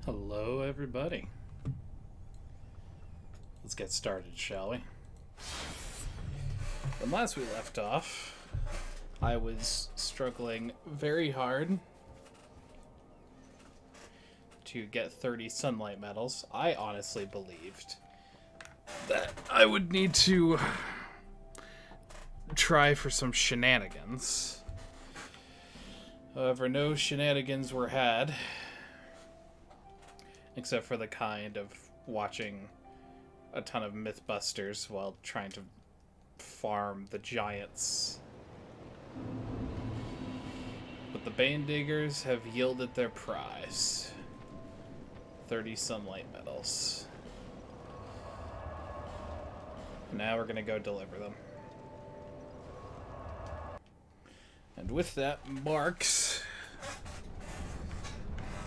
Hello, everybody. Let's get started, shall we? When last we left off, I was struggling very hard to get 30 sunlight medals. I honestly believed that I would need to try for some shenanigans. However, no shenanigans were had, except for the kind of watching a ton of Mythbusters while trying to farm the giants. But the Bane Diggers have yielded their prize. 30 sunlight medals. Now we're gonna go deliver them. And with that marks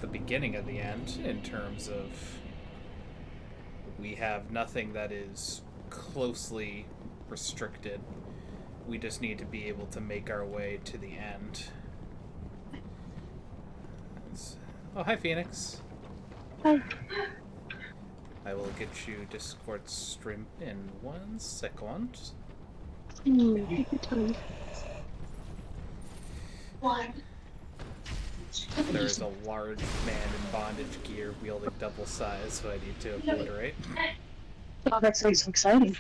the beginning of the end in terms of we have nothing that is closely restricted. We just need to be able to make our way to the end. Oh, hi, Phoenix. Hi. I will get you Discord stream in 1 second. Take your time. There is a large man in bondage gear wielding double size, who I need to obliterate. Oh, that sounds so exciting.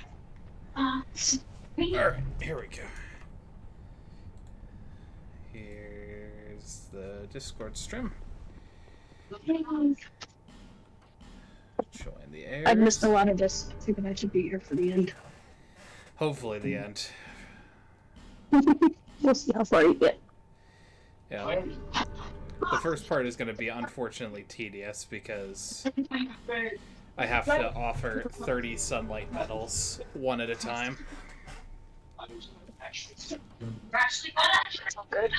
Alright, here we go. Here's the Discord stream. Join the air. I've missed a lot of this. I think I should be here for the end. Hopefully the end. We'll see how far you get. Yeah. The first part is going to be unfortunately tedious because I have to offer 30 sunlight medals one at a time. That's all good.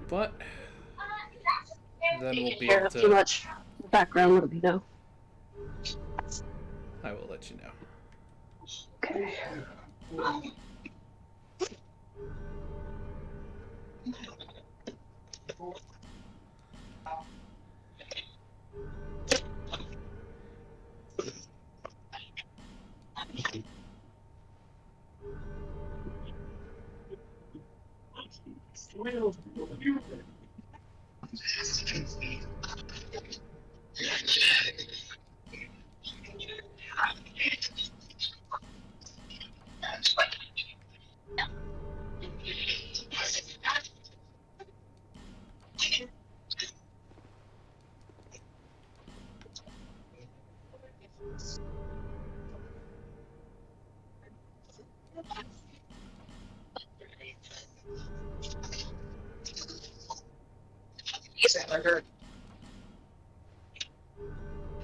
But then we'll be Care able too to... much. Background, let me know. I will let you know. Okay.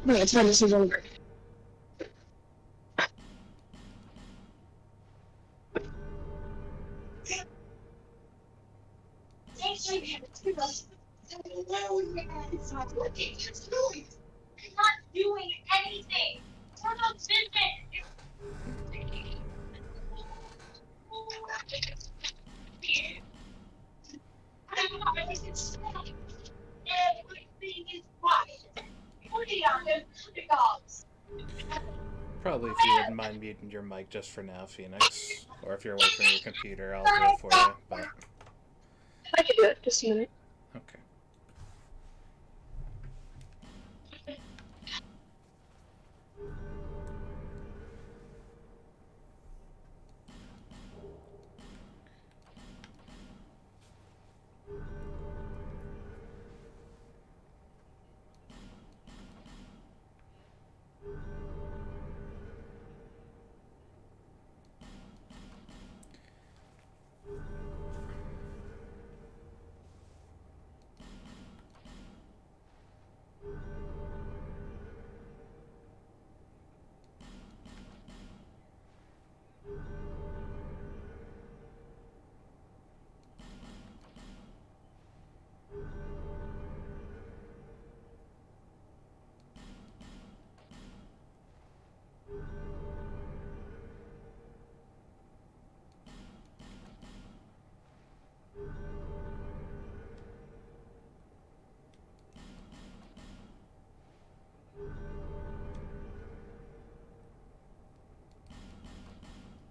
No, it's fine. This is over. Probably if you wouldn't mind muting your mic just for now, Phoenix. Or if you're away from your computer, I'll do it for you. But I can do it. Just a minute. okay.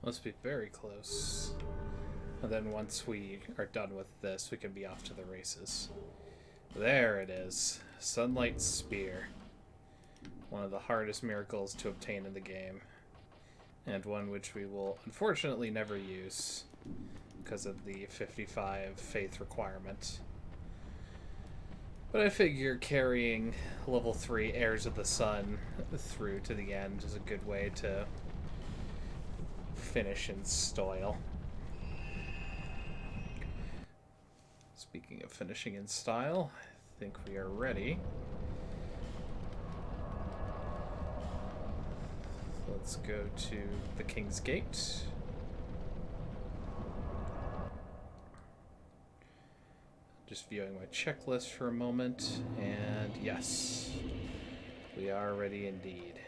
Must be very close. And then once we are done with this, we can be off to the races. There it is. Sunlight Spear. One of the hardest miracles to obtain in the game. And one which we will unfortunately never use because of the 55 faith requirement. But I figure carrying level 3 Heirs of the Sun through to the end is a good way to finish in style. Speaking of finishing in style, I think we are ready. Let's go to the King's Gate. Just viewing my checklist for a moment, and yes, we are ready indeed.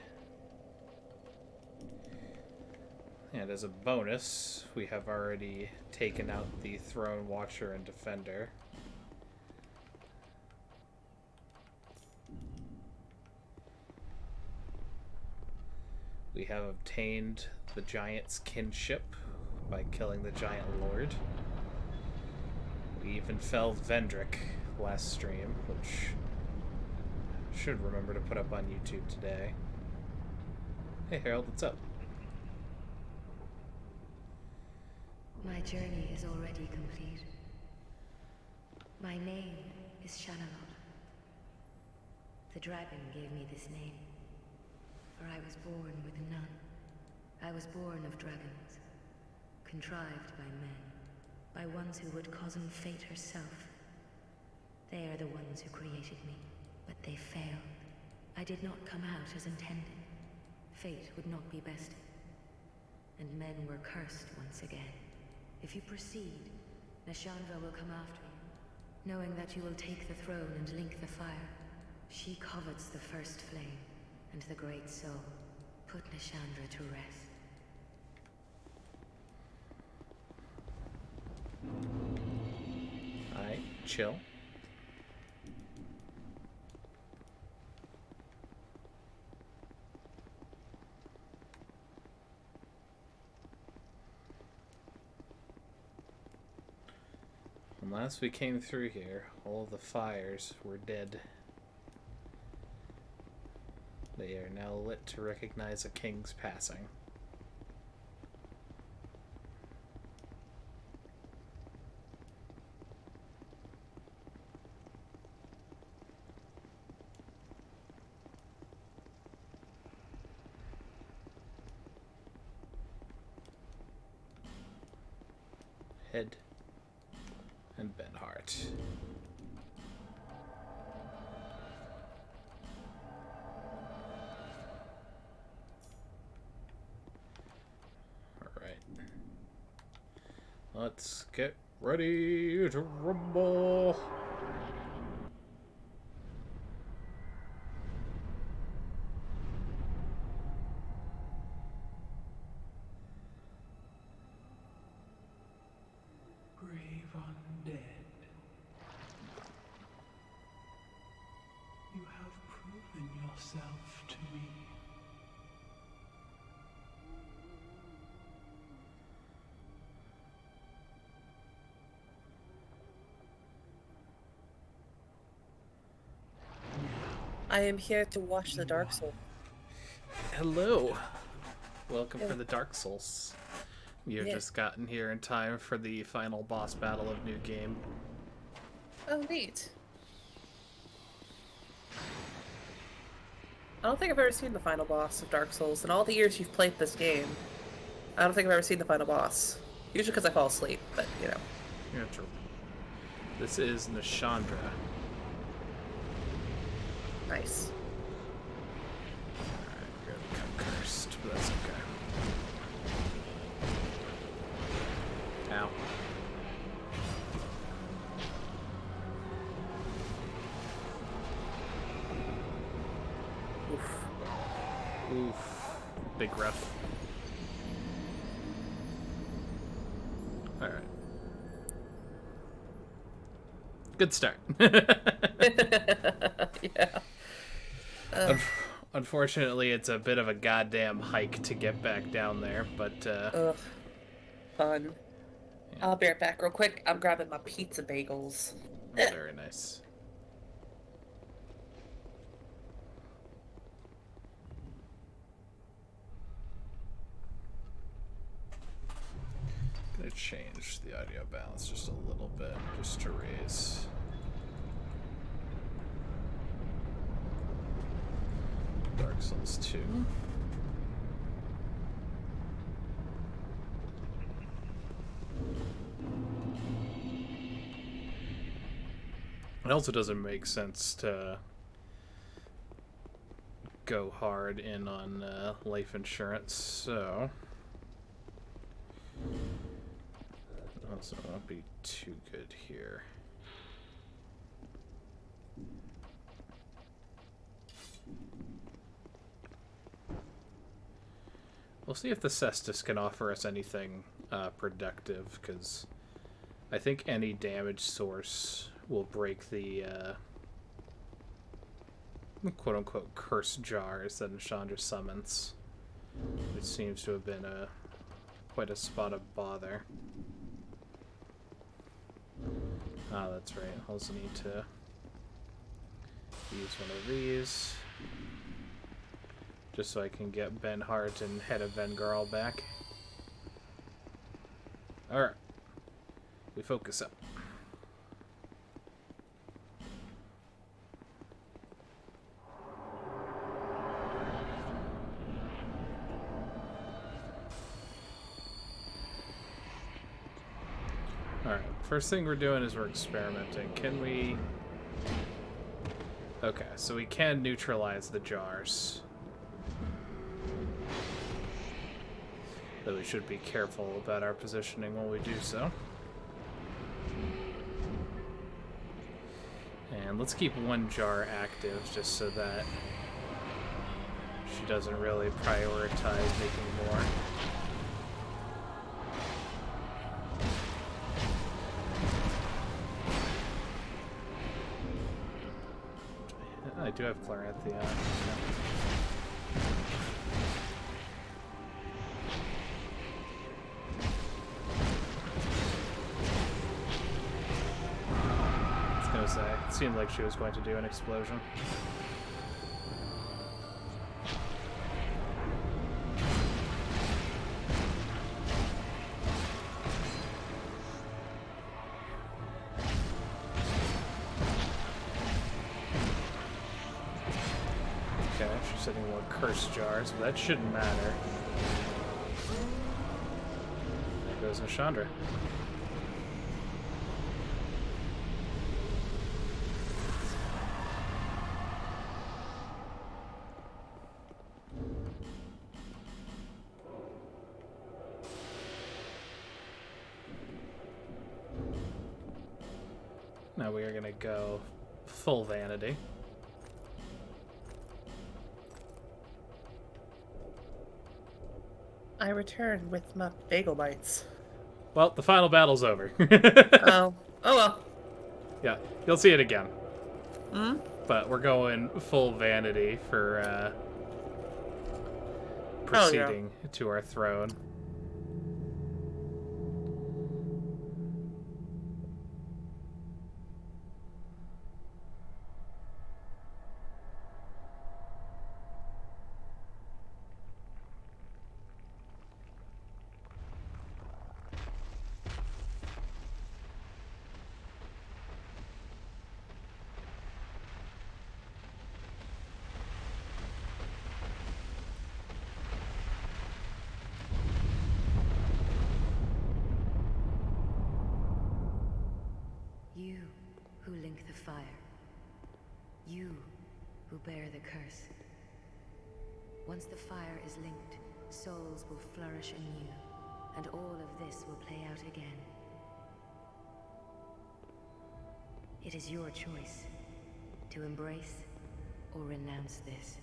And as a bonus, we have already taken out the Throne Watcher and Defender. We have obtained the Giant's Kinship by killing the Giant Lord. We even felled Vendrick last stream, which I should remember to put up on YouTube today. Hey Harold, what's up? My journey is already complete. My name is Shanalot. The dragon gave me this name, for I was born with none. I was born of dragons, contrived by men, by ones who would cozen fate herself. They are the ones who created me, but they failed. I did not come out as intended. Fate would not be bested, and men were cursed once again. If you proceed, Nashandra will come after you, knowing that you will take the throne and link the fire. She covets the first flame, and the great soul. Put Nashandra to rest. Alright, chill. And last we came through here, all of the fires were dead. They are now lit to recognize a king's passing. Head and Benhart. Alright. Let's get ready to rumble. Brave undead. You have proven yourself to me. I am here to watch the Dark Souls. Hello. Welcome for the Dark Souls. You've Yeah. just gotten here in time for the final boss battle of New Game. Oh, neat. I don't think I've ever seen the final boss of Dark Souls. In all the years you've played this game, I don't think I've ever seen the final boss. Usually because I fall asleep, but, you know. You have to... This is Nashandra. Nice. Alright, we're gonna become cursed, but that's okay. Ow. Oof. Oof. Big rough. Alright. Good start. Yeah. Unfortunately, it's a bit of a goddamn hike to get back down there, but Ugh. Fun. I'll be right back real quick. I'm grabbing my pizza bagels. very nice. Gonna change the audio balance just a little bit, just to raise. Dark Souls 2. It also doesn't make sense to go hard in on life insurance, so also won't be too good here. We'll see if the Cestus can offer us anything productive, because I think any damage source will break the quote-unquote curse jars that Chandra summons, which seems to have been quite a spot of bother. Ah, that's right. I also need to use one of these just so I can get Ben Hart and Head of Vengarl back. Alright. We focus up. Alright, first thing we're doing is we're experimenting. Can we... Okay, so we can neutralize the jars. Though we should be careful about our positioning while we do so. And let's keep one jar active just so that she doesn't really prioritize making more. I do have Clarinthia. Yeah. It seemed like she was going to do an explosion. Okay, she's setting more curse jars, but that shouldn't matter. There goes Nashandra. Now we are going to go full vanity. I return with my bagel bites. Well, the final battle's over. Oh well. Yeah, you'll see it again. Hmm? But we're going full vanity for proceeding to our throne. You who link the fire. You who bear the curse. Once the fire is linked, souls will flourish anew, and all of this will play out again. It is your choice to embrace or renounce this.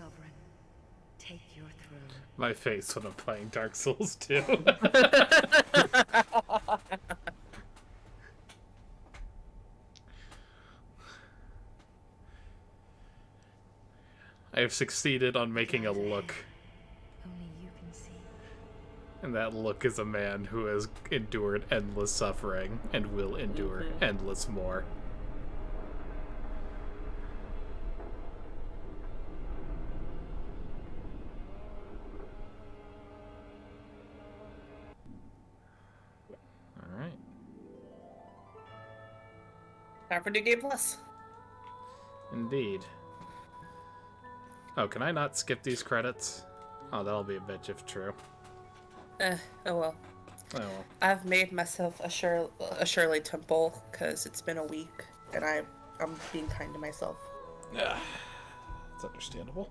sovereign. Take your throne. My face when I'm playing Dark Souls 2. I have succeeded on making a look, Only you can see. and that look is a man who has endured endless suffering and will endure endless more. Alright. Time for New Game Plus. Indeed. Oh, can I not skip these credits? Oh, that'll be a bitch if true. Oh well. Oh well. I've made myself a Shirley temple because it's been a week, and I'm being kind to myself. Yeah, it's understandable.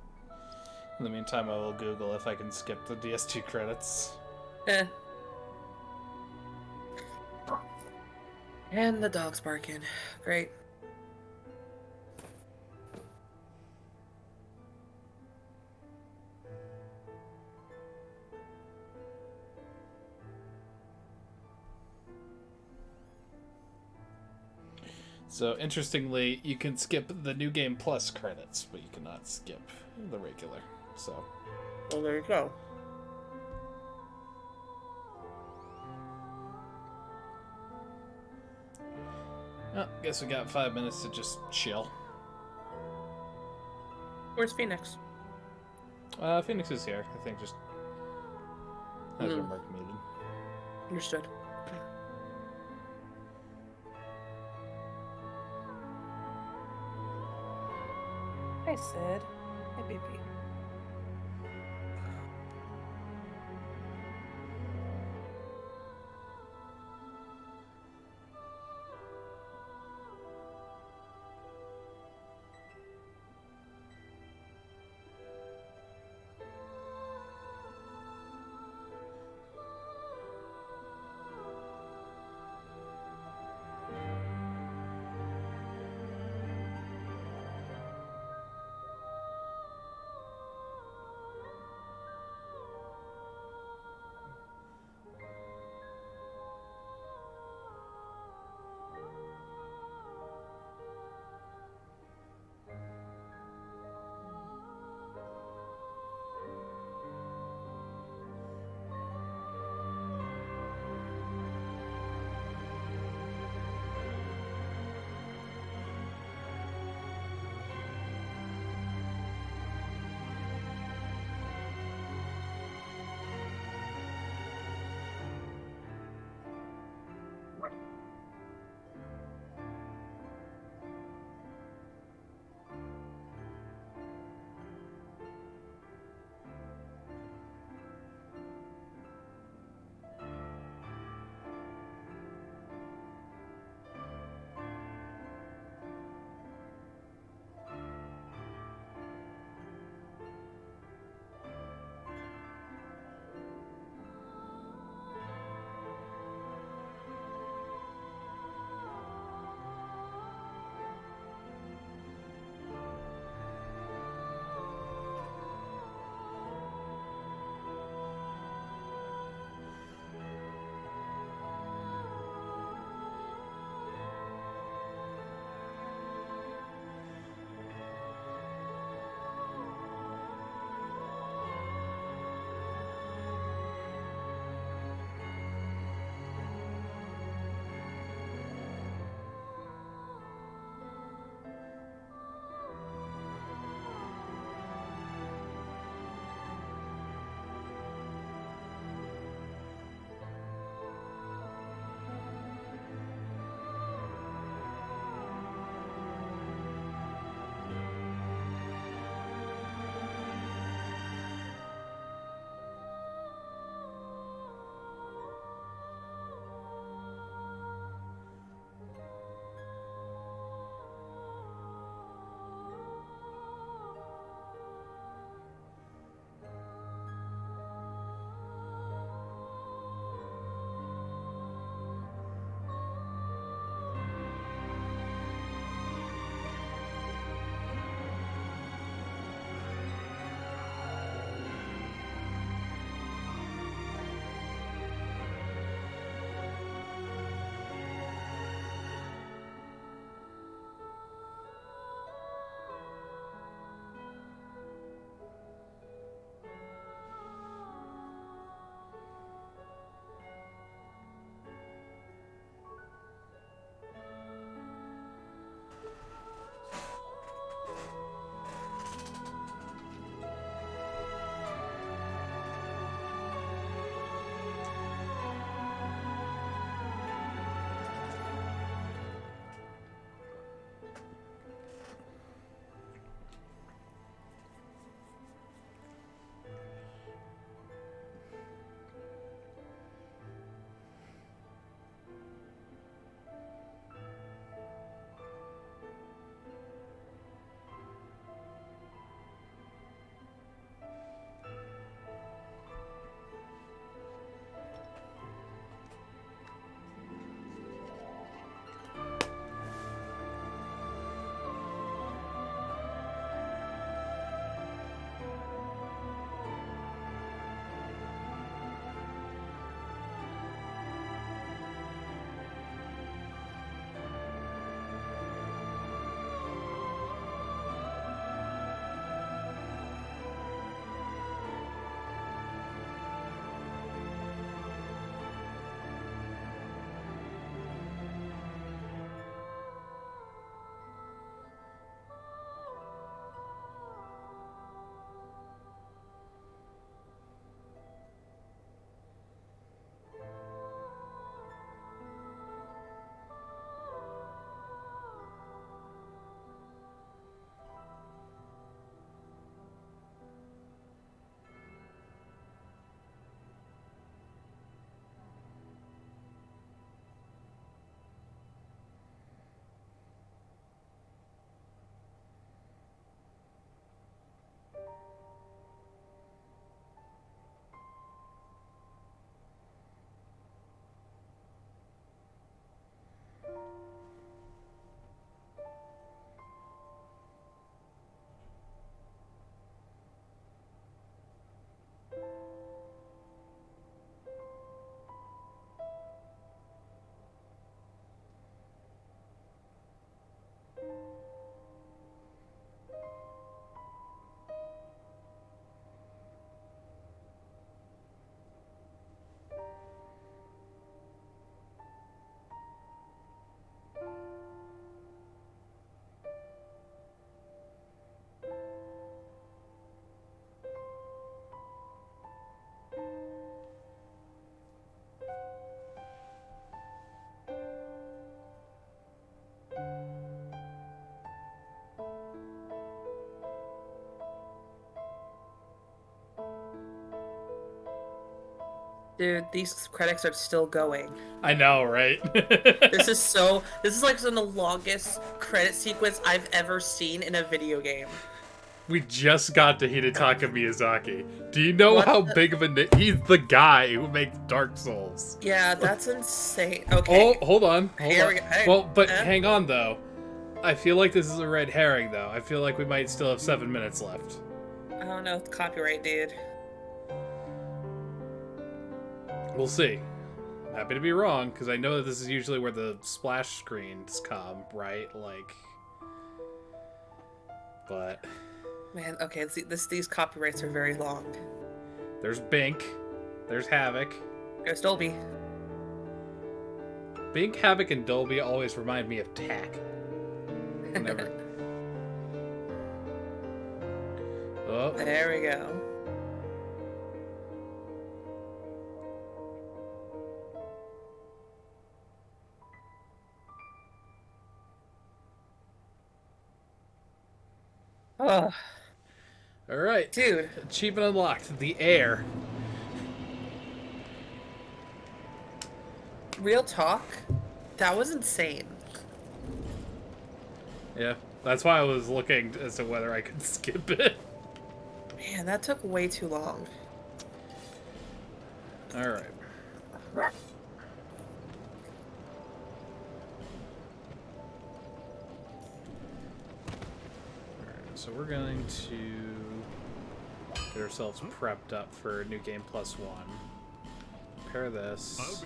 In the meantime, I will Google if I can skip the DS2 credits. Eh. And the dog's barking. Great. So, interestingly, you can skip the New Game Plus credits, but you cannot skip the regular. So, Well, there you go. oh, guess we got 5 minutes to just chill. Where's Phoenix? Phoenix is here. I think just has her mark muted. Understood. Hi, Sid. Hi, baby. Dude, these credits are still going. I know, right? This is like some of the longest credit sequence I've ever seen in a video game. We just got to Hidetaka Miyazaki. Do you know What how the- big of a... He's the guy who makes Dark Souls. Yeah, that's insane. Okay. Oh, hold on. Hold Here on. we go. Hey, Well, but eh? hang on, though. I feel like this is a red herring, though. I feel like we might still have 7 minutes left. I don't know, it's copyright, dude. We'll see. Happy to be wrong, because I know that this is usually where the splash screens come, right? Like... But... Man, okay, these copyrights are very long. There's Bink. There's Havoc. There's Dolby. Bink, Havoc, and Dolby always remind me of Tack. Whenever... Oh, There we go. Oh, alright. dude. Achievement unlocked. The air. Real talk? That was insane. Yeah, that's why I was looking as to whether I could skip it. Man, that took way too long. Alright. So we're going to get ourselves prepped up for New Game Plus One. Pair this.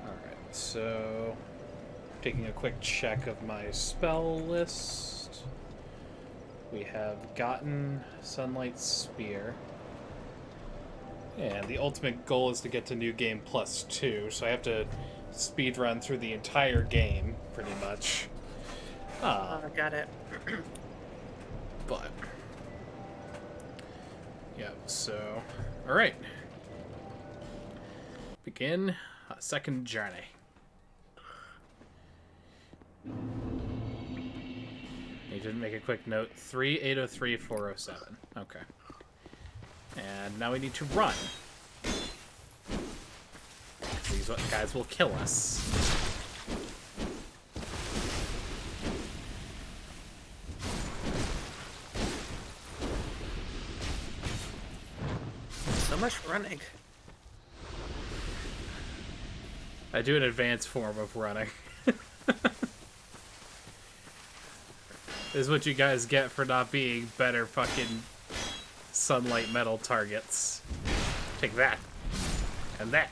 Alright, so taking a quick check of my spell list. We have gotten Sunlight Spear. And the ultimate goal is to get to New Game Plus 2, so I have to speed run through the entire game, pretty much. Oh, got it. But... yeah, so... alright. Begin a second journey. Need to make a quick note. 3803-407. Okay. And now we need to run. These guys will kill us. So much running. I do an advanced form of running. This is what you guys get for not being better fucking sunlight metal targets. Take that. And that.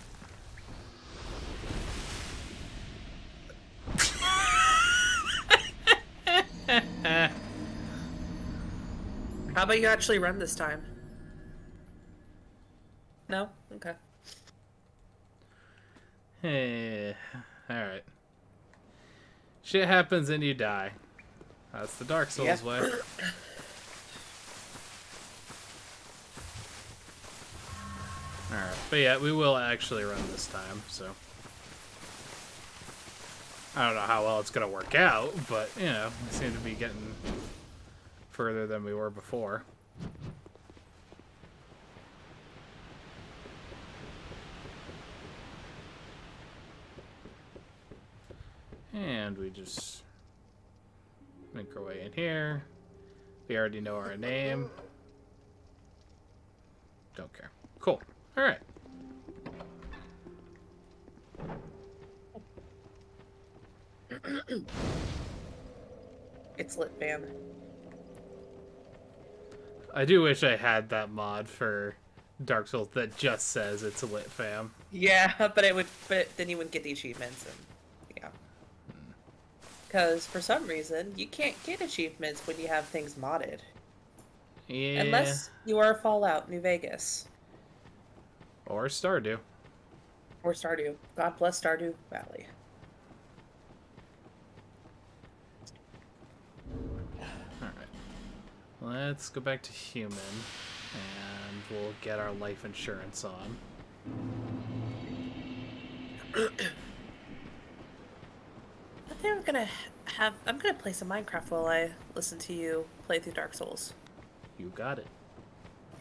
How about you actually run this time? No? Okay. Hey. Alright. Shit happens and you die. That's the Dark Souls Yeah. way. Alright, but yeah, we will actually run this time, so. I don't know how well it's gonna work out, but, you know, we seem to be getting further than we were before. And we just make our way in here. We already know our name. Don't care. Cool. Alright. It's lit, fam. I do wish I had that mod for Dark Souls that just says it's a lit fam. Yeah, but then you wouldn't get the achievements and yeah. Because for some reason you can't get achievements when you have things modded. Yeah. Unless you are Fallout New Vegas. Or Stardew. Or Stardew. God bless Stardew Valley. Alright. Let's go back to human. And we'll get our life insurance on. I think I'm gonna gonna play some Minecraft while I listen to you play through Dark Souls. You got it.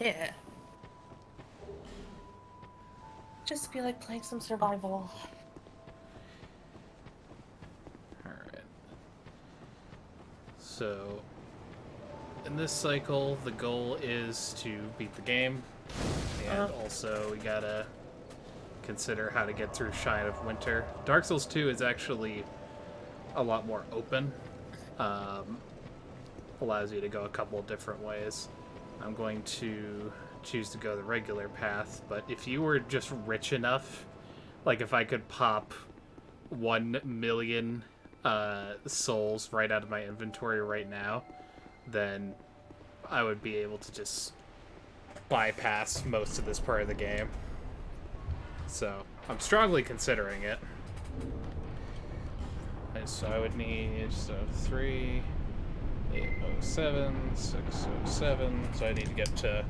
Yeah. Just feel like playing some survival. Alright. So, in this cycle, the goal is to beat the game, and also we gotta consider how to get through Shine of Winter. Dark Souls 2 is actually a lot more open. Allows you to go a couple different ways. I'm going to choose to go the regular path, but if you were just rich enough, like if I could pop 1 million souls right out of my inventory right now, then I would be able to just bypass most of this part of the game. So I'm strongly considering it. So I would need 3, 807, 607. So I need to get to.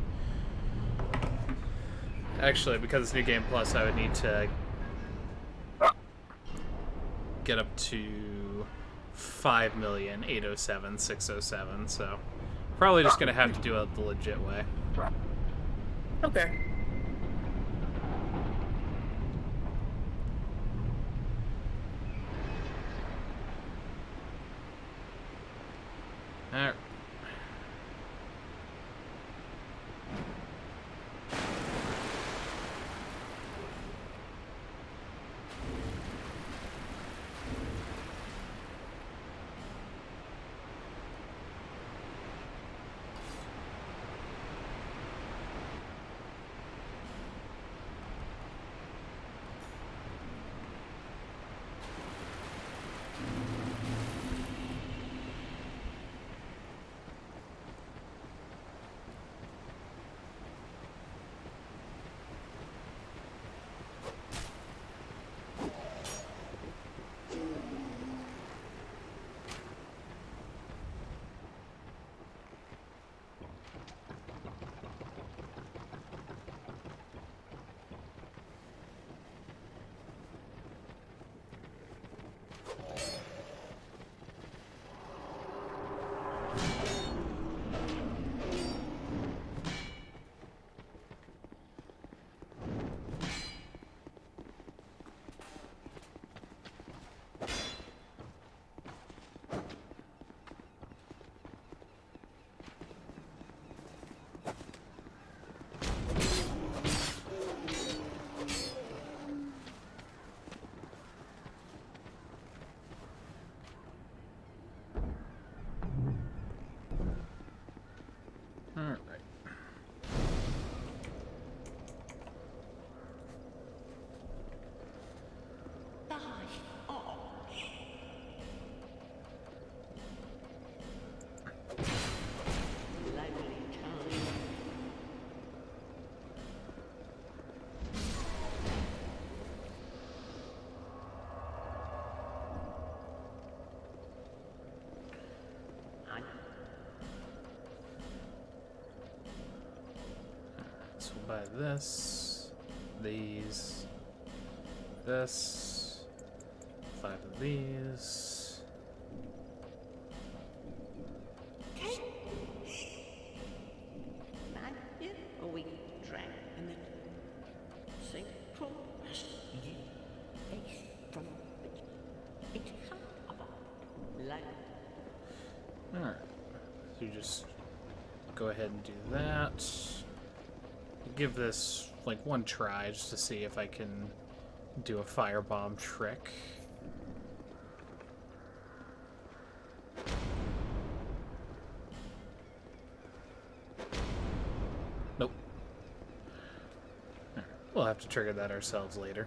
Actually, because it's New Game Plus, I would need to get up to 5,807,607. So probably just gonna have to do it the legit way. Okay. Alright. Alright. So we'll buy this, these, this, 5 of these. Man, yeah, or we drag and then sink from west, face from which it's come about. Like Alright. So you just go ahead and do that. Give this like one try just to see if I can do a firebomb trick. Nope. Alright, we'll have to trigger that ourselves later.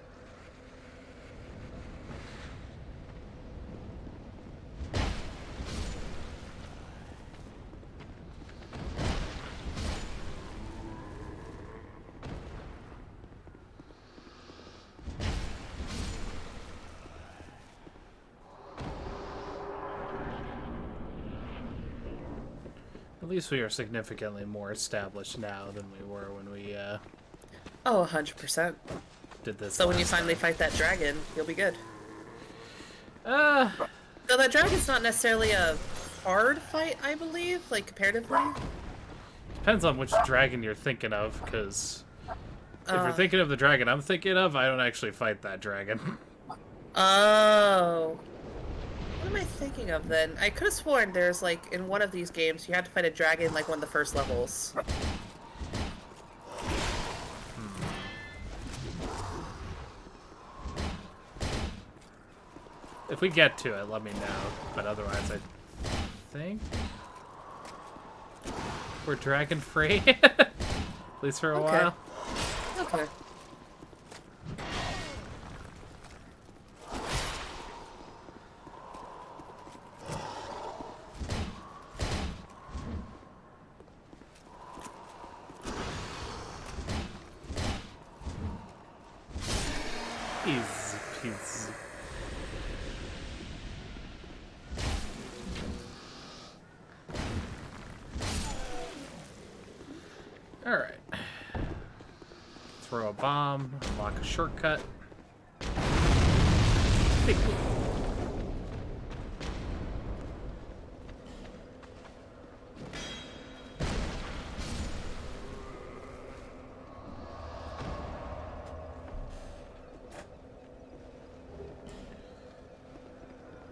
At least we are significantly more established now than we were when we Oh, 100%. did this. So when you last finally time. fight that dragon, you'll be good. Uh, Though that dragon's not necessarily a hard fight, I believe, like comparatively. Depends on which dragon you're thinking of, because if you're thinking of the dragon I'm thinking of, I don't actually fight that dragon. Oh. What am I thinking of then? I could have sworn there's like in one of these games you had to fight a dragon like one of the first levels. If we get to it, let me know. But otherwise, I think we're dragon free, at least for a while. Okay. Easy peasy. Alright. Throw a bomb, unlock a shortcut. Hey, cool.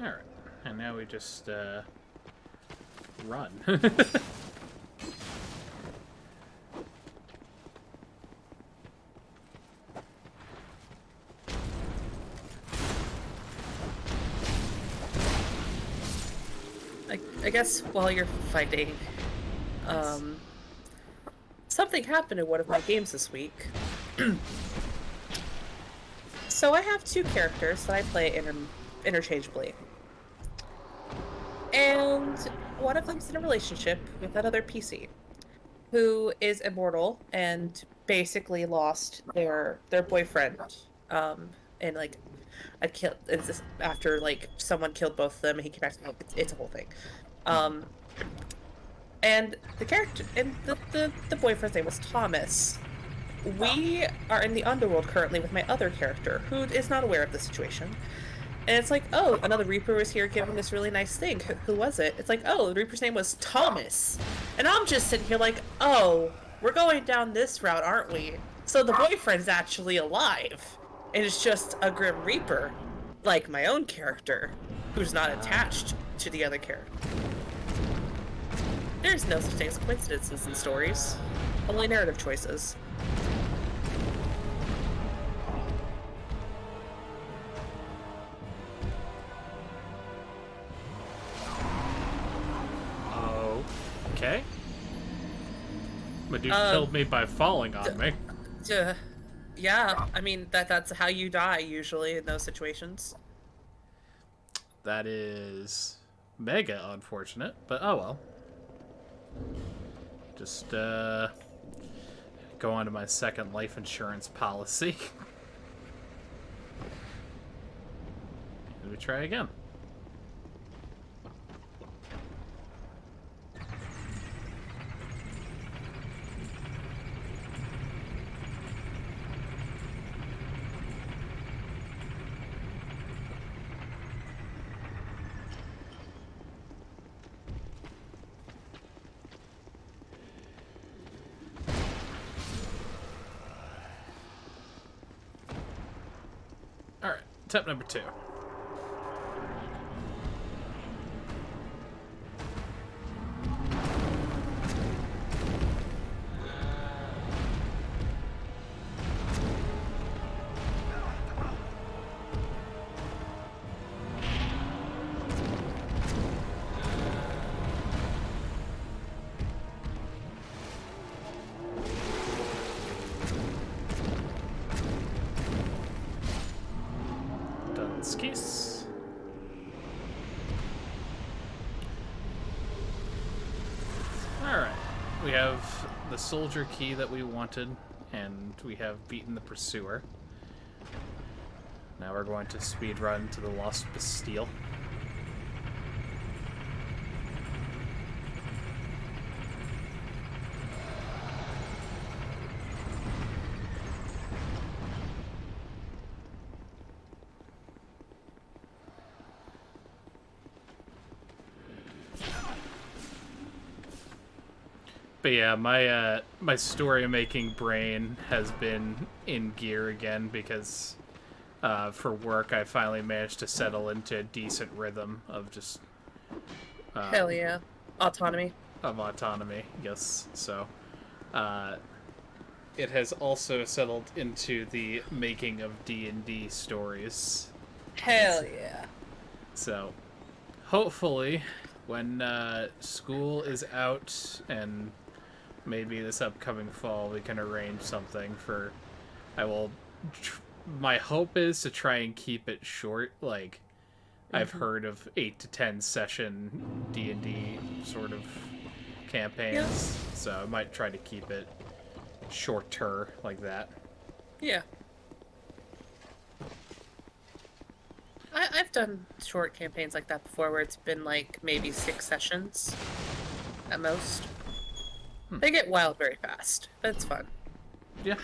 Alright. And now we just, run. I guess while you're fighting, something happened in one of my games this week. So I have two characters that I play interchangeably. And one of them's in a relationship with another PC who is immortal and basically lost their boyfriend. And like it's just after like someone killed both of them and he came back to it's a whole thing. And the character and the boyfriend's name was Thomas. We are in the underworld currently with my other character who is not aware of the situation. And it's like, oh, another Reaper was here giving this really nice thing. Who was it? It's like, oh, the Reaper's name was Thomas. And I'm just sitting here like, oh, we're going down this route, aren't we? So the boyfriend's actually alive. And it's just a Grim Reaper, like my own character, who's not attached to the other character. There's no such thing as coincidences in stories, only narrative choices. Okay. But dude killed me by falling on me. Yeah, I mean, that's how you die usually in those situations. That is mega unfortunate, but oh well. Just go on to my second life insurance policy. And we try again. Alright, tip number 2. Skis. Alright, we have the soldier key that we wanted, and we have beaten the pursuer. Now we're going to speedrun to the Lost Bastille. But yeah, my story making brain has been in gear again because for work I finally managed to settle into a decent rhythm of just Hell yeah. Autonomy. of autonomy. Yes, so it has also settled into the making of D&D stories. Hell yeah. So hopefully when school is out and maybe this upcoming fall we can arrange something for I will my hope is to try and keep it short. Like I've heard of 8 to 10 session D&D sort of campaigns, so I might try to keep it shorter like that. Yeah. I've done short campaigns like that before where it's been like maybe 6 sessions at most. They get wild very fast, but it's fun. Yeah.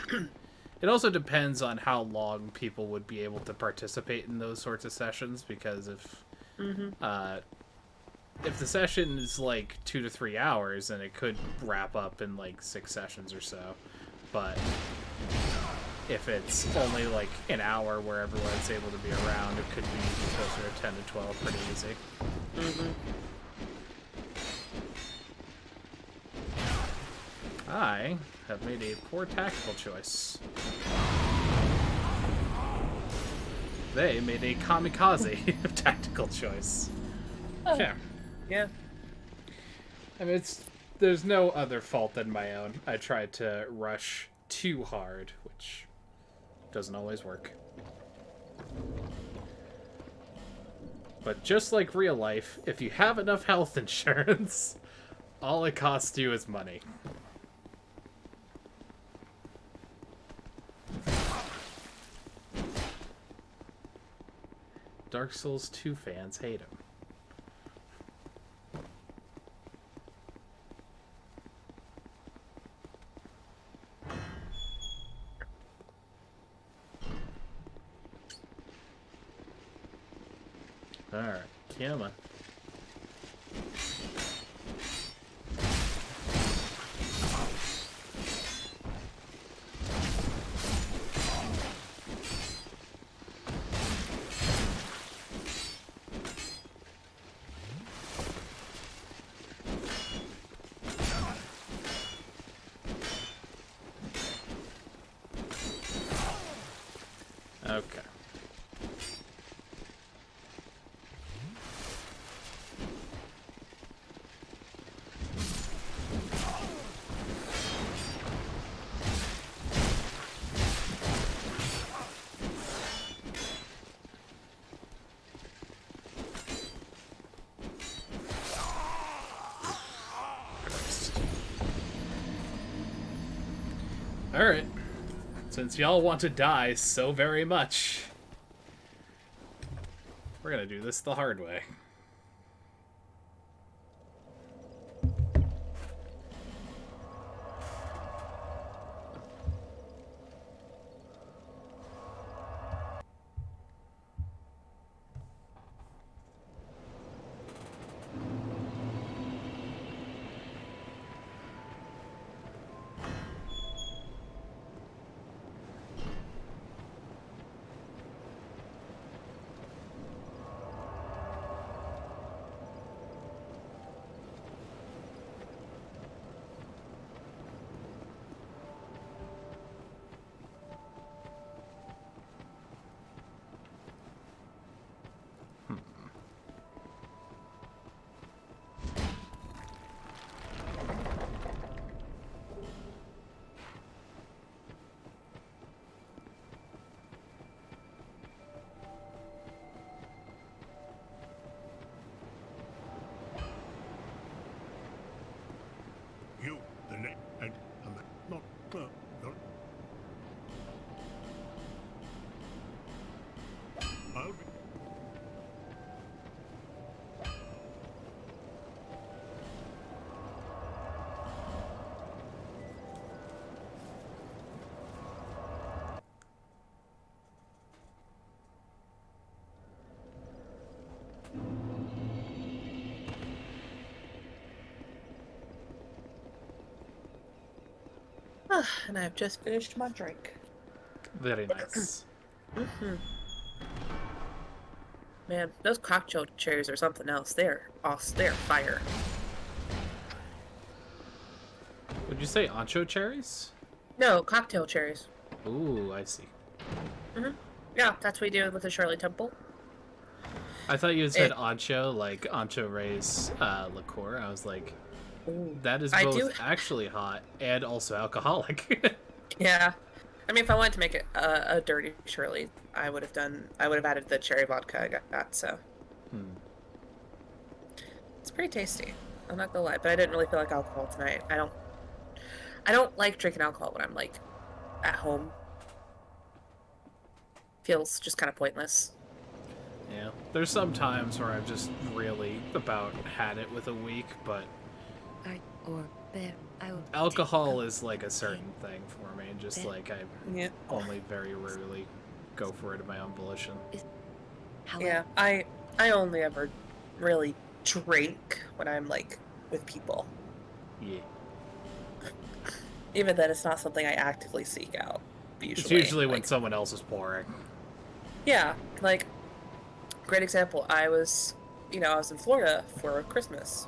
It also depends on how long people would be able to participate in those sorts of sessions, because if the session is like 2 to 3 hours, then it could wrap up in like 6 sessions or so. But if it's only like an hour where everyone's able to be around, it could be closer to 10 to 12 pretty easy. I have made a poor tactical choice. They made a kamikaze tactical choice. Yeah. Yeah. I mean, there's no other fault than my own. I tried to rush too hard, which doesn't always work. But just like real life, if you have enough health insurance, all it costs you is money. Dark Souls 2 fans hate him. Alright, come on. Okay. Alright. Since y'all want to die so very much, we're gonna do this the hard way. And I've just finished my drink. Very nice. Man, those cocktail cherries are something else. They're awesome. They're fire. Would you say ancho cherries? No, cocktail cherries. Ooh, I see. Yeah, that's what we do with the Shirley Temple. I thought you had said ancho, like Ancho Ray's liqueur. I was like, that is I both do- actually hot and also alcoholic. Yeah. I mean, if I wanted to make it a dirty Shirley, I would have added the cherry vodka I got, so. It's pretty tasty. I'm not gonna lie, but I didn't really feel like alcohol tonight. I don't like drinking alcohol when I'm, like, at home. Feels just kind of pointless. Yeah, there's some times where I've just really about had it with a week, but alcohol is like a certain thing for me. Just like I only very rarely go for it of my own volition. Yeah, I only ever really drink when I'm, like, with people. Yeah, Even then, it's not something I actively seek out. it's usually when like, someone else is pouring. Yeah, like, great example. I was in Florida for Christmas.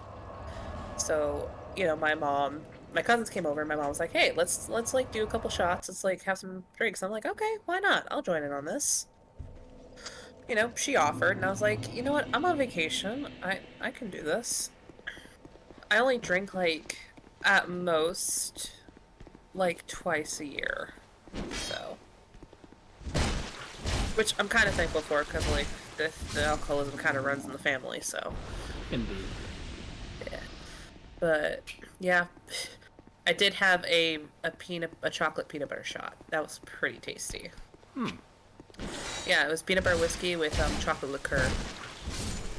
So, my cousins came over and my mom was like, hey, let's like do a couple shots. Let's like have some drinks. I'm like, okay, why not? I'll join in on this. She offered and I was like, you know what? I'm on vacation. I can do this. I only drink like at most like twice a year. So, which I'm kind of thankful for because like the alcoholism kind of runs in the family, so. Indeed. Yeah. But yeah, I did have a chocolate peanut butter shot. That was pretty tasty. Yeah, it was peanut butter whiskey with chocolate liqueur.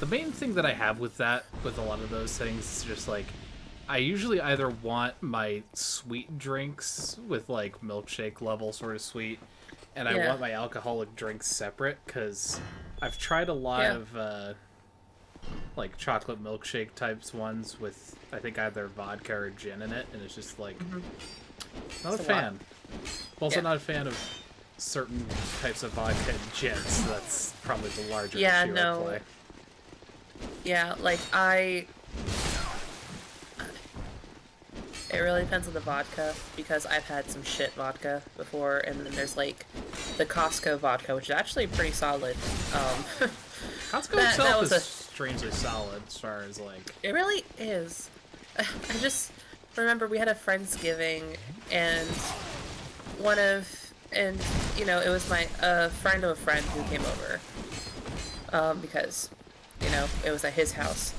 The main thing that I have with a lot of those things is just like, I usually either want my sweet drinks with like milkshake level sort of sweet, and I want my alcoholic drinks separate, because I've tried a lot of like chocolate milkshake types ones with I think either vodka or gin in it, and it's just like not a fan. I'm also not a fan of certain types of vodka and gin, so that's probably the larger issue at play. Yeah, like it really depends on the vodka, because I've had some shit vodka before, and then there's like the Costco vodka, which is actually pretty solid. Costco itself is strangely solid as far as like... It really is. I just remember we had a Friendsgiving, and it was my friend of a friend who came over, because, it was at his house.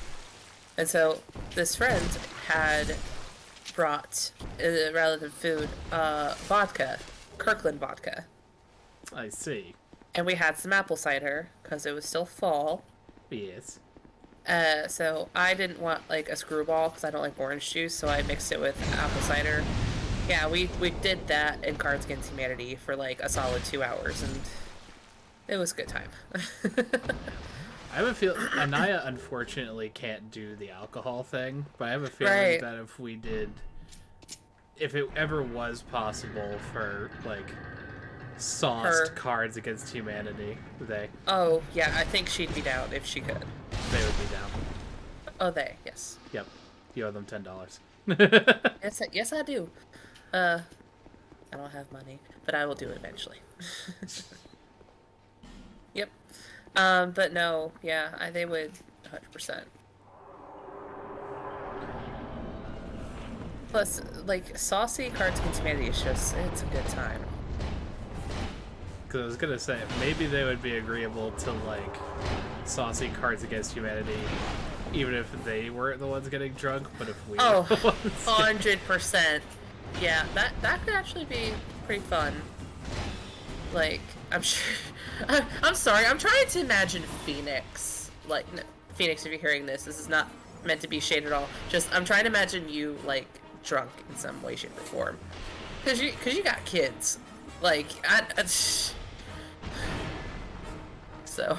And so this friend had brought, rather than food, vodka, Kirkland vodka. I see. And we had some apple cider, because it was still fall. Yes. So I didn't want, like, a screwball, because I don't like orange juice, so I mixed it with apple cider. Yeah, we did that in Cards Against Humanity for, like, a solid 2 hours, and it was a good time. I have a feel Anaya unfortunately can't do the alcohol thing, but I have a feeling that if it ever was possible for like sauced Cards Against Humanity, Oh yeah, I think she'd be down if she could. They would be down. Oh, yes. Yep, you owe them $10. Yes, I do. I don't have money, but I will do it eventually. Yep. But no, yeah, they would 100%. Plus, like, saucy Cards Against Humanity is just, it's a good time. Because I was going to say, maybe they would be agreeable to, like, saucy Cards Against Humanity, even if they weren't the ones getting drunk, but if we were the ones 100%. Yeah, that could actually be pretty fun. Like, I'm sure... I'm sorry, I'm trying to imagine Phoenix. Like, no, Phoenix, if you're hearing this is not meant to be shade at all. Just, I'm trying to imagine you, like, drunk in some way, shape, or form. Because you got kids. Like, so...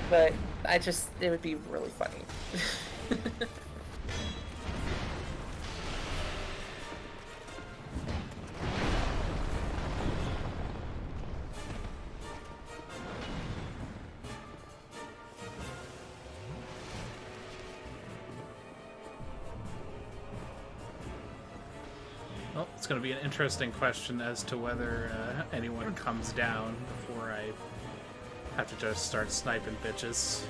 But, it would be really funny. Well, it's going to be an interesting question as to whether anyone comes down before I have to just start sniping bitches.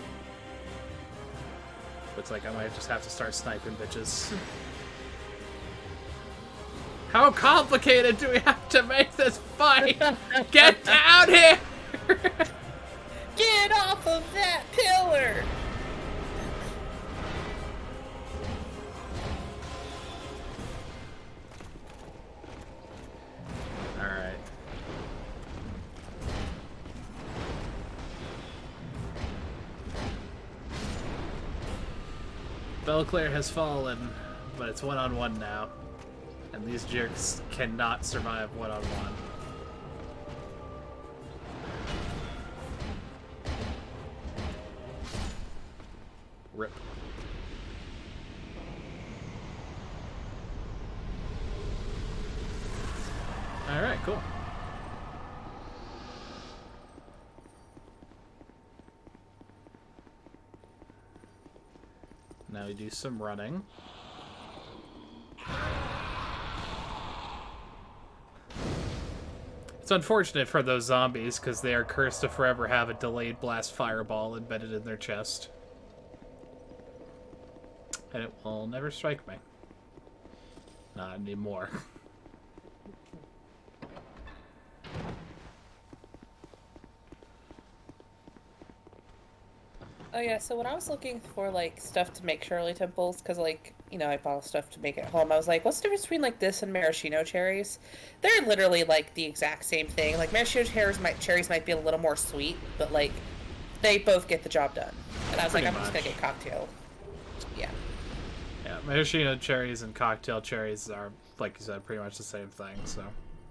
Looks like I might just have to start sniping bitches. How complicated do we have to make this fight? Get down here! Get off of that pillar! Alright. Belclair has fallen, but it's one-on-one now. And these jerks cannot survive one-on-one. Rip. Alright, cool. Now we do some running. It's unfortunate for those zombies, because they are cursed to forever have a delayed blast fireball embedded in their chest. And it will never strike me. Not anymore. Oh yeah, so when I was looking for like stuff to make Shirley temples, because like, you know, I bought stuff to make at home, I was like, what's the difference between like this and maraschino cherries? They're literally like the exact same thing. Like maraschino cherries might be a little more sweet, but like they both get the job done. And I was Pretty like, I'm just much. gonna get cocktail. Yeah. Yeah, maraschino cherries and cocktail cherries are, like you said, pretty much the same thing, so.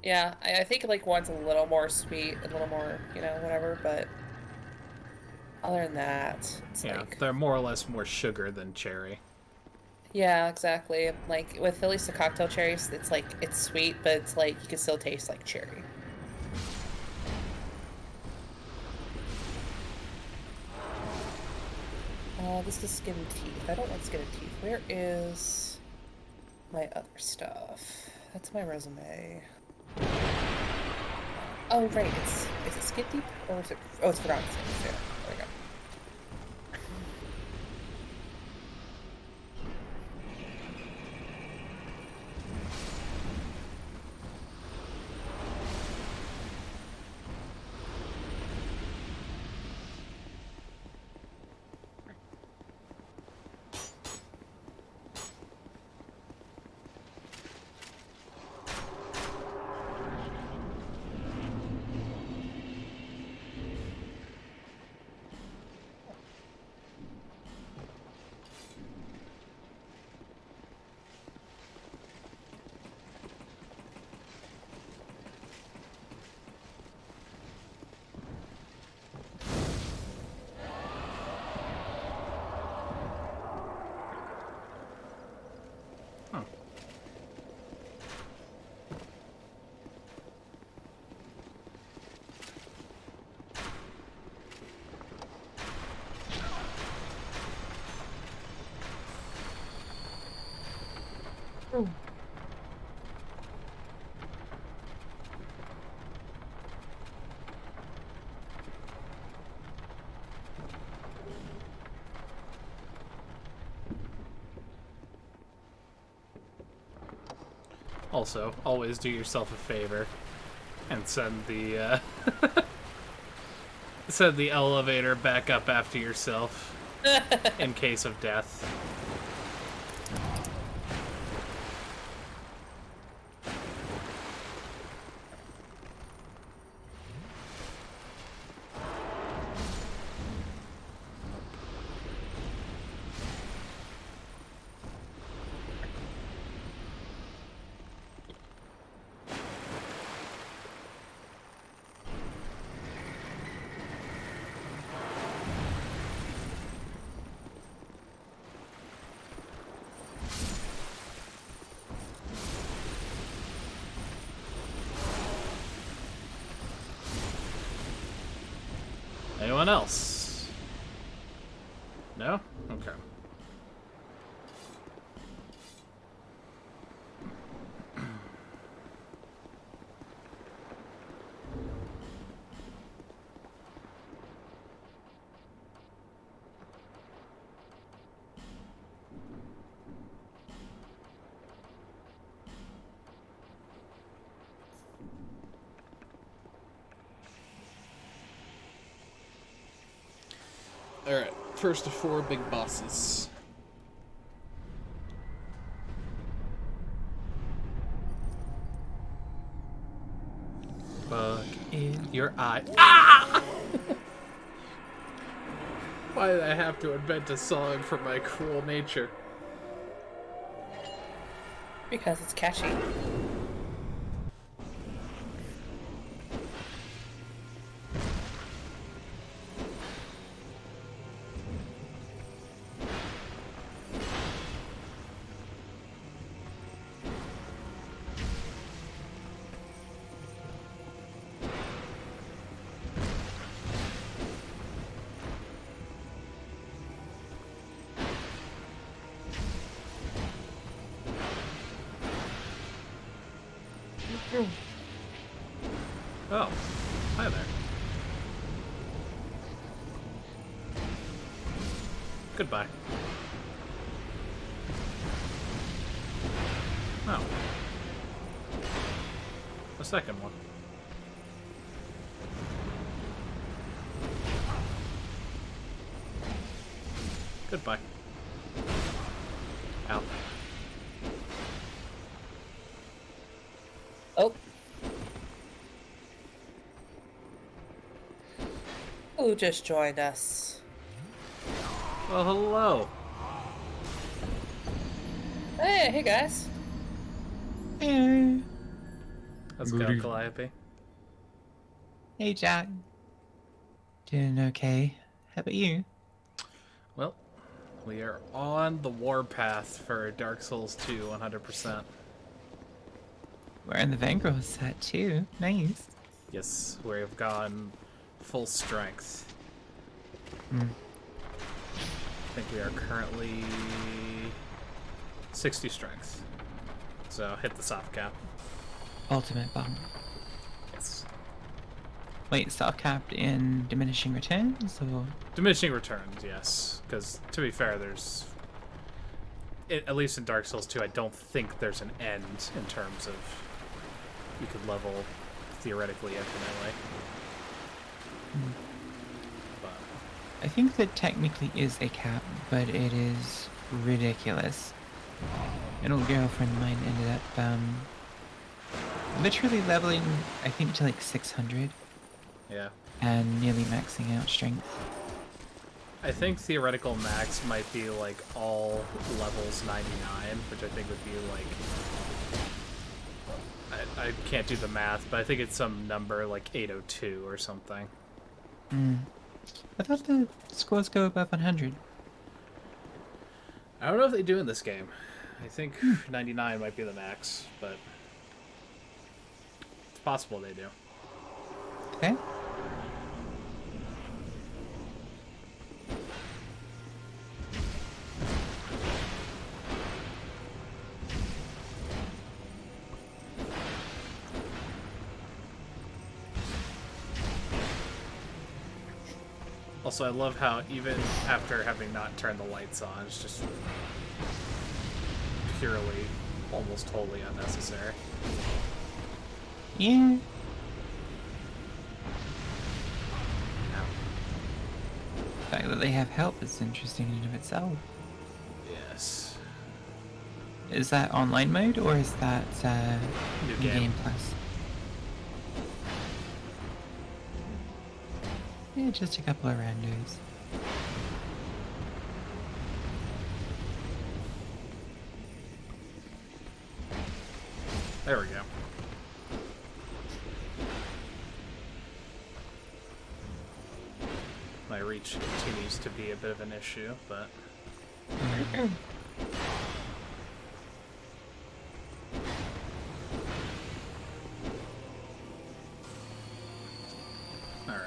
Yeah, I think like one's a little more sweet, a little more, you know, whatever, but other than that, it's Yeah, like... they're more or less more sugar than cherry. Yeah, exactly. Like, with at least the cocktail cherries, it's like, it's sweet, but it's like, you can still taste like cherry. This is skin and teeth. I don't want skin and teeth. Where is my other stuff? That's my resume. Oh, right, is it skin deep? Or is it, oh, it's forgotten skin. Yeah, there we go. Also, always do yourself a favor and send the send the elevator back up after yourself in case of death. Anyone else? No? Okay. I Alright, first of 4 big bosses. Bug in your eye. Ah! Why did I have to invent a song for my cruel nature? Because it's catchy. Oh, hi there. Goodbye. Oh. A second one. Goodbye. Ow. Oh. Who just joined us? Well, hello. Hey guys. Hey, How's it going, Calliope? hey Jack. Doing okay. How about you? Well, we are on the warpath for Dark Souls 2 100%. We're in the Vanguard set too. Nice. Yes, we have gone full strength. Hmm. I think we are currently 60 strength. So hit the soft cap. Ultimate bomb. Yes. Wait, soft capped in diminishing returns or? Diminishing returns, yes. Because to be fair, there's at least in Dark Souls 2, I don't think there's an end in terms of you could level theoretically infinitely. But I think that technically is a cap, but it is ridiculous. An old girlfriend of mine ended up literally leveling, I think, to like 600 yeah. and nearly maxing out strength. I think theoretical max might be like all levels 99, which I think would be like... I can't do the math, but I think it's some number like 802 or something. Hmm. I thought the scores go above 100. I don't know if they do in this game. I think 99 might be the max, but it's possible they do. Okay. Also, I love how even after having not turned the lights on, it's just purely, almost totally unnecessary. Yeah. Ow. The fact that they have help is interesting in and of itself. Yes. Is that online mode or is that New New game. Game Plus? Yeah, just a couple of randos. There we go. My reach continues to be a bit of an issue, but... Alright.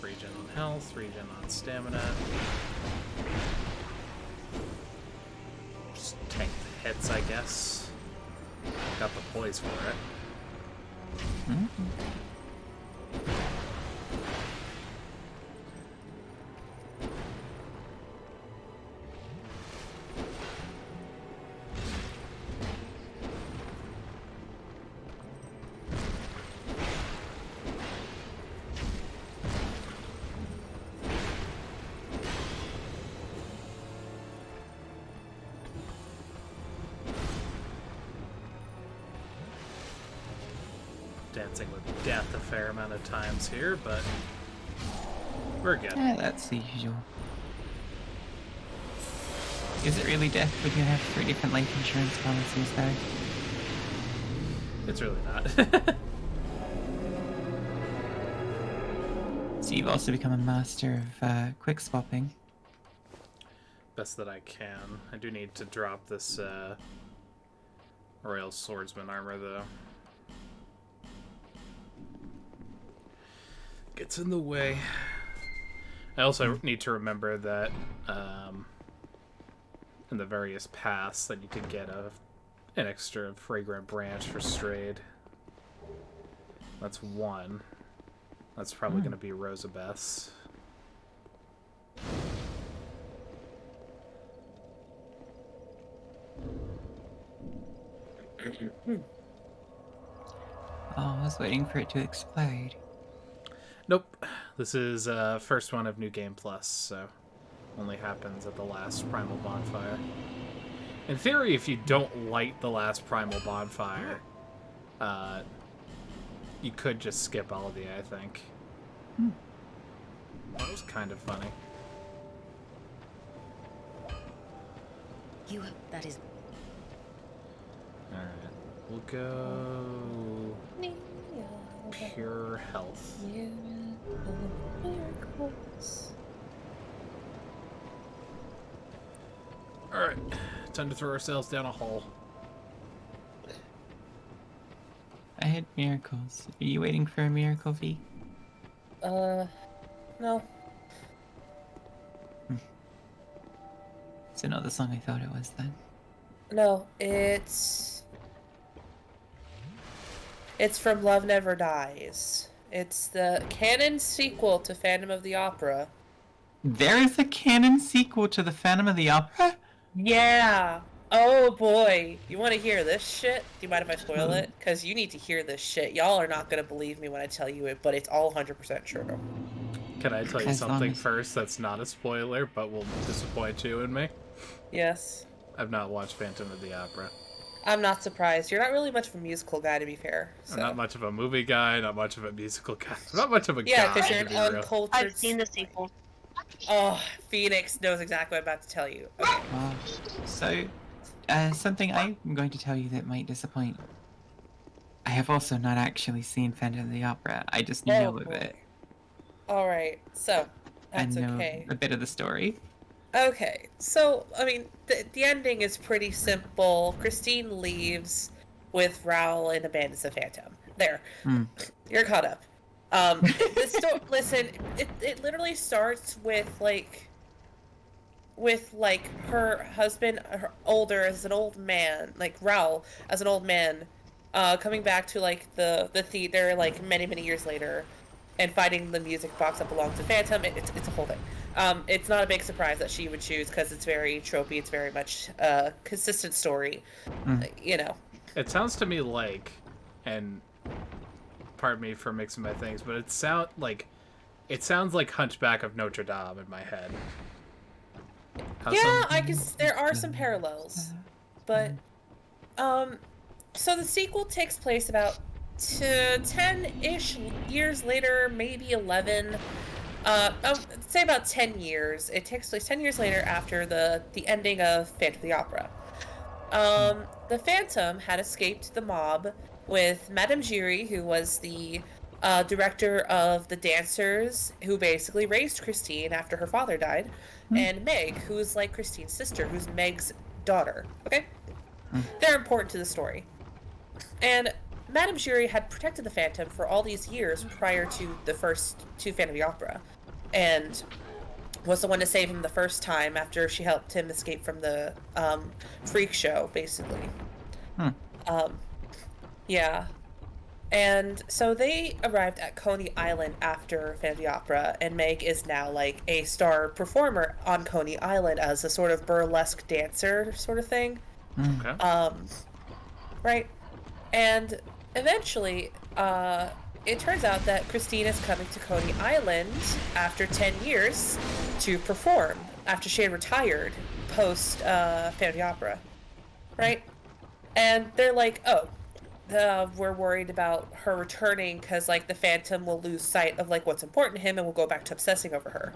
Regen on health, regen on stamina. Just tank the hits, I guess. Got the poise for it. Mhm. dancing with death a fair amount of times here, but we're good. That's the usual. Is it really death when you have 3 different life insurance policies, though? It's really not. So you've also become a master of quick swapping. Best that I can. I do need to drop this Royal Swordsman armor, though. Gets in the way. I also need to remember that in the various paths, I need to get an extra fragrant branch for Strayed. That's 1. That's probably going to be Rosabeth's. Oh, I was waiting for it to explode. Nope. This is first one of New Game Plus, so only happens at the last Primal Bonfire. In theory, if you don't light the last Primal Bonfire, you could just skip Aldi, I think. That was kind of funny. That is... Alright. We'll go... Pure health. Alright. Time to throw ourselves down a hole. I had miracles. Are you waiting for a miracle, V? No. It's not the song I thought it was then. No, it's from Love Never Dies. It's the canon sequel to Phantom of the Opera. There is a canon sequel to the Phantom of the Opera? Yeah. Oh boy. You want to hear this shit? Do you mind if I spoil it? Because you need to hear this shit. Y'all are not going to believe me when I tell you it, but it's all 100% true. Can I tell you As long something as- first that's not a spoiler, but will disappoint you and me? Yes. I've not watched Phantom of the Opera. I'm not surprised. You're not really much of a musical guy, to be fair. So. I'm not much of a movie guy, not much of a musical guy. Not much of a Yeah, guy, because you're to an be real. uncultured... I've seen the sequel. Oh, Phoenix knows exactly what I'm about to tell you. Okay. So, something I'm going to tell you that might disappoint. I have also not actually seen Phantom of the Opera. I just know of boy. it. Alright, so, that's I know okay. a bit of the story. Okay, so, I mean, the ending is pretty simple. Christine leaves with Raoul and abandons the Phantom. There. You're caught up. Listen, it literally starts with her husband, older as an old man, like Raoul as an old man, coming back to like the theater like many years later, and finding the music box that belongs to Phantom. It's a whole thing. It's not a big surprise that she would choose because it's very tropey. It's very much a consistent story. You know. It sounds to me like, and pardon me for mixing my things, but it sounds like Hunchback of Notre Dame in my head. Yeah, I guess there are some parallels, but so the sequel takes place about 10-ish years later, maybe 11. Say about 10 years. It takes place 10 years later after the ending of Phantom of the Opera. The Phantom had escaped the mob with Madame Giry, who was the director of the dancers who basically raised Christine after her father died, and Meg, who's like Christine's sister, who's Meg's daughter. Okay? They're important to the story. And Madame Giry had protected the Phantom for all these years prior to the first two Phantom of the Opera, and was the one to save him the first time after she helped him escape from the freak show, basically. Yeah. And so they arrived at Coney Island after Phantom of the Opera, and Meg is now like a star performer on Coney Island as a sort of burlesque dancer sort of thing. Okay. Right? And eventually, it turns out that Christine is coming to Coney Island after 10 years to perform after she had retired post Phantom of the Opera. Right? And they're like, oh, we're worried about her returning because like the Phantom will lose sight of like what's important to him and will go back to obsessing over her.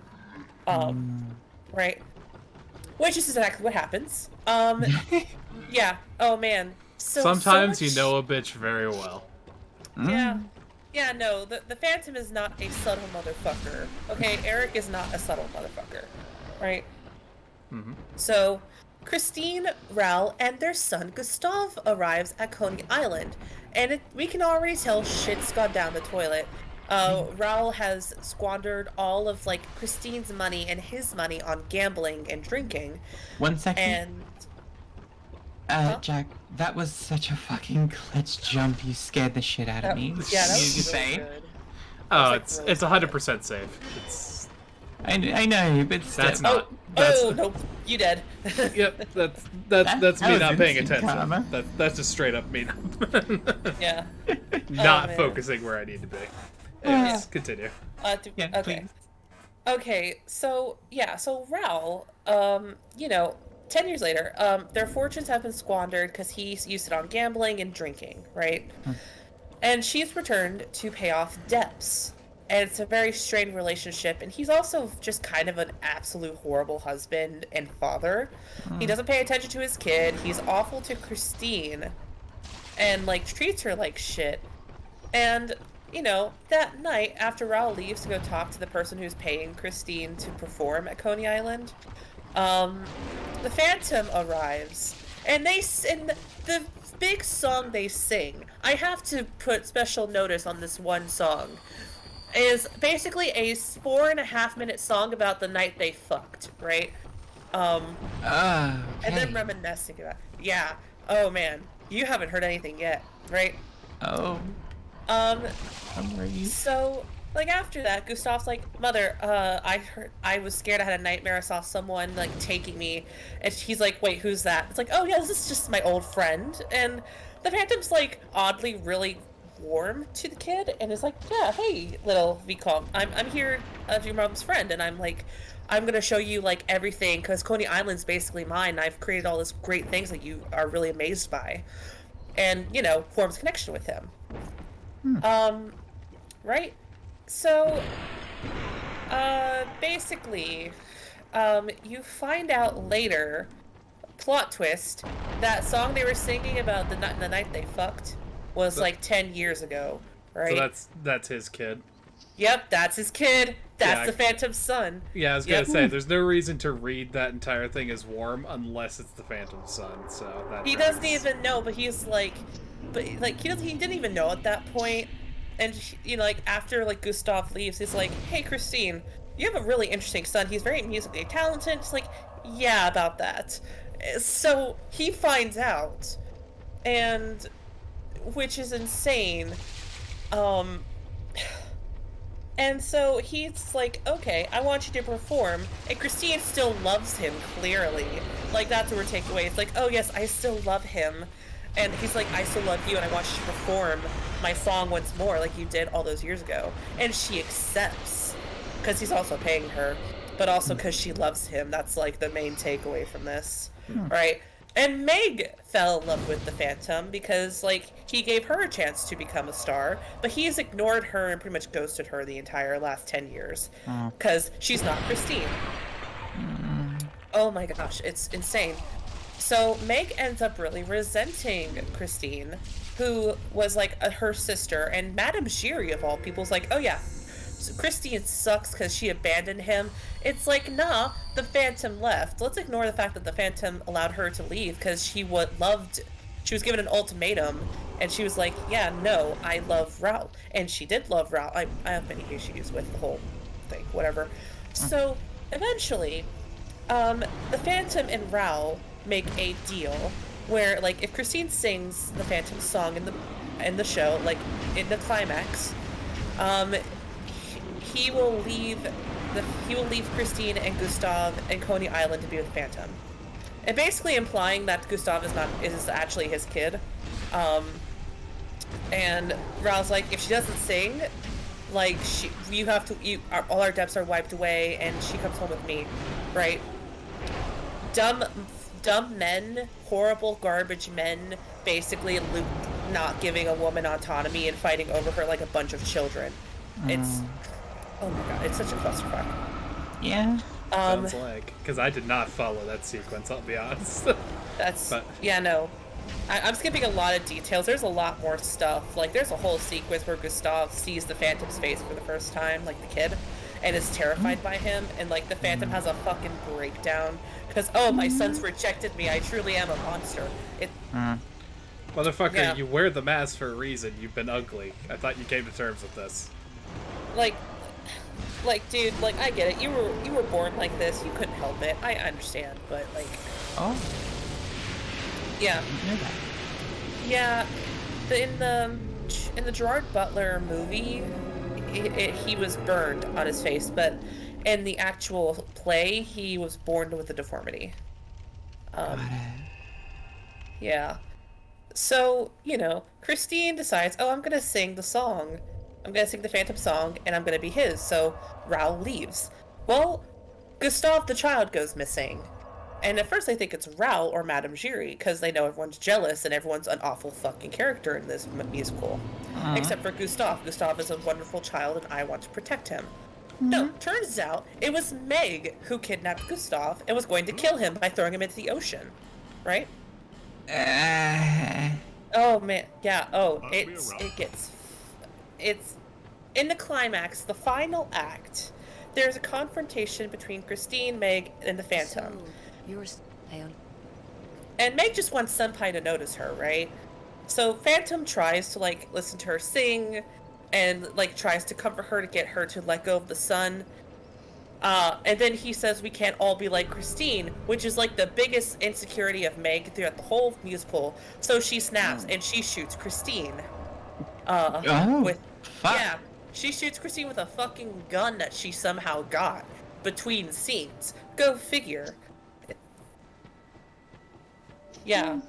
Right? Which is exactly what happens. Yeah. Oh man. Sometimes so much... you know a bitch very well. Yeah. Yeah, no, the Phantom is not a subtle motherfucker. Okay, Eric is not a subtle motherfucker. Right? Mm-hmm. So, Christine, Raoul, and their son Gustav arrives at Coney Island. And we can already tell shit's gone down the toilet. Raoul has squandered all of, like, Christine's money and his money on gambling and drinking. 1 second. And... Jack, that was such a fucking glitch jump. You scared the shit out of me. Yeah, that You was really say? good. Oh, That was, like, it's really 100% safe. It's I know, but that's still. not. That's nope, you dead. Yep, that's That me was not paying instant attention. karma. That's just straight up me Yeah. not man. focusing where I need to be. Anyways, continue. Yeah, okay. please. Okay, so Raoul, 10 years later, their fortunes have been squandered because he's used it on gambling and drinking, right? And she's returned to pay off debts. And it's a very strained relationship, and he's also just kind of an absolute horrible husband and father. He doesn't pay attention to his kid, he's awful to Christine, and, like, treats her like shit. And, that night, after Raoul leaves to go talk to the person who's paying Christine to perform at Coney Island, the Phantom arrives, and the big song they sing, I have to put special notice on this one song, is basically a 4.5-minute song about the night they fucked, right? Okay. And then reminiscing about, yeah, oh man, you haven't heard anything yet, right? Oh. I'm worried. So, like, after that, Gustav's like, Mother, I was scared, I had a nightmare, I saw someone, like, taking me, and he's like, wait, who's that? It's like, oh yeah, this is just my old friend, and the Phantom's, like, oddly really warm to the kid, and is like, yeah, hey, little Vicomte, I'm here as your mom's friend, and I'm like, I'm gonna show you, like, everything, because Coney Island's basically mine, and I've created all this great things that you are really amazed by, and, forms a connection with him. Right? So, basically, you find out later, plot twist, that song they were singing about the night they fucked was like 10 years ago, right? So that's his kid. Yep, that's his kid. That's Yeah, the Phantom's son. Yeah, I was gonna say, there's no reason to read that entire thing as warm unless it's the Phantom's son. So that He doesn't even know, but he's like, he didn't even know at that point. And after like Gustav leaves, he's like, hey Christine, you have a really interesting son. He's very musically talented. It's like, yeah, about that. So he finds out, and which is insane. And so he's like, okay, I want you to perform. And Christine still loves him, clearly. Like, that's her takeaway. It's like, oh yes, I still love him. And he's like, I still love you, and I want you to perform my song once more, like you did all those years ago. And she accepts, because he's also paying her, but also because she loves him. That's, like, the main takeaway from this, right? And Meg fell in love with the Phantom because, like, he gave her a chance to become a star, but he's ignored her and pretty much ghosted her the entire last 10 years, because she's not Christine. Oh my gosh, it's insane. So Meg ends up really resenting Christine, who was, like, her sister, and Madame Giry, of all people, is like, oh yeah, so Christine sucks because she abandoned him. It's like, nah, the Phantom left. Let's ignore the fact that the Phantom allowed her to leave because she was given an ultimatum, and she was like, yeah, no, I love Raoul. And she did love Raoul. I have many issues with the whole thing, whatever. So, eventually, the Phantom and Raoul make a deal where, like, if Christine sings the Phantom song in the show, like, in the climax, he will leave Christine and Gustav and Coney Island to be with Phantom, and basically implying that Gustav is actually his kid. And Raoul's like, if she doesn't sing, like, all our debts are wiped away, and she comes home with me, right? Dumb men, horrible garbage men, basically not giving a woman autonomy and fighting over her like a bunch of children. It's oh my god, it's such a clusterfuck. Yeah. Sounds like, because I did not follow that sequence, I'll be honest. Yeah, no. I'm skipping a lot of details. There's a lot more stuff. Like, there's a whole sequence where Gustav sees the Phantom's face for the first time, like the kid, and is terrified by him, and like the Phantom has a fucking breakdown because, oh, my son's rejected me. I truly am a monster. Motherfucker, Yeah. you wear the mask for a reason. You've been ugly. I thought you came to terms with this. Like, dude, like, I get it. You were born like this. You couldn't help it. I understand, but like, Oh, yeah. I know that. Yeah, in the Gerard Butler movie, he was burned on his face, but in the actual play, he was born with a deformity. Got it. Yeah. So, you know, Christine decides, oh, I'm gonna sing the song. I'm gonna sing the Phantom song, and I'm gonna be his. So Raoul leaves. Well, Gustav the child goes missing. And at first they think it's Raoul or Madame Giry, because they know everyone's jealous and everyone's an awful fucking character in this musical. Except for Gustav. Gustav is a wonderful child and I want to protect him. No, turns out it was Meg who kidnapped Gustav and was going to kill him by throwing him into the ocean. Right? Oh man, yeah, it's in the climax, the final act, there's a confrontation between Christine, Meg, and the Phantom. And Meg just wants Senpai to notice her, right? So Phantom tries to, like, listen to her sing, and, like, tries to comfort her to get her to let go of the sun. And then he says we can't all be like Christine, which is, like, the biggest insecurity of Meg throughout the whole musical. So she snaps, and she shoots Christine. Fuck. Yeah, she shoots Christine with a fucking gun that she somehow got between scenes. Go figure. Yeah.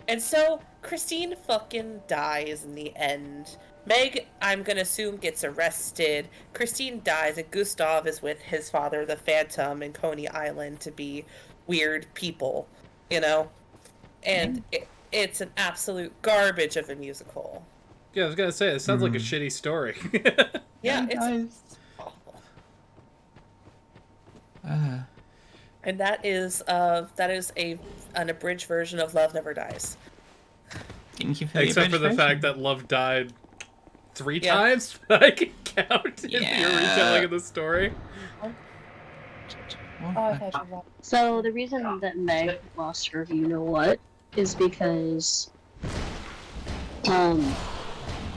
And so, Christine fucking dies in the end. Meg, I'm gonna assume, gets arrested. Christine dies, and Gustav is with his father, the Phantom, in Coney Island to be weird people, you know? And it's an absolute garbage of a musical. Yeah, I was gonna say, it sounds like a shitty story. Yeah, Hey, it's guys. awful. Uh, And that is an abridged version of Love Never Dies. thank you for the Except for the abridged fact version. that Love died 3 Yeah. times that I can count in your Yeah. retelling of the story. Oh, So the reason that Meg lost her you know what is because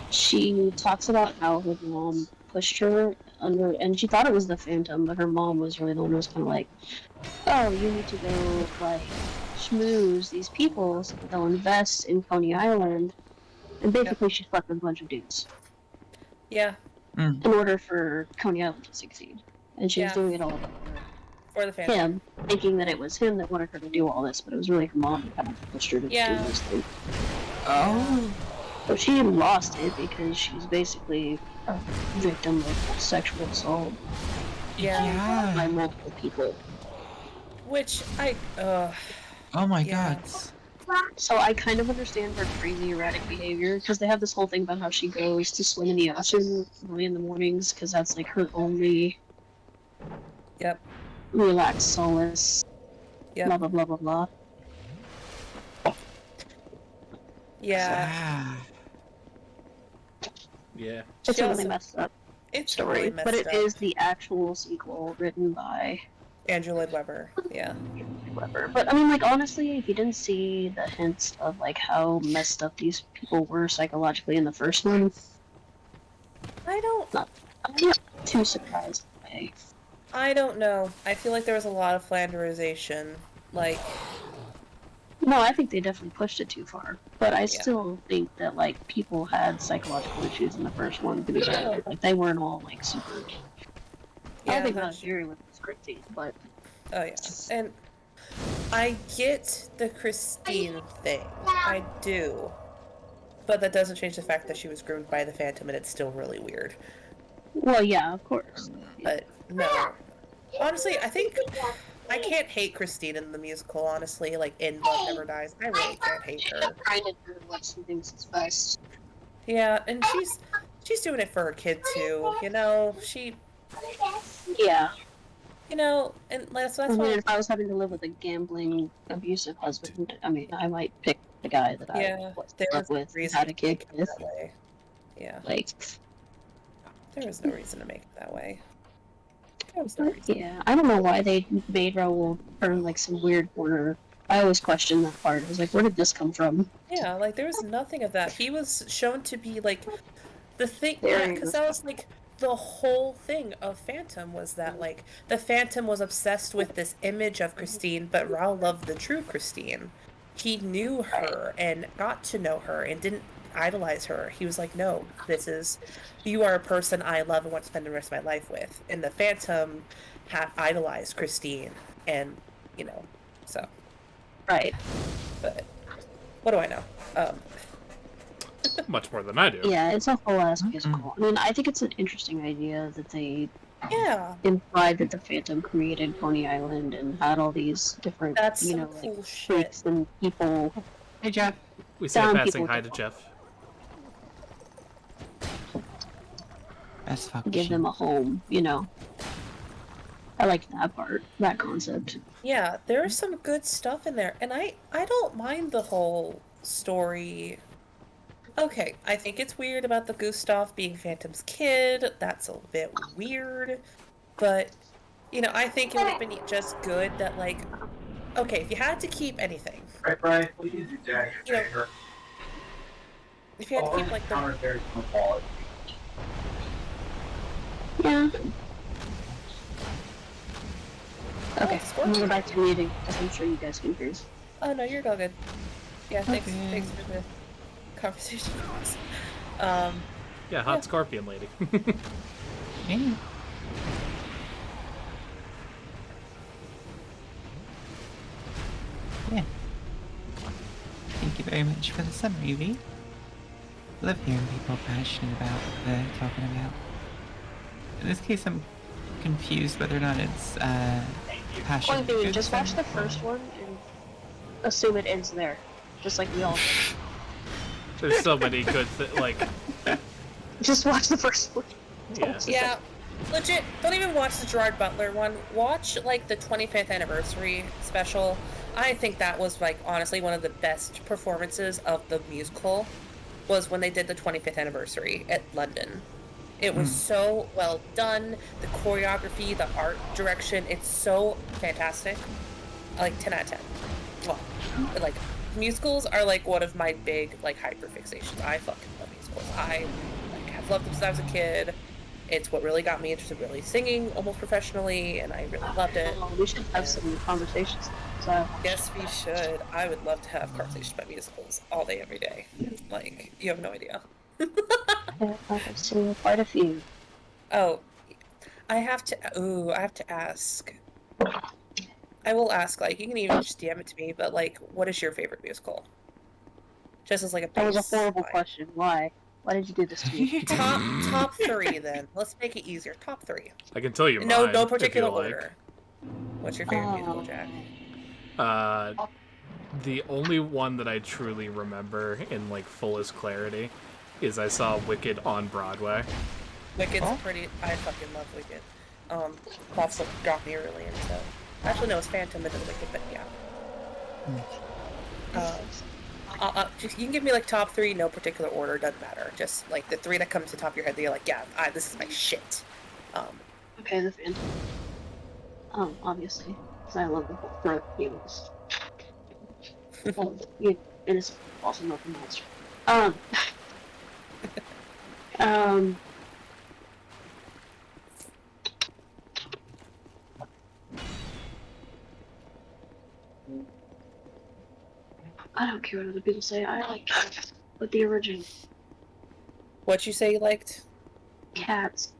she talks about how her mom pushed her under, and she thought it was the Phantom, but her mom was really the one who was kind of like, oh, you need to go, like, schmooze these people so that they'll invest in Coney Island. And basically she slept with a bunch of dudes Yeah, in order for Coney Island to succeed. And she was Yeah. doing it all for the for Phantom. him, thinking that it was him that wanted her to do all this, but it was really her mom that kind of pushed her to Yeah. do this thing. Oh. So she lost it because she's basically a victim of sexual assault Yeah. by multiple people. Which Oh my Yeah. god. So I kind of understand her crazy erratic behavior because they have this whole thing about how she goes to swim in the ocean early in the mornings because that's like her only Yep. relaxed solace. Yep. Blah blah blah blah blah. Yeah. Ah. Yeah. It's She a also- really messed up It's story, really messed but it up. is the actual sequel written by Andrew Lloyd Webber. Yeah. whoever. But I mean, like, honestly, if you didn't see the hints of like how messed up these people were psychologically in the first one, I'm I'm not too surprised. I don't know. I feel like there was a lot of Flanderization. Like, No, I think they definitely pushed it too far. But I still think that like people had psychological issues in the first one to be fair. Like they weren't all like super. yeah, I think that's- Jerry was crazy, but Oh yeah, and I get the Christine thing. I do, but that doesn't change the fact that she was groomed by the Phantom, and it's still really weird. well, yeah, of course. But no, honestly, I think I can't hate Christine in the musical, honestly. Like, in Love Never Dies, I really can't hate her. Trying to do what she thinks is best. Yeah, and she's doing it for her kid too. You know, Yeah. you know, and that's I mean, why. if I was having to live with a gambling, abusive husband, I mean, I might pick the guy that Yeah, I was there in was love no with, and reason had to a kid make it with. that way. Yeah, Like, there was no reason to make it that way. There was no reason. yeah, I don't know why they made Raoul turn like some weird corner. I always questioned that part. I was like, where did this come from? Yeah, like there was nothing of that. He was shown to be like the thing, Very because that was like the whole thing of Phantom was that like the Phantom was obsessed with this image of Christine, but Raoul loved the true Christine. He knew her and got to know her and didn't idolize her. He was like, no, you are a person I love and want to spend the rest of my life with. And the Phantom had idolized Christine, and you know, so. Right. But what do I know? Much more than I do. Yeah, it's a whole ass musical. I mean, I think it's an interesting idea that they Yeah, implied that the Phantom created Coney Island and had all these different, that's you some know, cool like shit. freaks and people. Hey, Jeff. We say Down passing people hi with to the- Jeff. As fuck. Give them a home, you know. I like that part, that concept. Yeah, there's some good stuff in there, and I don't mind the whole story. Okay, I think it's weird about the Gustav being Phantom's kid. That's a bit weird, but you know, I think it would have been just good that like, okay, if you had to keep anything, Right, Brian? What do you do, Daddy? You know, if you had to keep like the Yeah. Okay, Scorpion. I'm gonna go back to reading, because I'm sure you guys can hear. oh no, you're all good. Yeah, thanks Okay. for the conversation. Yeah, hot Yeah. scorpion lady. Yeah. Yeah. Thank you very much for the summary, V. Love hearing people passionate about what they're talking about. In this case, I'm confused whether or not it's passion. Point being, good just watch the fun. first one and assume it ends there. Just like we all did. There's so many good like Just watch the first one. yeah. Yeah, legit. Don't even watch the Gerard Butler one. Watch like the 25th anniversary special. I think that was like honestly one of the best performances of the musical. Was when they did the 25th anniversary at London. It was so well done. The choreography, the art direction, it's so fantastic. Like 10 out of 10. Well, like musicals are like one of my big like hyper fixations. I fucking love musicals. I like have loved them since I was a kid. It's what really got me into really singing almost professionally, and I really loved it. Oh, we should have some conversations. So, Yes, we should. I would love to have conversations about musicals all day, every day. Like, you have no idea. yeah, I've seen quite a few. Oh, I have to ask. I will ask, like, you can even just DM it to me, but, like, what is your favorite musical? Just as, like, a That was a base horrible line. question. Why? Why did you do this to me? Top three, then. Let's make it easier. Top three. I can tell you mine. No if you particular like. order. What's your favorite musical, Jack? The only one that I truly remember in like fullest clarity is I saw Wicked on Broadway. Wicked's Oh. pretty. I fucking love Wicked. That's what got me really into. Actually, no, it's Phantom and then Wicked, but yeah. Just, you can give me like top three, no particular order, doesn't matter. Just like the three that come to the top of your head that you're like, yeah, this is my shit. Okay, the Phantom. Obviously. Because I love the whole throat feelings. And it's also not the monster. I don't care what other people say. I like cats, but the original What you say you liked? Cats.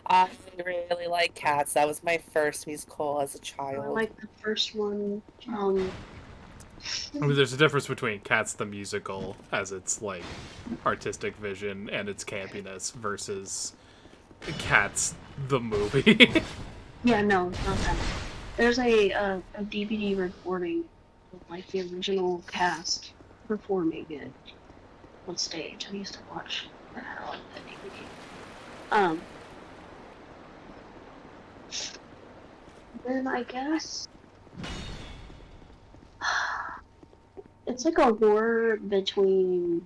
I really like Cats. That was my first musical as a I child. like the first one. I mean, there's a difference between Cats the musical as its like artistic vision and its campiness versus Cats the movie. Yeah, no, not that. There's a DVD recording of like the original cast performing it on stage. I used to watch that on that DVD. Then I guess it's like a war between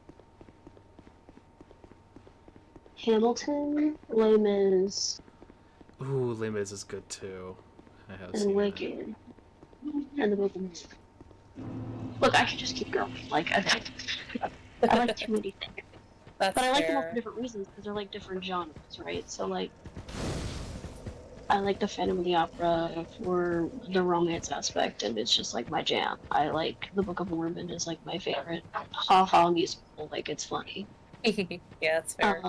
Hamilton, Les Mis, Ooh, Les Mis is good too. I have and seen Wicked, and the Book of Mormon. Look, I could just keep going. Like I like too many things, That's but I like them all fair. for different reasons because they're like different genres, right? So like, I like the Phantom of the Opera for the romance aspect, and it's just like my jam. I like the Book of Mormon is like my favorite. Ha ha musical, like it's funny. Yeah, that's fair.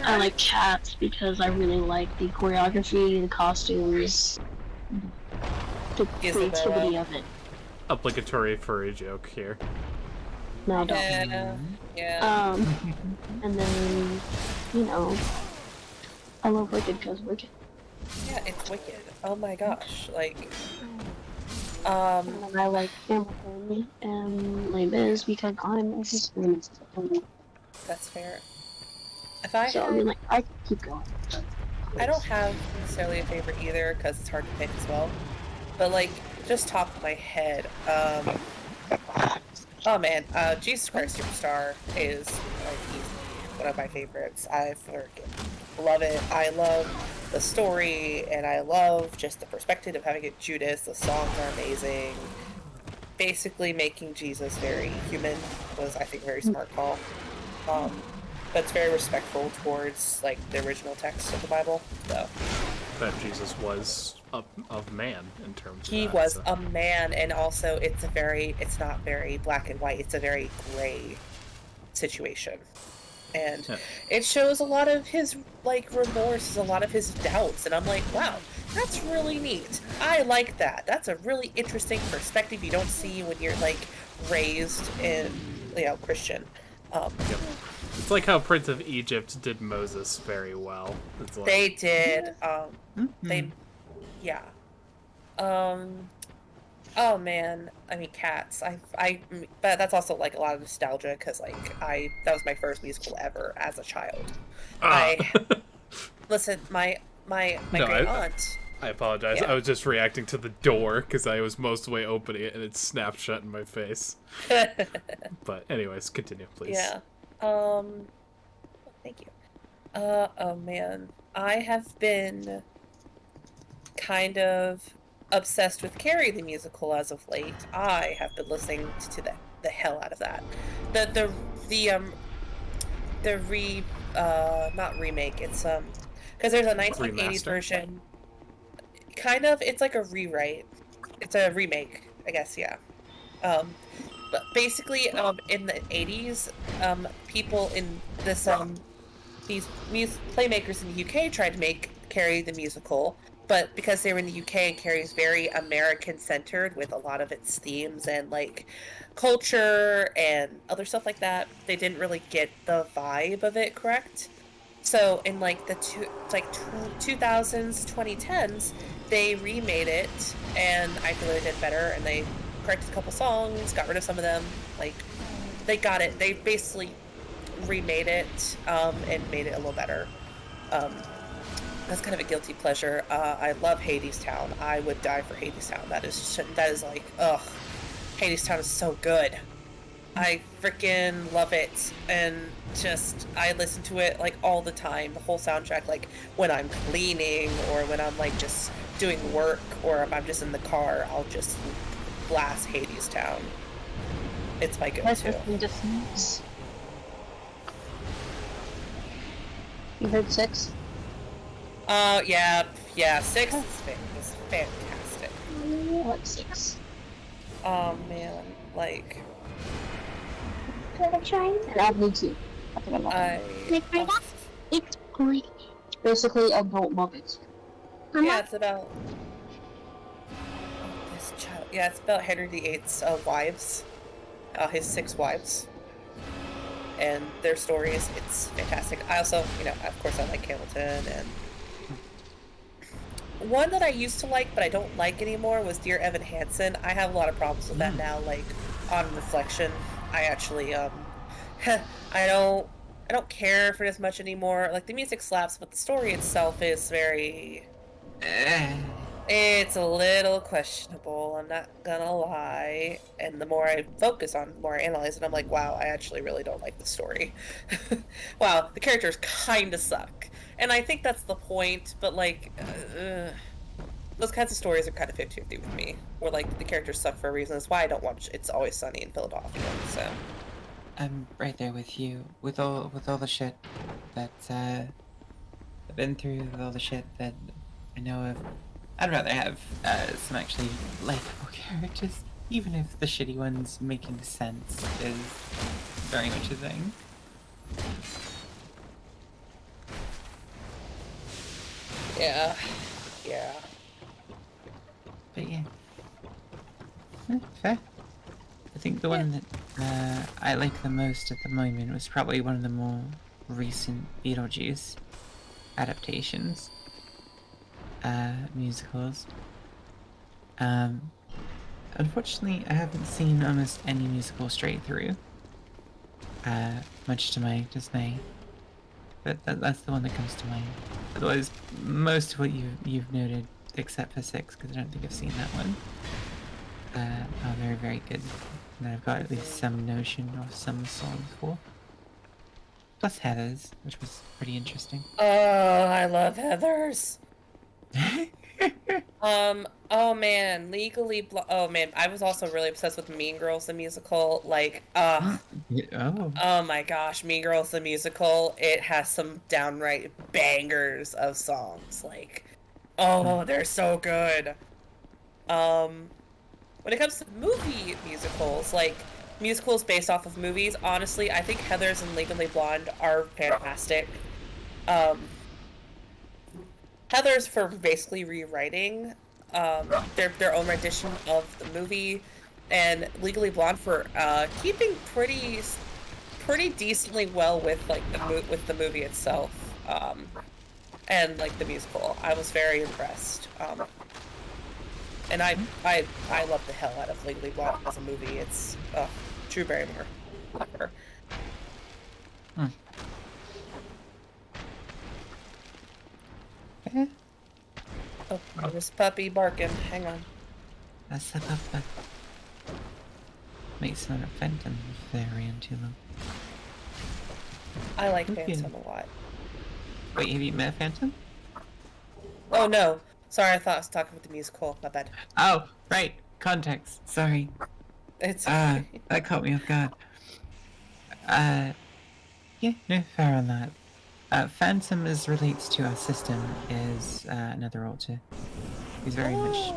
I like Cats because I really like the choreography, the costumes, the Isabella. creativity of it. Obligatory furry joke here. No, don't. Yeah. And then, you know, I love Wicked because Wicked. Yeah, it's Wicked. Oh my gosh. Like, And I like Hamilton and Les Mis because I'm a history student. that's fair. If I So, I had, mean, like, I could keep going. I don't have necessarily a favorite either because it's hard to pick as well. But like, just top of my head, oh man, Jesus Christ Superstar is like easily one of my favorites. I freaking love it. I love the story, and I love just the perspective of having it Judas. The songs are amazing. Basically, making Jesus very human was, I think, a very smart call. That's very respectful towards like the original text of the Bible. So That Jesus was of man in terms of he that, was so. a man, and also it's not very black and white. It's a very gray situation, and Yeah. it shows a lot of his like remorse, a lot of his doubts, and I'm like, wow, that's really neat. I like that. That's a really interesting perspective you don't see when you're like raised in, you know, Christian. Yep. It's like how Prince of Egypt did Moses very well. It's like, They did. They, Mhm. yeah. Oh man, I mean Cats. But that's also like a lot of nostalgia because like that was my first musical ever as a child. Ah. Listen, my No, great aunt. I apologize. Yeah. I was just reacting to the door because I was most of the way opening it and it snapped shut in my face. But anyways, continue, please. Yeah. Thank you. Oh man, I have been kind of obsessed with Carrie the musical as of late. I have been listening to the hell out of that. Not remake. It's because there's a 1980s Remaster? version. Kind of, it's like a rewrite. It's a remake, I guess. Yeah. But basically, in the 80s, people in this these playmakers in the UK tried to make Carrie the musical, but because they were in the UK and Carrie's very American-centered with a lot of its themes and like culture and other stuff like that, they didn't really get the vibe of it correct. So in like the 2000s, 2010s, they remade it, and I feel they did better, and they corrected a couple songs, got rid of some of them. Like they got it. They basically remade it and made it a little better. That's kind of a guilty pleasure. I love Hadestown. I would die for Hadestown. That is like, ugh. Hadestown is so good. I freaking love it, and just I listen to it like all the time. The whole soundtrack, like when I'm cleaning or when I'm like just doing work, or if I'm just in the car, I'll just blast Hadestown. It's my go-to. You heard 6? Yeah, 6 is fantastic. What 6? Oh man, like And Avenue 2. I think I love it. It's great. Basically, adult Muppets. yeah, it's about this child. Yeah, it's about Henry VIII's wives, his 6 wives, and their stories. It's fantastic. I also, of course, I like Hamilton and one that I used to like, but I don't like anymore, was Dear Evan Hansen. I have a lot of problems with that now. Like, on reflection, I actually I don't care for it as much anymore. Like, the music slaps, but the story itself is very. It's a little questionable, I'm not gonna lie. And the more I focus on it, the more I analyze it, I'm like, wow, I actually really don't like the story. Wow, the characters kinda suck. And I think that's the point, but like, those kinds of stories are kind of 50-50 with me. Where like, the characters suck for a reason. That's why I don't watch It's Always Sunny in Philadelphia, so. I'm right there with you. With all the shit that I've been through, with all the shit that I know of, I'd rather have some actually likable characters, even if the shitty ones making sense is very much a thing. Yeah. But yeah. Fair. I think the one that I like the most at the moment was probably one of the more recent Beetlejuice adaptations. Musicals. Unfortunately, I haven't seen almost any musical straight through. Much to my dismay. But that's the one that comes to mind. Otherwise, most of what you've noted, except for 6, because I don't think I've seen that one, are very, very good. And I've got at least some notion of some songs for. Plus Heathers, which was pretty interesting. Oh, I love Heathers. Oh man, oh man, I was also really obsessed with Mean Girls the musical. Like, Oh. oh my gosh, Mean Girls the musical. It has some downright bangers of songs. Like, oh, they're so good. When it comes to movie musicals, like musicals based off of movies, honestly, I think Heathers and Legally Blonde are fantastic. Heathers for basically rewriting their own rendition of the movie, and Legally Blonde for keeping pretty decently well with like the movie itself, and like the musical. I was very impressed, and I love the hell out of Legally Blonde as a movie. It's Drew Barrymore. Love her. Eh, Oh, this puppy barking. Hang on. that's the puppet. Makes not a phantom if they ran too long. I like Okay. Phantom a lot. Wait, have you met Phantom? Oh no. Sorry, I thought I was talking about the musical. My bad. Oh, right. Context. Sorry. It's okay. That caught me off guard. Yeah, no, fair on that. Phantom as relates to our system is another altar. He's very much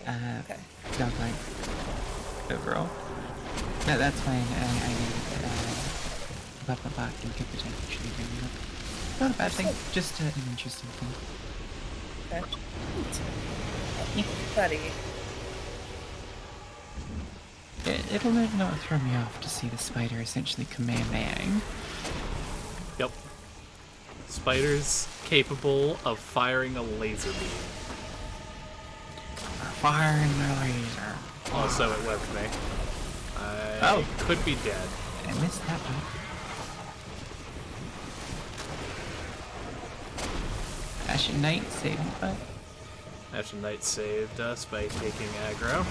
Okay. godlike overall. No, that's fine. I know Papa Barking could potentially bring it up. Not a bad thing, just an interesting thing. Okay. Yeah. Buddy. It'll not throw me off to see the spider essentially command Aang. Yep. Spiders capable of firing a laser beam. Firing the laser. Also, it left me. I could be dead. I missed that one. Ashen Knight saved me. Ashen Knight saved us by taking aggro.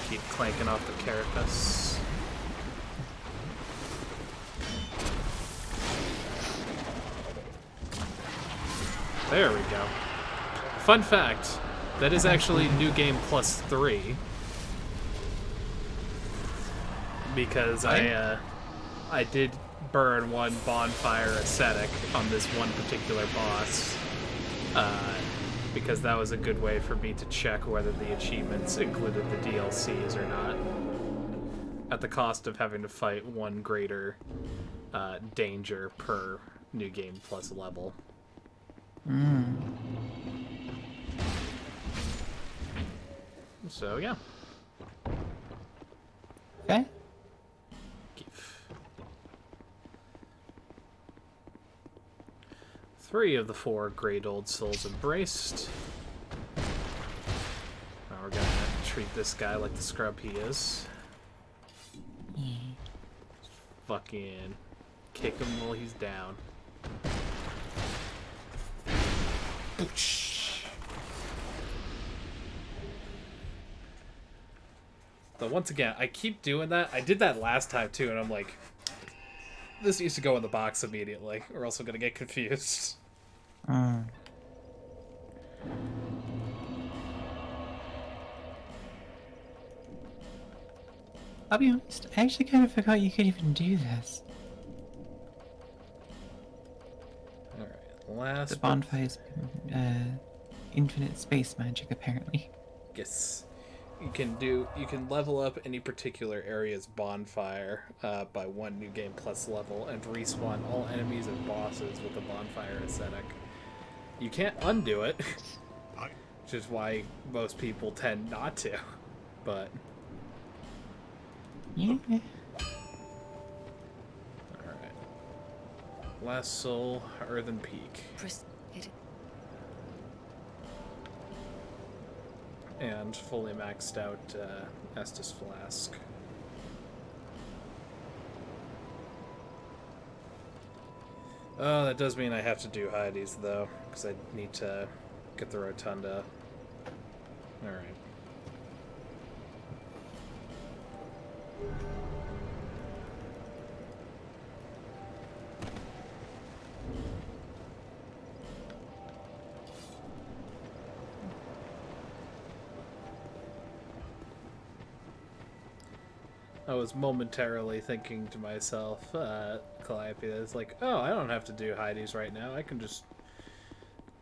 Keep clanking off the carapace. There we go. Fun fact, that is actually New Game Plus 3. Because I did burn one bonfire ascetic on this one particular boss. because that was a good way for me to check whether the achievements included the DLCs or not, at the cost of having to fight one greater danger per New Game Plus level. So yeah. Okay. Give. 3 of the 4 great old souls embraced. Now we're gonna treat this guy like the scrub he is. Fucking kick him while he's down. So once again, I keep doing that. I did that last time too, and I'm like, this needs to go in the box immediately, or else I'm gonna get confused. I'll be honest, I actually kind of forgot you could even do this. Alright, last The bonfire's infinite space magic, apparently. Yes. You can level up any particular area's bonfire by 1 New Game Plus level and respawn all enemies and bosses with the bonfire aesthetic. You can't undo it, which is why most people tend not to, but... Yeah. Alright. Last soul, Earthen Peak. And fully maxed out Estus Flask. Oh, that does mean I have to do Hades, though, because I need to get the Rotunda. Alright. I was momentarily thinking to myself, Calliope, that it's like, oh, I don't have to do Hades right now. I can just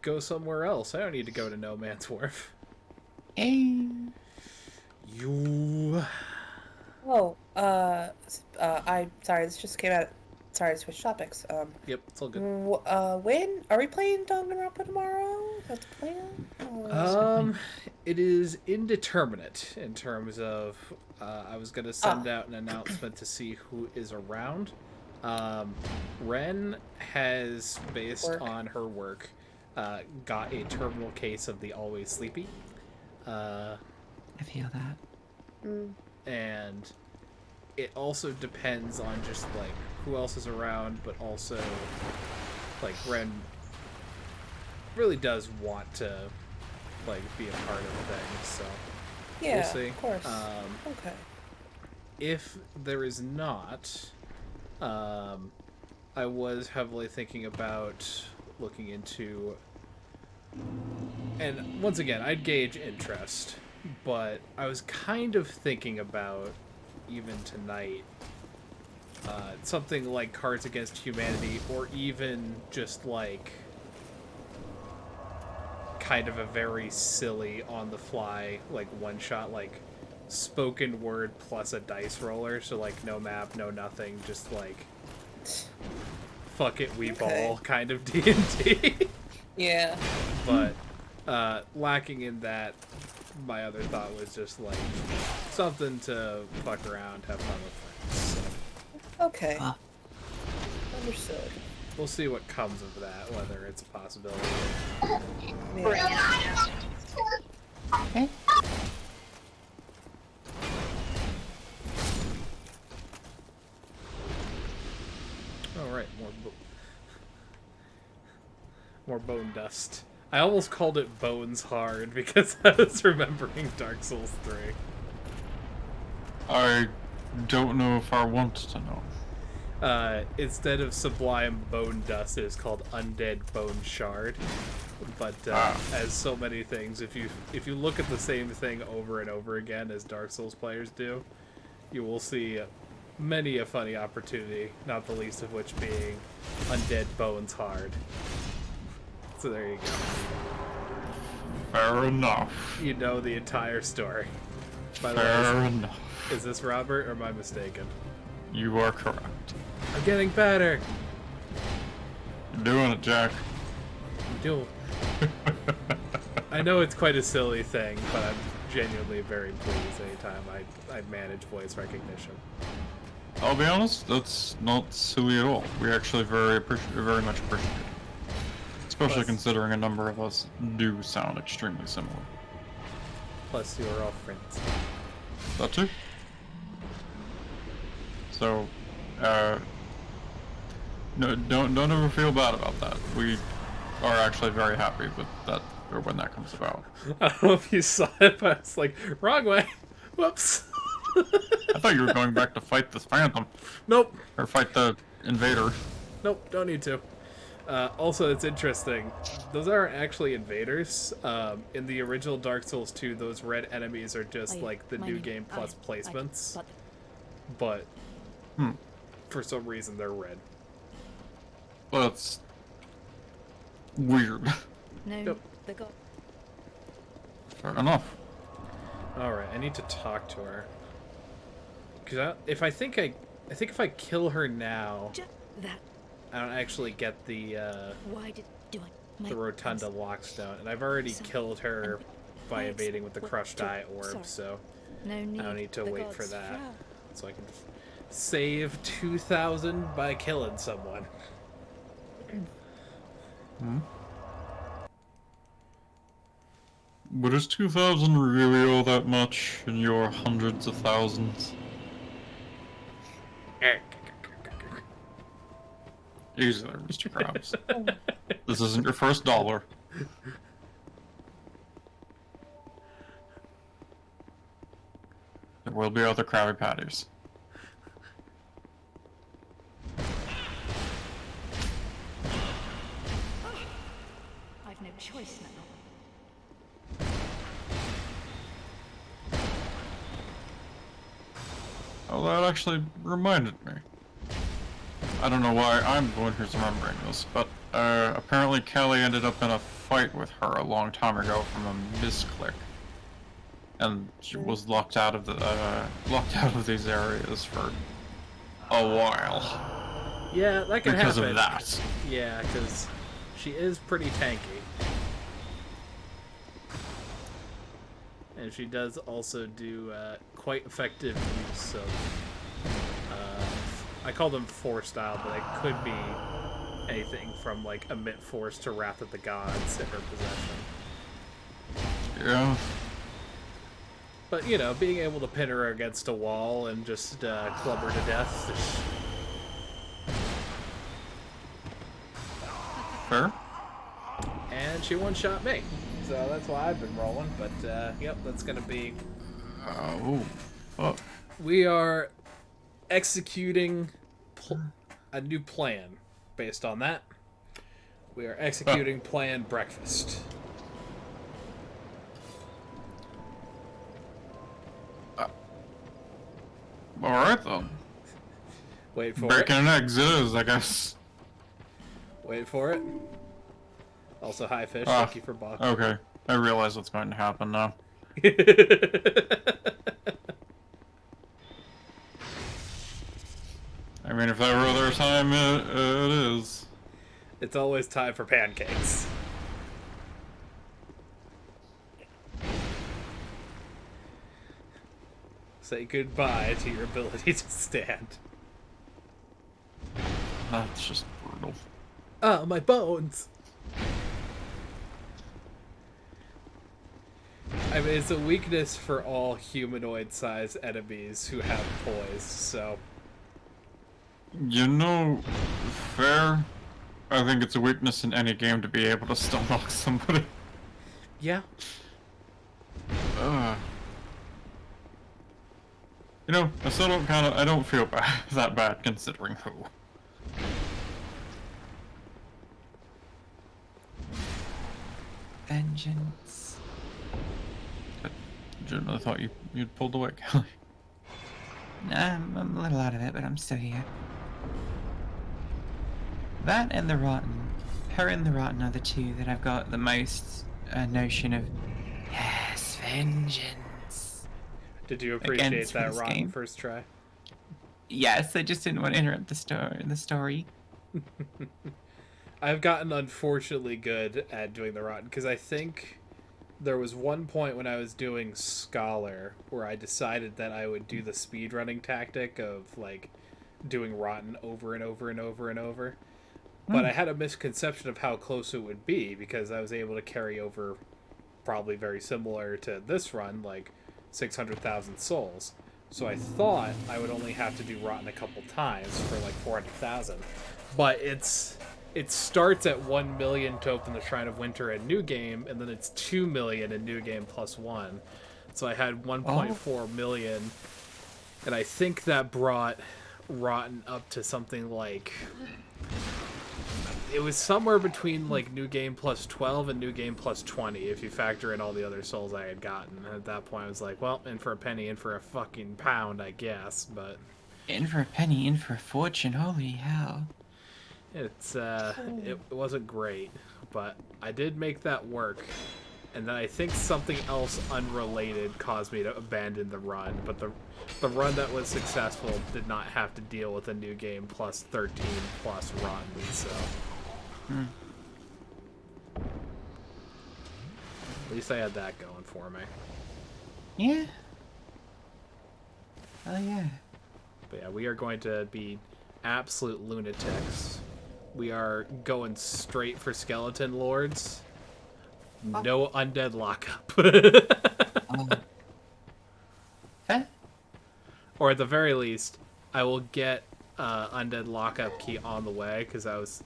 go somewhere else. I don't need to go to No Man's Wharf. Hey. You. Oh, I'm sorry, this just came out. Sorry to switch topics. Yep, it's all good. When are we playing Danganronpa tomorrow? That's the plan? It is indeterminate in terms of, I was going to send out an announcement to see who is around. Ren has, based on her work, got a terminal case of the Always Sleepy. I feel that. And it also depends on just, like, who else is around, but also, like, Ren really does want to, like, be a part of things, so Yeah, we'll see. of course. Okay. If there is not, I was heavily thinking about looking into, and once again, I'd gauge interest, but I was kind of thinking about, even tonight, something like Cards Against Humanity, or even just like kind of a very silly on the fly, like one shot, like spoken word plus a dice roller, so like no map, no nothing, just like fuck it, we ball kind of D&D. Yeah. But lacking in that, my other thought was just like something to fuck around, have fun with friends. So. Okay. Understood. We'll see what comes of that, whether it's a possibility. Yeah. Okay. Alright, more bone dust. I almost called it Bones Hard because I was remembering Dark Souls 3. I don't know if I want to know. Instead of Sublime Bone Dust, it is called Undead Bone Shard. But as so many things, if you look at the same thing over and over again as Dark Souls players do, you will see many a funny opportunity, not the least of which being Undead Bones Hard. So there you go. Fair enough. You know the entire story. By the Fair way, enough. is this Robert or am I mistaken? You are correct. I'm getting better. You're doing it, Jack. I'm doing. I know it's quite a silly thing, but I'm genuinely very pleased anytime I manage voice recognition. I'll be honest, that's not silly at all. We actually very much appreciate it. Especially Plus- considering a number of us do sound extremely similar. Plus, you are all friends. That too. So, no, don't ever feel bad about that. We are actually very happy with that, or when that comes about. I don't know if you saw it, but I was like, wrong way. Whoops. I thought you were going back to fight the Phantom, Nope. or fight the Invader. Nope, don't need to. Also, it's interesting. Those aren't actually invaders. In the original Dark Souls 2, those red enemies are just like the New Game Plus placements. But for some reason, they're red. That's weird. No, Yep. the god. Fair enough. Alright, I need to talk to her. Cause if I think if I kill her now, That. I don't actually get the Why did do I? the Rotunda Lockstone, and I've already killed her by evading with the Crushed Eye Orb, so No need. I don't need to the wait for gods that. frown. So I can just save 2,000 by killing someone. But is 2,000 really all that much in your hundreds of thousands? Easy there, Mr. Krabs. This isn't your first dollar. There will be other Krabby Patties. I've no choice now. Oh, that actually reminded me. I don't know why I'm the one who's remembering this, but apparently Kelly ended up in a fight with her a long time ago from a misclick, and she was locked out of these areas for a while Yeah, that can because happen. of that. Yeah, because she is pretty tanky. And she does also do quite effective use of, I call them Force style, but it could be anything from like Emit Force to Wrath of the Gods in her possession. Yeah. But, you know, being able to pin her against a wall and just club her to death. Fair. And she one-shot me. So that's why I've been rolling. But, yep, that's going to be... Oh, fuck. We are executing a new plan based on that. We are executing Plan Breakfast. Alright then. Wait for Bacon it. and eggs it is, I guess. Wait for it. Also, hi, Fish. Ah, Thank you for blocking. Okay, I realize what's going to happen now. I mean, if ever other time, it is. It's always time for pancakes. Say goodbye to your ability to stand. That's just brutal. Ah, my bones! I mean, it's a weakness for all humanoid-sized enemies who have poise, so... You know, fair. I think it's a weakness in any game to be able to stun lock somebody. Yeah. You know, I still don't I don't feel bad, that bad considering who. Vengeance. I generally thought you'd pulled away, Kelly. Nah, I'm a little out of it, but I'm still here. That and the rotten her and the Rotten are the two that I've got the most notion of, yes, vengeance. Did you appreciate Against that this rotten game. first try? Yes, I just didn't want to interrupt the story. I've gotten unfortunately good at doing the rotten because I think there was one point when I was doing Scholar where I decided that I would do the speedrunning tactic of like doing rotten over and over and over and over. But I had a misconception of how close it would be because I was able to carry over probably very similar to this run, like 600,000 souls. So I thought I would only have to do rotten a couple times for like 400,000. But it starts at 1 million to open the Shrine of Winter in New Game, and then it's 2 million in New Game +1. So I had 1.4 million, and I think that brought rotten up to something like... It was somewhere between like New Game +12 and New Game +20 if you factor in all the other souls I had gotten. At that point I was like, well, in for a penny, in for a fucking pound, I guess, but... In for a penny, in for a fortune, holy hell. It's, it wasn't great, but I did make that work. And then I think something else unrelated caused me to abandon the run, but the run that was successful did not have to deal with a New Game +13 plus rotten, so... At least I had that going for me. Yeah. Oh yeah. But yeah, we are going to be absolute lunatics. We are going straight for Skeleton Lords. No undead lockup. Fair. Or at the very least, I will get undead lockup key on the way, because I was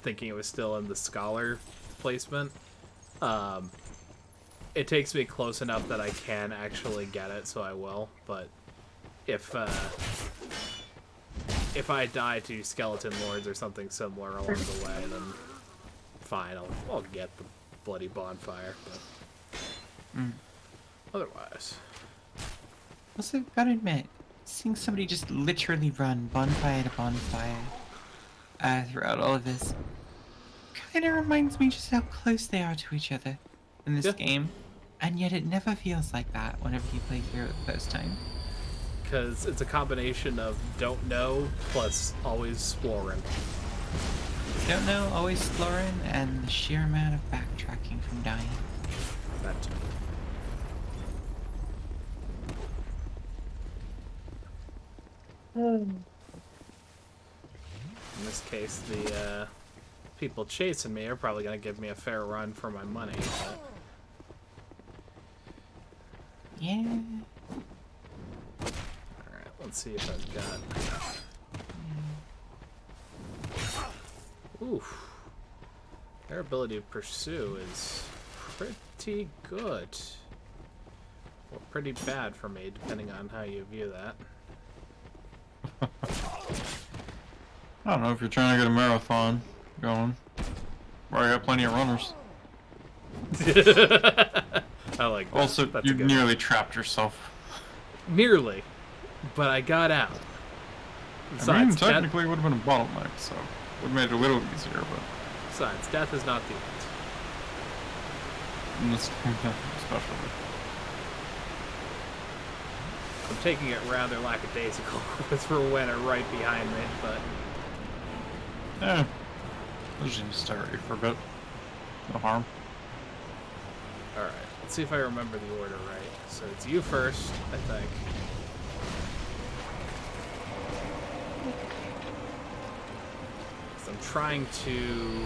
thinking it was still in the Scholar placement. It takes me close enough that I can actually get it, so I will. But if I die to Skeleton Lords or something similar along the way, then fine, I'll get the bloody bonfire. But otherwise, Also, gotta admit, seeing somebody just literally run bonfire to bonfire throughout all of this kind of reminds me just how close they are to each other in this game, and yet it never feels like that whenever you play through it the first time. because it's a combination of don't know plus always exploring. Don't know, always exploring, and the sheer amount of backtracking from dying. That too. In this case, the people chasing me are probably going to give me a fair run for my money. But... Yeah. Alright, let's see if I've got... Oof. Their ability to pursue is pretty good. Or pretty bad for me, depending on how you view that. I don't know if you're trying to get a marathon going. Well, I got plenty of runners. I like that. Also, That's you a good nearly one. trapped yourself. Nearly. But I got out. I mean, Besides, technically it would have been a bottleneck, so would have made it a little easier, but besides, death is not the end. in this game, especially. I'm taking it rather lackadaisical with Rowena right behind me, but... Yeah. I'll just stay ready for a bit. No harm. Alright, let's see if I remember the order right. So it's you first, I think. So I'm trying to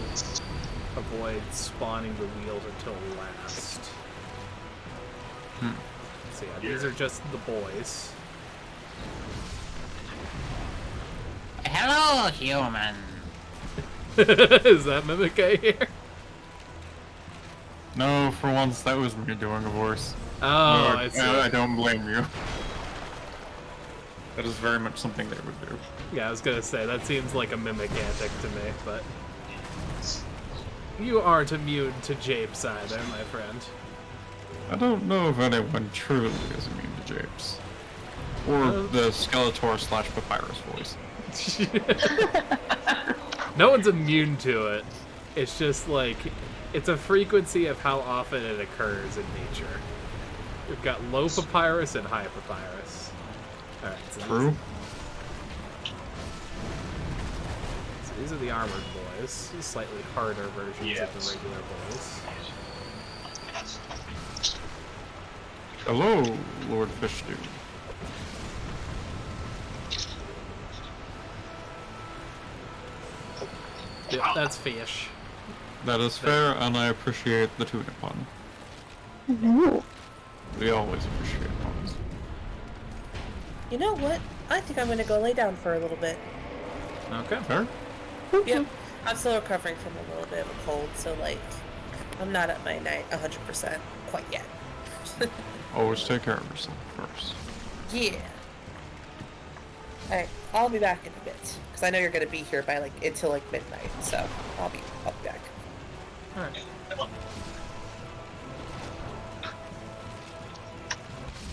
avoid spawning the wheels until last. So yeah, these are just the boys. Hello, human. Is that Mimic here? No, for once that was me doing a voice. Oh, No, I see. I don't blame you. That is very much something they would do. Yeah, I was gonna say, that seems like a Mimic antic to me, but... You aren't immune to Japes either, my friend. I don't know if anyone truly is immune to Japes. Or the Skeletor / Papyrus voice. No one's immune to it. It's just like, it's a frequency of how often it occurs in nature. We've got low papyrus and high papyrus. Alright, so True. these are the armored boys, slightly harder versions of the regular boys. Hello, Lord Fish Dude. Yep, that's fish. That is fair, and I appreciate the tuna pun. No. We always appreciate puns. You know what? I think I'm gonna go lay down for a little bit. Okay. Fair? Yep. I'm still recovering from a little bit of a cold, so like, I'm not at my night 100% quite yet. Always take care of yourself first. Yeah. Alright, I'll be back in a bit. Because I know you're gonna be here by like until like midnight, so I'll be back. Alright.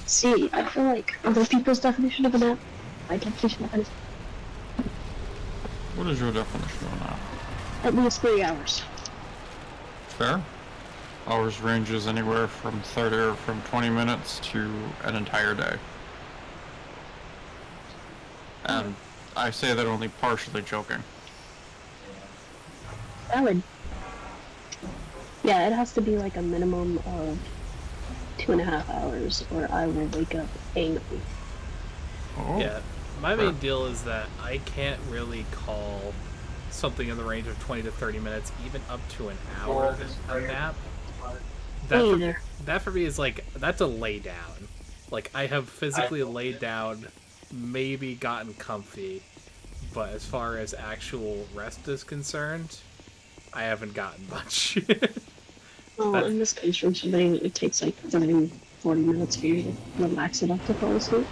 See, I feel like other people's definition of a nap, my definition of it is What is your definition of that? at least 3 hours. Fair? Ours ranges anywhere from 30 or from 20 minutes to an entire day. And I say that only partially joking. Valid. Yeah, it has to be like a minimum of 2.5 hours, or I will wake up angry. Oh. Yeah, my main deal is that I can't really call something in the range of 20 to 30 minutes, even up to an hour, a nap. That for me is like, that's a lay down. Like, I have physically laid down, maybe gotten comfy, but as far as actual rest is concerned, I haven't gotten much. Well, in this case, for somebody, it takes like 30, 40 minutes for you to relax enough to fall asleep.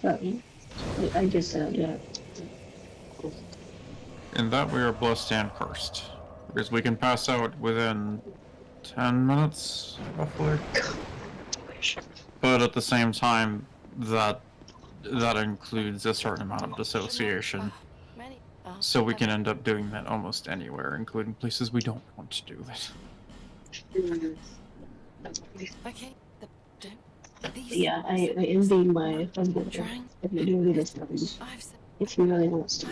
So, I guess yeah. In that we are blessed and cursed. Because we can pass out within 10 minutes, roughly. But at the same time, that includes a certain amount of dissociation. So we can end up doing that almost anywhere, including places we don't want to do that. Okay. Yeah, I envy my husband if they do this stuff. If he really wants to.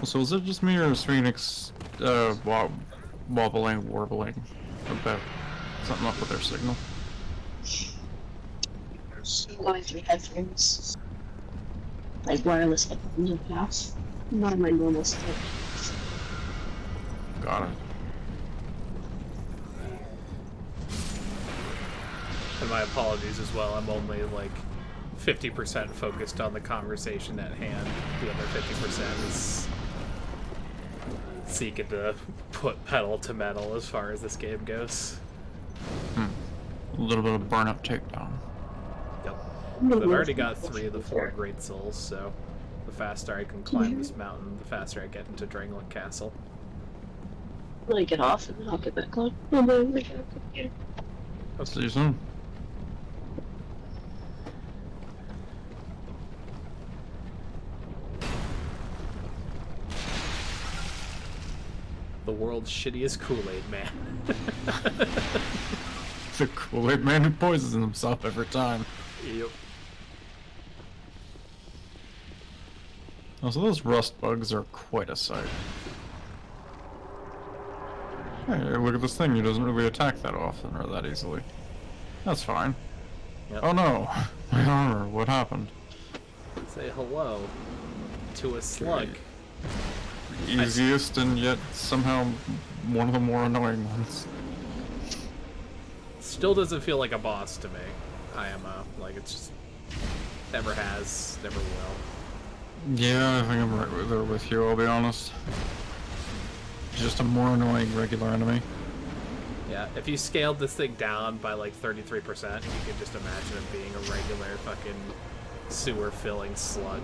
So is it just me or is Phoenix warbling about something up with their signal? Going through headphones. Like wireless headphones of class. Not my normal stuff. Got it. And my apologies as well, I'm only like 50% focused on the conversation at hand. The other 50% is seeking to put pedal to metal as far as this game goes. A little bit of burn-up takedown. Yep. But I've already got 3 of the 4 Great Souls, so the faster I can climb this mountain, the faster I get into Drangleic Castle. When I get off and then I'll get back on. And then we can continue. I'll see you soon. The world's shittiest Kool-Aid man. The Kool-Aid man who poisons himself every time. Yep. Oh, so those rust bugs are quite a sight. Hey, look at this thing. He doesn't really attack that often or that easily. That's fine. Yep. Oh no! My armor, what happened? Say hello to a slug. Easiest and yet somehow one of the more annoying ones. Still doesn't feel like a boss to me. IMO. Like, it's just never has, never will. Yeah, I think I'm right there with you, I'll be honest. Just a more annoying regular enemy. Yeah, if you scaled this thing down by like 33%, you could just imagine it being a regular fucking sewer-filling slug.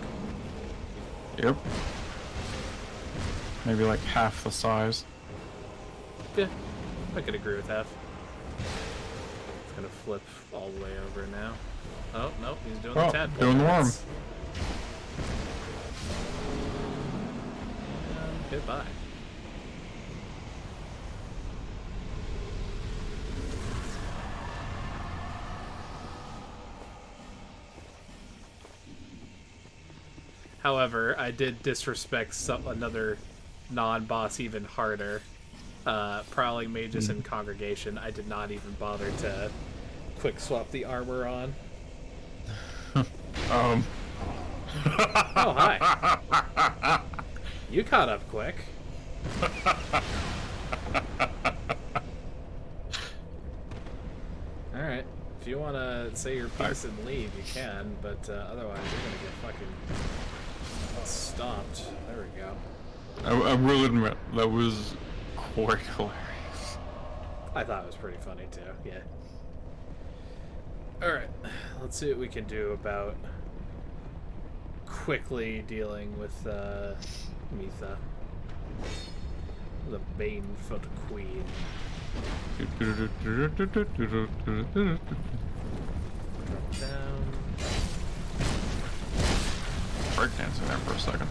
Yep. Maybe like half the size. Yeah, I could agree with that. gonna flip all the way over now. Oh, no, he's doing Oh, the tadpole. doing the worm. dance. And goodbye. However, I did disrespect another non-boss even harder. Prowling Mages in Congregation. I did not even bother to quick swap the armor on. Oh, hi. You caught up quick. Alright. If you want to say your piece and leave, you can, but otherwise you're going to get fucking stomped. There we go. I will admit, that was quite hilarious. I thought it was pretty funny too, yeah. Alright, let's see what we can do about quickly dealing with Mitha. The Banefoot Queen. Drop down. Breakdancing there for a second.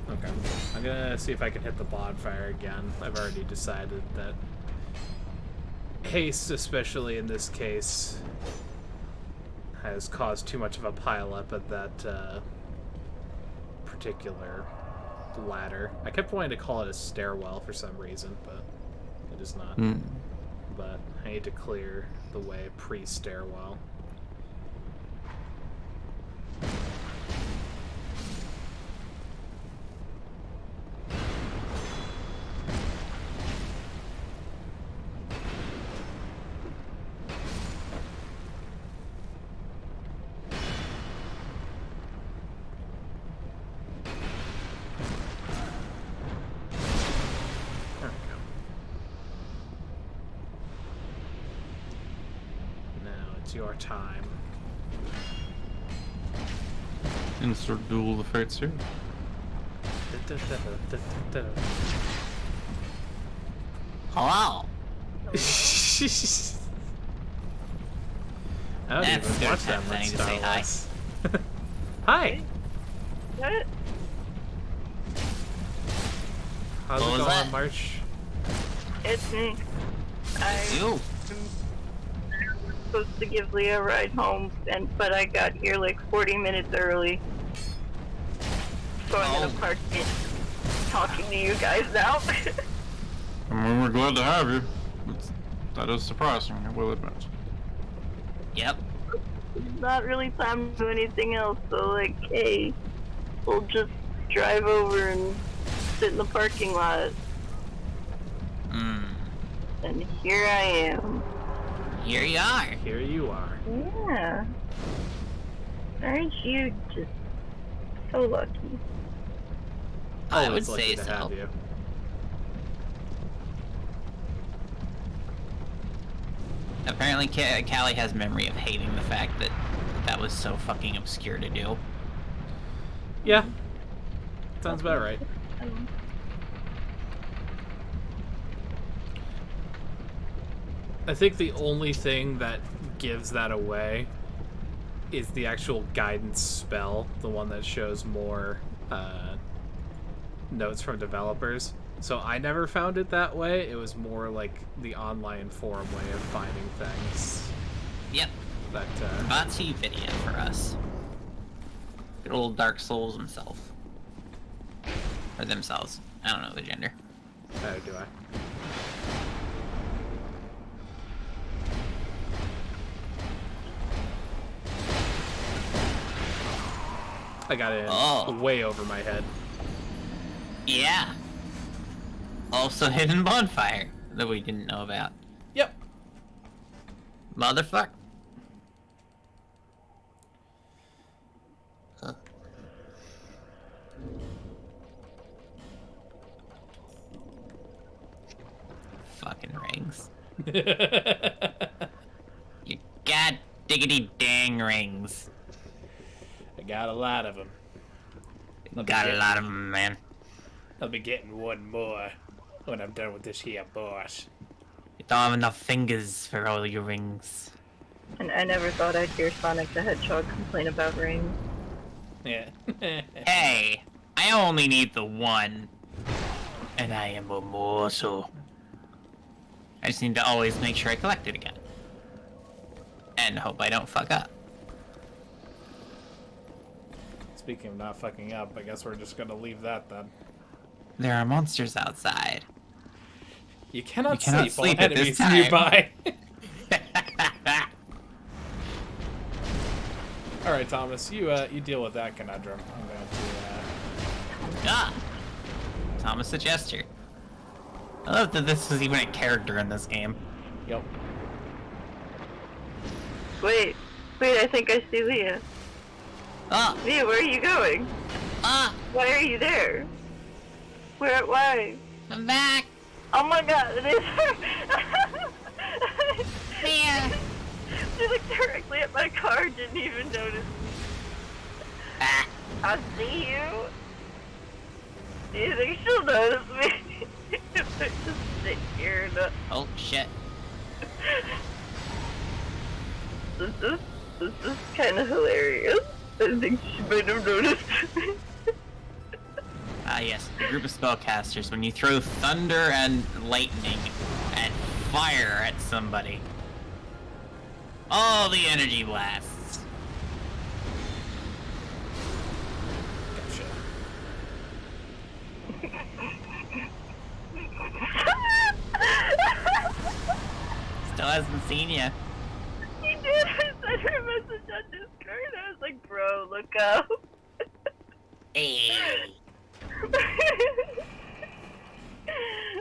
Okay. I'm gonna see if I can hit the bonfire again. I've already decided that haste, especially in this case, has caused too much of a pileup at that particular ladder. I kept wanting to call it a stairwell for some reason, but it is not. But I need to clear the way pre-stairwell. Your time. Insert Duel of the Fates here. Hello. I don't That's even good watch that time much to Star say hi. Wars. Hi. What? How's What it was going, that? March? It's me. You. I'm supposed to give Leah a ride home, but I got here like 40 minutes early. So I'm gonna park it talking to you guys now. I mean, we're glad to have you. That is surprising, I will admit. Yep. Not really time to do anything else, so like, hey, we'll just drive over and sit in the parking lot. And here I am. Here you are. Here you are. Yeah. Aren't you just so lucky? I Always would lucky say to so. have you. Apparently, Callie has memory of hating the fact that that was so fucking obscure to do. Yeah. Sounds about right. I think the only thing that gives that away is the actual guidance spell, the one that shows more notes from developers. So I never found it that way. It was more like the online forum way of finding things. Yep. That Vatsy video for us. Good old Dark Souls himself. Or themselves. I don't know the gender. Neither do I. I got it way over my head. Yeah. Also hidden bonfire that we didn't know about. Yep. Motherfucker. Fucking rings. You god diggity dang rings. I got a lot of them. Got a lot of them, man. I'll be getting one more when I'm done with this here boss. don't have enough fingers for all your rings. And I never thought I'd hear Sonic the Hedgehog complain about rings. Yeah. Hey, I only need the one. And I am immortal. I just need to always make sure I collect it again. And hope I don't fuck up. Speaking of not fucking up, I guess we're just gonna leave that then. There are monsters outside. You cannot cannot sleep sleep while at this enemies time. nearby. Alright, Thomas, you deal with that conundrum. I'm going to Ah! Thomas the Jester. I love that this is even a character in this game. Yep. Wait, I think I see Leah. Ah! Leah, where are you going? Ah! Why are you there? Why? I'm back! Oh my god, it is her! Leah! She looked directly at my car, didn't even notice. Ah! I see you. Do you think she'll notice me? If I just sit here and Oh, shit. This is kind of hilarious. I think she might have noticed. Ah, yes. A group of spellcasters. When you throw thunder and lightning and fire at somebody. All the energy blasts. Still hasn't seen ya. He did. I sent her a message on Discord. I was like, bro, look up. Hey.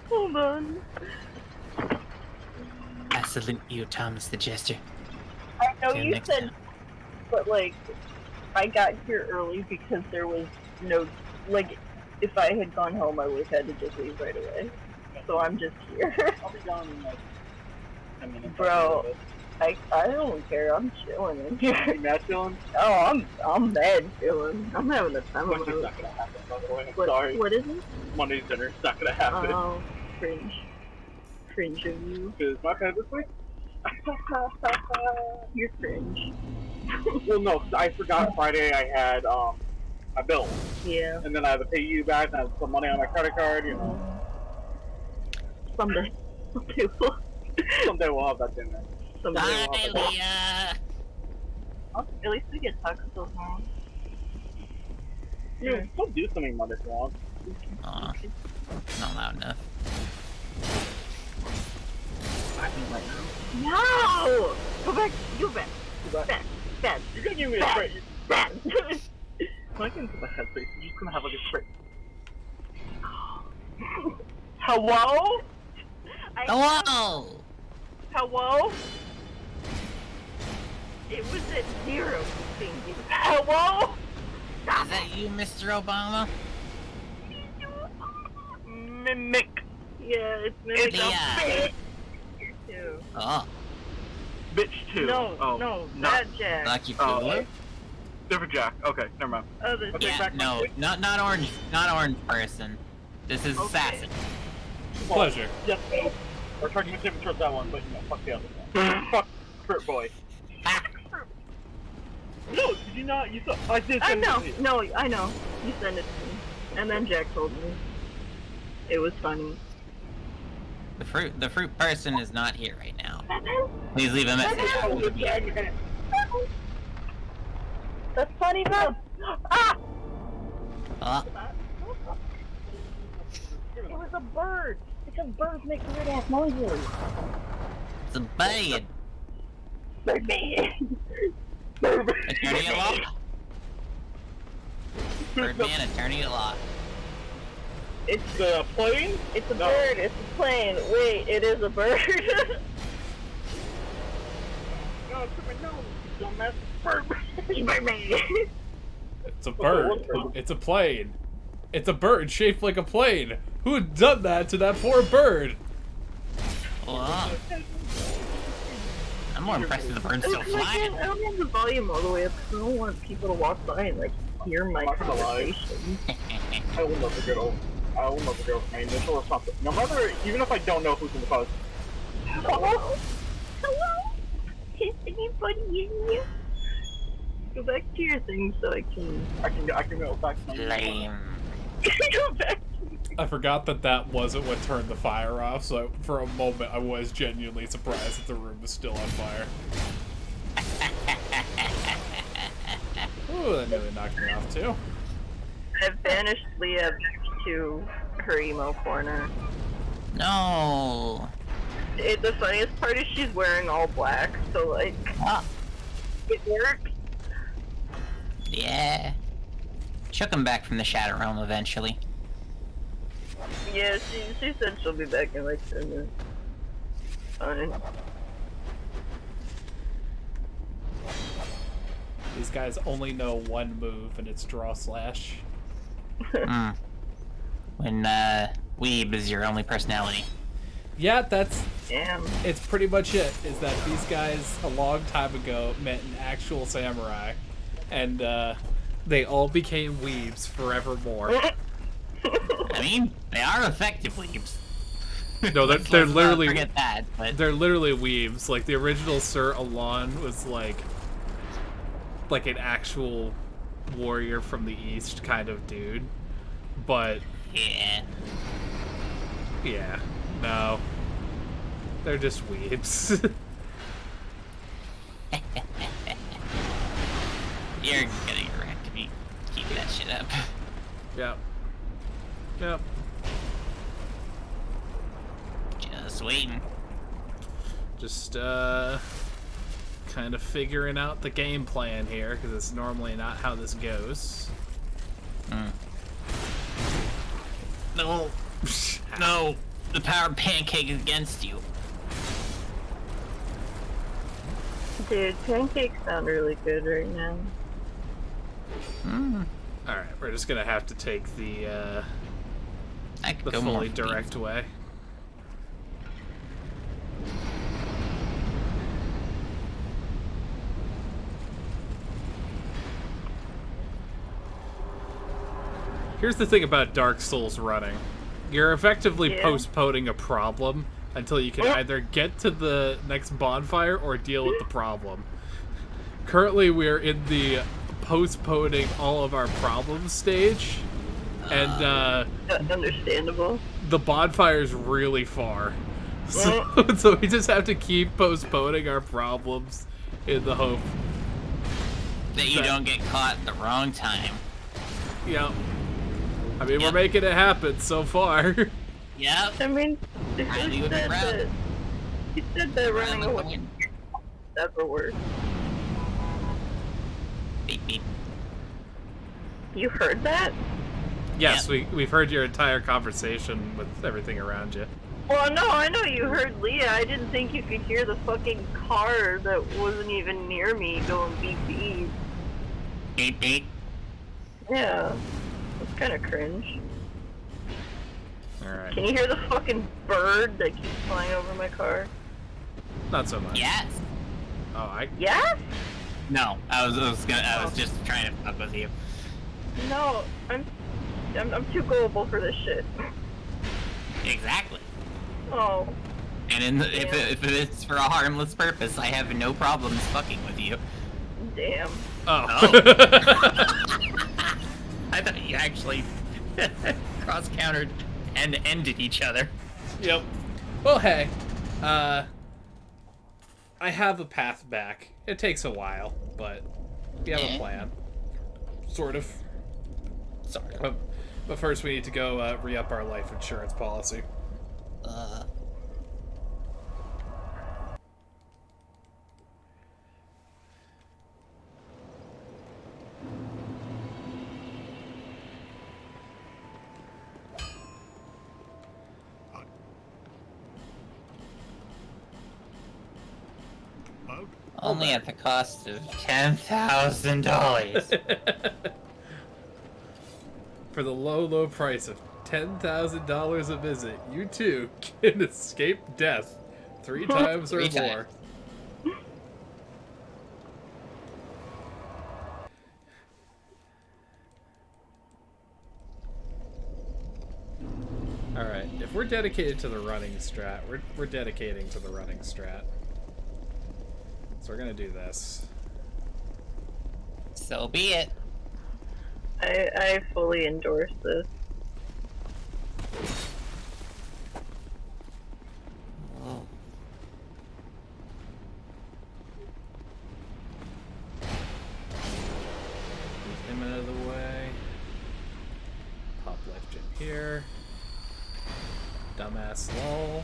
Hold on. I salute you, Thomas the Jester. I know See you you next said, time. but like, I got here early because there was no, like, if I had gone home, I would have had to just leave right away. So I'm just here. I'll be gone in like 10 minutes. Bro, I don't care. I'm chilling in here. You mad chilling? Oh, I'm mad chilling. I'm having the time of my Monday's life. not gonna happen, by the way. I'm sorry. What is it? Monday's dinner's not gonna happen. Oh, cringe. Cringe of you. Is my pad this week? You're cringe. Well, no, 'cause I forgot Friday I had my bill. Yeah. And then I had to pay you back, and I had some money on my credit card, you know. Someday. Someday we'll have that dinner. Someday we'll have Bye, that. Leah. Oh, at least we get tacos now. You know, go do something Monday if you want. Aw. Not loud enough. No! Go back. Go back. Back. Back. You're gonna give me a Back. spray. Back. When I get into the headspace, you're just gonna have like a spray. Hello? Hello! Hello? It was at 0 thinking. Hello? Is that you, Mr. Obama? Mimic. Yeah, it's Mimic. It's Leah. Here too. Oh, Bitch too. No, oh, no, not that Jack. Lucky Oh, Cooler? different Jack. Okay, never mind. Other Okay. Jack. Yeah, back my no, quick. not orange person. This is Okay. Assassin. Pleasure. Yes, we're trying to get different towards that one, but you know, fuck the other one. Fuck Fruit Boy. Ah, No, did you not? You saw? I did. I send it know. to you. No, I know. You sent it to me, and then Jack told me. It was funny. the fruit person is not here right now. Please leave a message. Oh, good Jack. That's funny, though. Ah! Oh, It was a bird. Because birds make weird ass noises. it's a bird. Birdman. Attorney at law. Birdman, attorney at law. It's the plane? It's a No. bird. It's a plane. Wait, it is a bird. No, it's my nose. Dumbass. Birdman. It's a bird. It's a plane. It's a bird shaped like a plane. Who had done that to that poor bird? Oh. I'm more impressed with the bird still I flying. don't have the volume all the way up because I don't want people to walk by and like hear my I'm not gonna lie. conversation. I will never get over my initial response. No matter, even if I don't know who's in the post, Oh, hello? Is anybody in here? Go back to your thing so I can go back to my Lame. go back. I forgot that wasn't what turned the fire off, so for a moment I was genuinely surprised that the room was still on fire. Ooh, that nearly knocked me off too. I've banished Leah to her emo corner. No. The funniest part is she's wearing all black, so like, it works. Yeah. She'll come back from the Shadow Realm eventually. Yeah, she said she'll be back in like 10 minutes. Fine. These guys only know one move, and it's draw slash. When Weeb is your only personality. Yeah, that's... Damn. It's pretty much it, is that these guys, a long time ago, met an actual samurai, and they all became weebs forevermore. I mean, they are effective weebs. No, they're Let's literally... not forget that, but... They're literally weebs. Like, the original Sir Alon was like an actual warrior from the East kind of dude. But... Yeah. Yeah. No. They're just weebs. You're getting wrecked if you keep that shit up. Yep. Yep. Just waiting. Just, kind of figuring out the game plan here, because it's normally not how this goes. No. No. The power of Pancake is against you. Dude, pancakes sound really good right now. Alright, we're just gonna have to take the go more fully for direct way. Here's the thing about Dark Souls running. You're effectively postponing a problem until you can either get to the next bonfire or deal with the problem. Currently, we're in the postponing all of our problems stage, and understandable. The bonfire's really far, so we just have to keep postponing our problems in the hope that you don't get caught at the wrong time. Yep. I mean, we're making it happen so far. Yep. I mean, he said that running away never works. Beep, beep. You heard that? Yes, we've heard your entire conversation with everything around you. Well, no, I know you heard Leah. I didn't think you could hear the fucking car that wasn't even near me going beep beep. Beep beep. Yeah. It's kind of cringe. Alright. Can you hear the fucking bird that keeps flying over my car? Not so much. Yes. Oh, Yes? No, I was just trying to fuck with you. No, I'm too gullible for this shit. Exactly. Oh. And if it's for a harmless purpose, I have no problems fucking with you. Damn. Oh. I thought you actually cross-countered and ended each other. Yep. Well, hey, I have a path back. It takes a while, but we have a plan. Sort of. Sorry. But first we need to go re-up our life insurance policy. Only at the cost of $10,000. For the low, low price of $10,000 a visit, you too can escape death 3 times or more. Alright, if we're dedicated to the running strat, we're dedicating to the running strat. So we're gonna do this. So be it. I fully endorse this. Move him out of the way. Pop life gem here. Dumbass lol.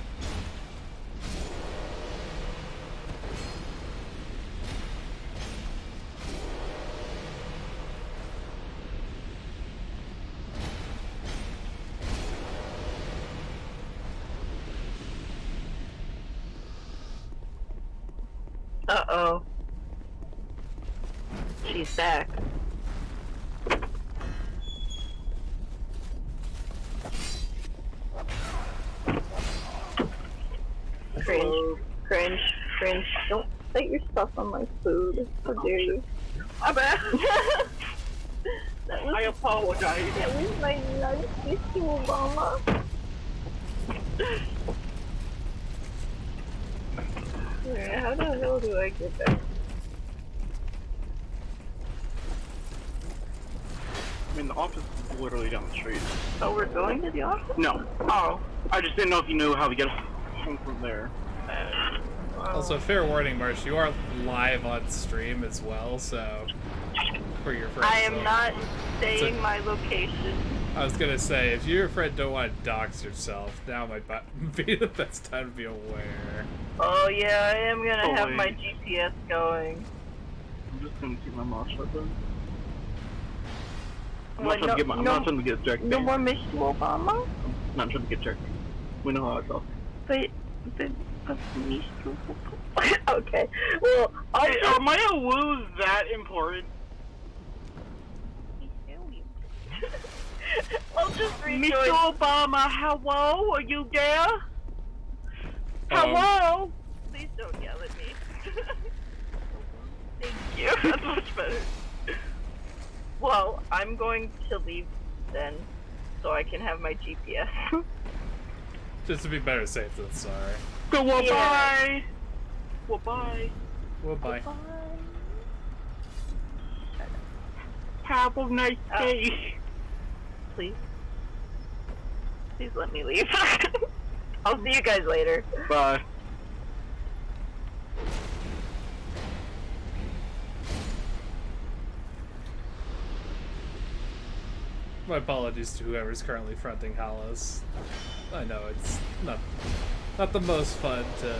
Uh-oh. She's back. Cringe, cringe, cringe. Don't set your stuff on my food. How dare you? I'm bad. I apologize. That was my lunch, Mr. Obama. Alright, how the hell do I get back? I mean, the office is literally down the street. Oh, we're going to the office? No. Oh. I just didn't know if you knew how to get home from there. Also, fair warning, Marsh, you are live on stream as well, so for your friends. I am not saying So- my location. I was gonna say, if your friend don't want to dox yourself, now might be the best time to be aware. Oh yeah, I am gonna have wait. my GPS going. I'm just gonna keep my mouth shut then. I'm What, not trying to get no- I'm not trying to get Jack. No more Mr. Obama? I'm not trying to get Jack. We know how I talk. But Mr. Obama. Okay. Well, Hey, am I gonna lose that important? I'll just rejoin. Mr. Obama, hello? Are you there? Hello? Please don't yell at me. Thank you. That's much better. Well, I'm going to leave then, so I can have my GPS. Just to be better safe than sorry. Goodbye. Yeah. Goodbye. Goodbye. Have a nice day. Please. Please let me leave. I'll see you guys later. Bye. My apologies to whoever's currently fronting Hollows. I know it's not the most fun to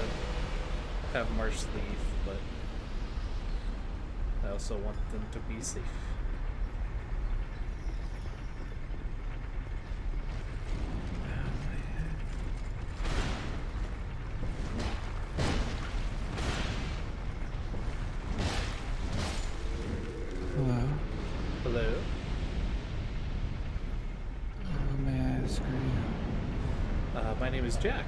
have Marsh leave, but I also want them to be safe. Hello. Hello. May I ask you? My name is Jack.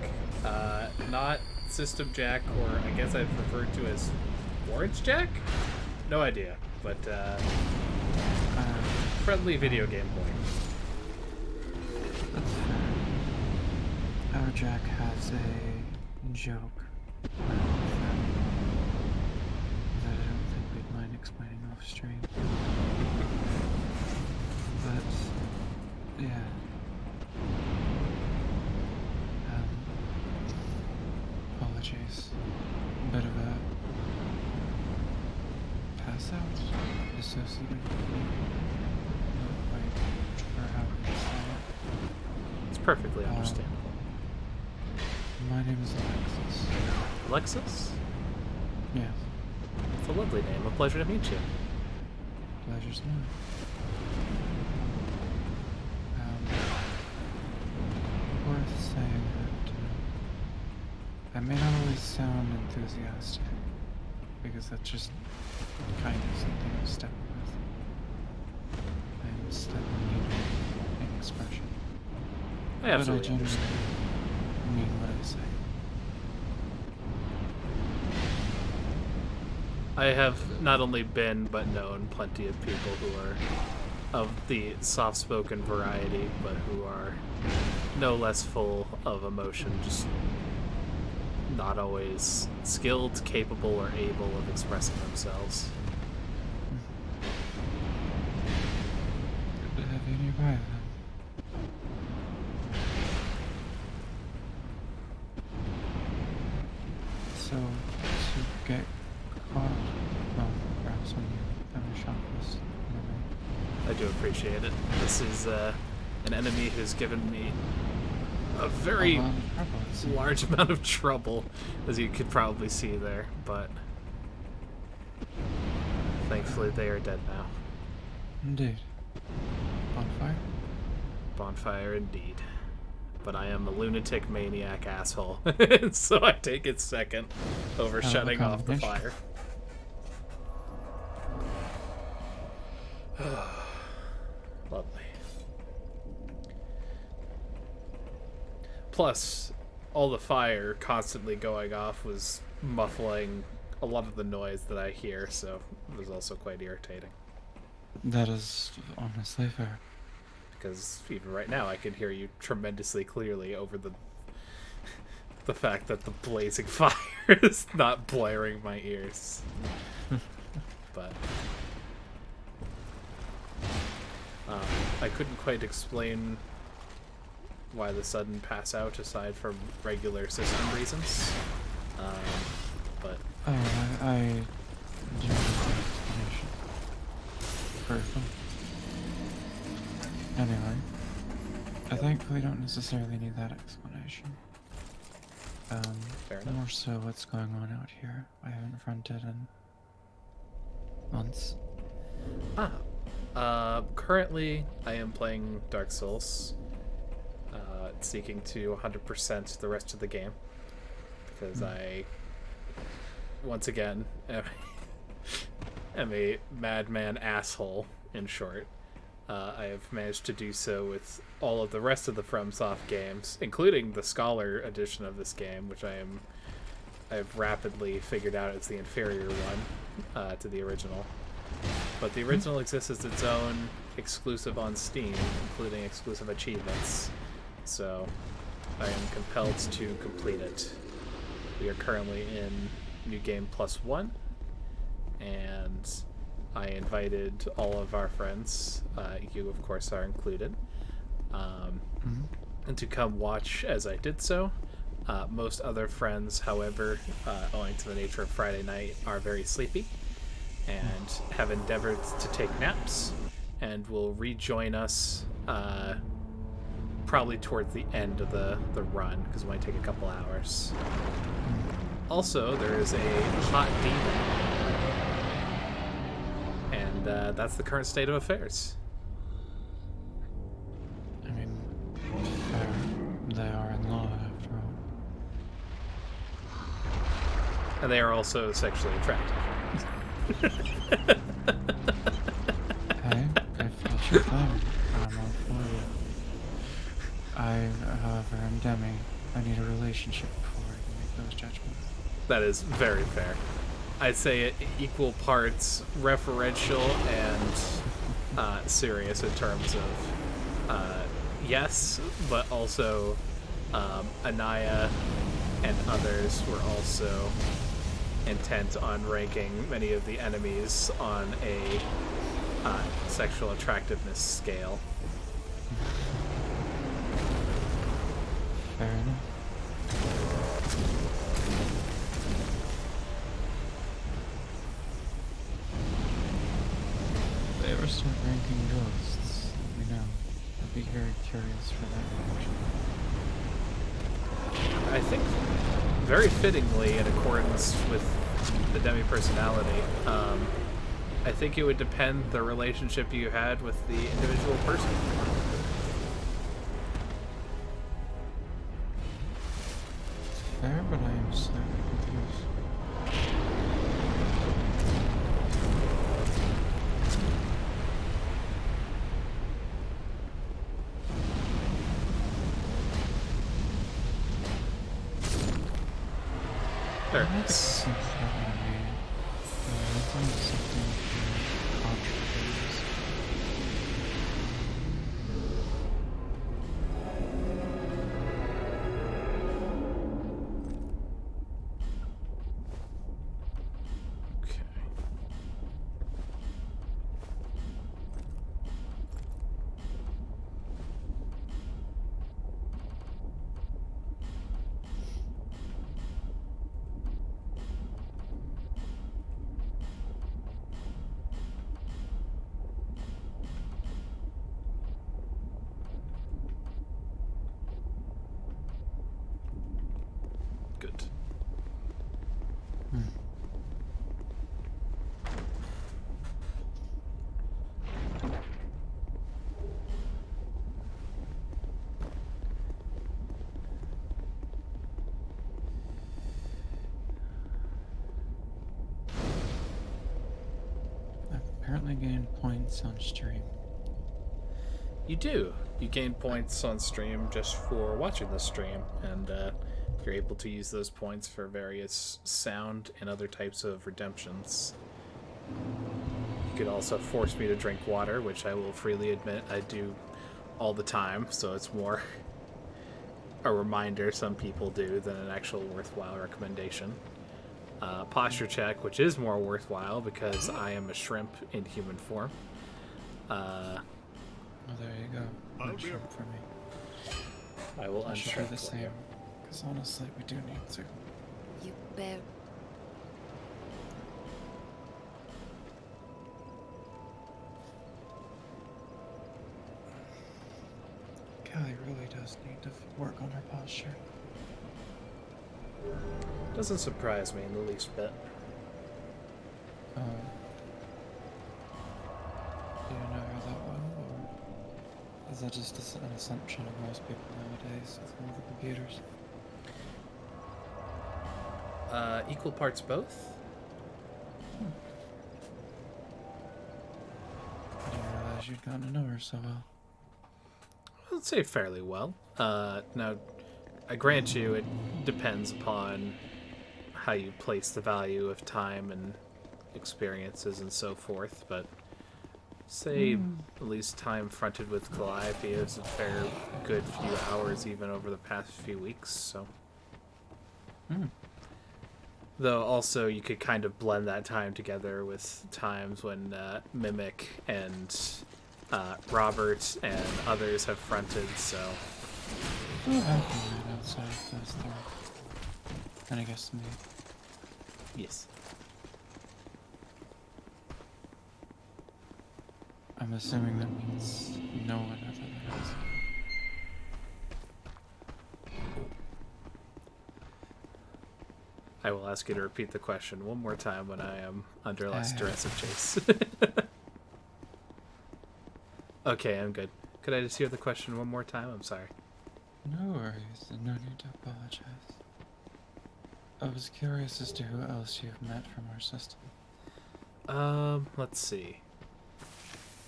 Not System Jack, or I guess I'd refer to as Orange Jack? No idea, but friendly video game boy. That's fair. Our Jack has a joke that I don't think we'd mind explaining off stream. But, yeah. Apologies. Bit of a pass out, dissociative. Not quite sure how to say it. It's perfectly understandable. My name is Alexis. Alexis? Yes, It's a lovely name. A pleasure to meet you. pleasure's mine. Worth saying that I may not always sound enthusiastic, because that's just kind of something I'm stuck with. I'm stuck in expression. I absolutely but I understand. genuinely mean what I say. I have not only been but known plenty of people who are of the soft-spoken variety, but who are no less full of emotion, just not always skilled, capable, or able of expressing themselves. Good to have you nearby then. So, to get caught, well, perhaps when you finish off this, I do appreciate it. This is an enemy who's given me a very large amount of trouble, as you could probably see there, but thankfully they are dead now. Indeed. Bonfire? Bonfire indeed. But I am a lunatic maniac asshole, so I take it second over shutting off the fire. Lovely. Plus, all the fire constantly going off was muffling a lot of the noise that I hear, so it was also quite irritating. That is honestly fair. Because even right now I can hear you tremendously clearly over the fact that the blazing fire is not blaring my ears. But I couldn't quite explain why the sudden pass out aside from regular system reasons. But I do not have an explanation. Perfect. Anyway, I thankfully don't necessarily need that explanation. Fair enough. More so what's going on out here. I haven't fronted in months. Currently I am playing Dark Souls, seeking to 100% the rest of the game, because I, once again, am a madman asshole, in short. I have managed to do so with all of the rest of the FromSoft games, including the Scholar edition of this game, which I've rapidly figured out is the inferior one to the original. But the original exists as its own exclusive on Steam, including exclusive achievements, so I am compelled to complete it. We are currently in New Game +1, and I invited all of our friends, you of course are included, and to come watch as I did so. Most other friends, however, owing to the nature of Friday night, are very sleepy and have endeavored to take naps, and will rejoin us probably towards the end of the run, because it might take a couple hours. Also, there is a hot demon, and that's the current state of affairs. I mean, fair. They are in law, after all. And they are also sexually attractive. Hey, I felt your flattered. I'm all for you. I, however, am Demi. I need a relationship before I can make those judgments. That is very fair. I'd say it equal parts referential and serious in terms of yes, but also Anaya and others were also intent on ranking many of the enemies on a sexual attractiveness scale. Fair enough. If they ever start ranking ghosts, let me know. I'd be very curious for that reaction. I think very fittingly, in accordance with the Demi personality, I think it would depend the relationship you had with the individual person. Fair, but I am slightly confused. There. That makes sense happening to me. I think something controversial. good. I've apparently gained points on stream. You do. You gain points on stream just for watching the stream, and you're able to use those points for various sound and other types of redemptions. You could also force me to drink water, which I will freely admit I do all the time, so it's more a reminder some people do than an actual worthwhile recommendation. Posture check, which is more worthwhile because I am a shrimp in human form. Oh, there you go. Good shrimp for me. I will I should do unshrimp the for you. same, because honestly, we do need to. You bear. Callie really does need to work on her posture. Doesn't surprise me in the least bit. Do you know her that well, or is that just an assumption of most people nowadays with all the computers? Equal parts both? I didn't realize you'd gotten to know her so well. I'd say fairly well. Now, I grant you it depends upon how you place the value of time and experiences and so forth, but say at least time fronted with Calliope is a fair good few hours even over the past few weeks, so. Though also you could kind of blend that time together with times when Mimic and Robert and others have fronted, so. Who have you met outside of those three? And I guess me. Yes. I'm assuming that means no one other than us. I will ask you to repeat the question one more time when I am under less duress of chase. Okay, I'm good. Could I just hear the question one more time? I'm sorry. No worries, and no need to apologize. I was curious as to who else you've met from our system. Let's see.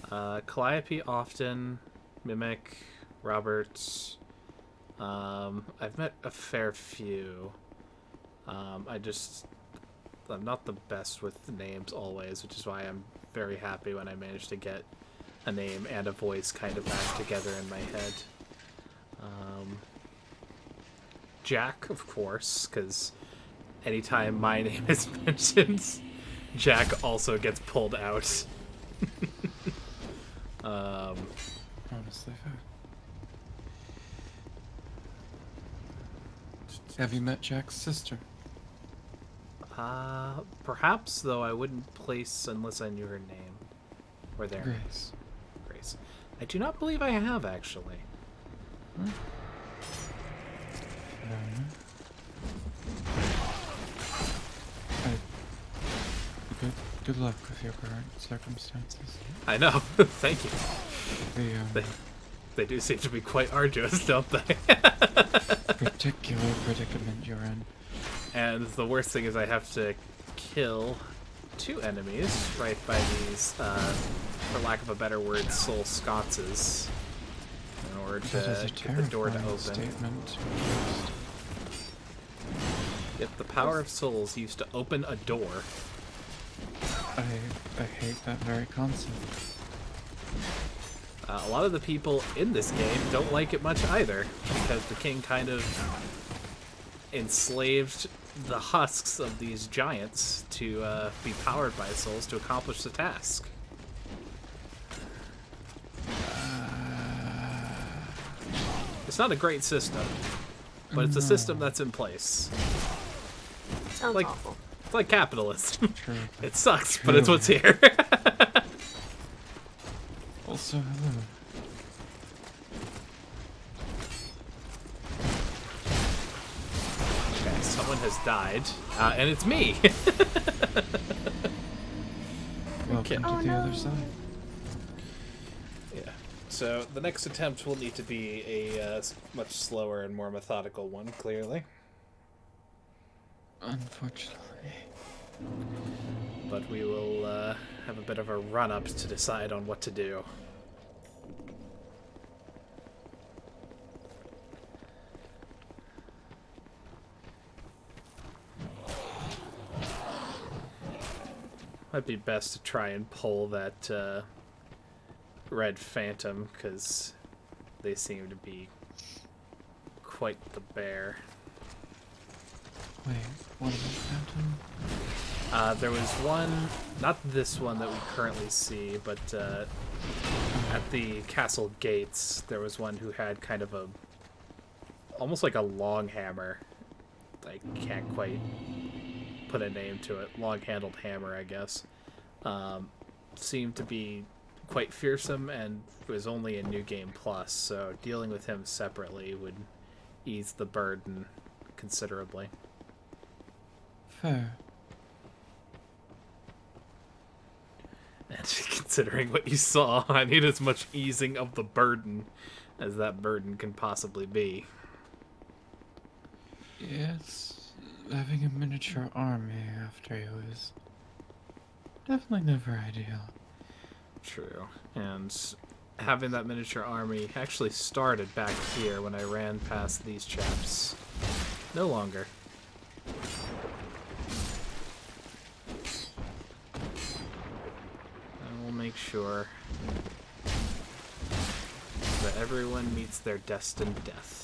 Calliope often, Mimic, Robert. I've met a fair few. I'm not the best with names always, which is why I'm very happy when I manage to get a name and a voice kind of back together in my head. Jack, of course, because anytime my name is mentioned, Jack also gets pulled out. Honestly, fair. Have you met Jack's sister? Perhaps, though I wouldn't place unless I knew her name. Or their name. Grace. Grace. I do not believe I have, actually. Good luck with your current circumstances. I know. Thank you. They do seem to be quite arduous, don't they? Particular predicament you're in. And the worst thing is I have to kill 2 enemies right by these, for lack of a better word, soul sconces in order to get the door to open. Statement. Yep, the power of souls used to open a door. I hate that very concept. A lot of the people in this game don't like it much either, because the king kind of enslaved the husks of these giants to be powered by souls to accomplish the task. It's not a great system, but it's a system that's in place. Sounds awful. It's like capitalism. True. It sucks, but it's what's here. Also, hello. Okay, someone has died, and it's me. Welcome to the other side. Yeah. So the next attempt will need to be a much slower and more methodical one, clearly. Unfortunately. But we will have a bit of a run-up to decide on what to do. Might be best to try and pull that red phantom, because they seem to be quite the bear. Wait, what about Phantom? There was one, not this one that we currently see, but at the castle gates, there was one who had kind of a, almost like a long hammer. I can't quite put a name to it. Long-handled hammer, I guess. Seemed to be quite fearsome and was only in New Game Plus, so dealing with him separately would ease the burden considerably. Fair. And considering what you saw, I need as much easing of the burden as that burden can possibly be. Yes, having a miniature army after you is definitely never ideal. True. And having that miniature army actually started back here when I ran past these chaps. No longer. I will make sure that everyone meets their destined death.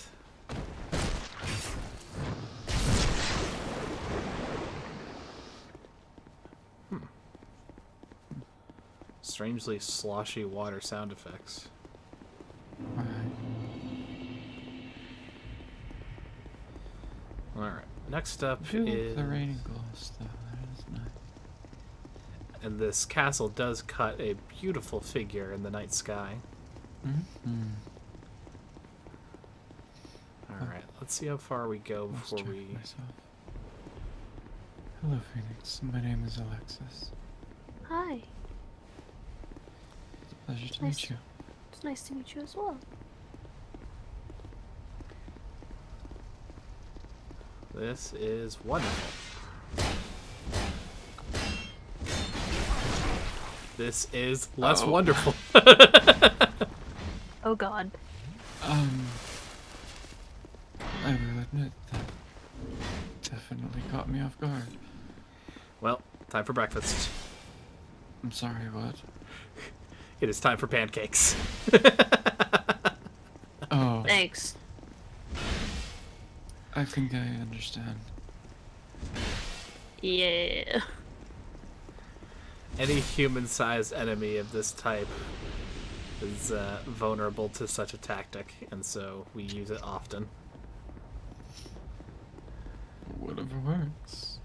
Strangely sloshy water sound effects. Alright, next up is... the rain gloss, though. That is nice. And this castle does cut a beautiful figure in the night sky. Mm-hmm. Alright, let's see how far we go before we... Myself. Hello, Phoenix. My name is Alexis. Hi. It's a pleasure to meet you. It's nice to meet you as well. This is wonderful. This is less wonderful. Oh god. I will admit that definitely caught me off guard. Well, time for breakfast. I'm sorry, what? It is time for pancakes. Oh. Thanks. I think I understand. Yeah. Any human-sized enemy of this type is vulnerable to such a tactic, and so we use it often. Whatever works.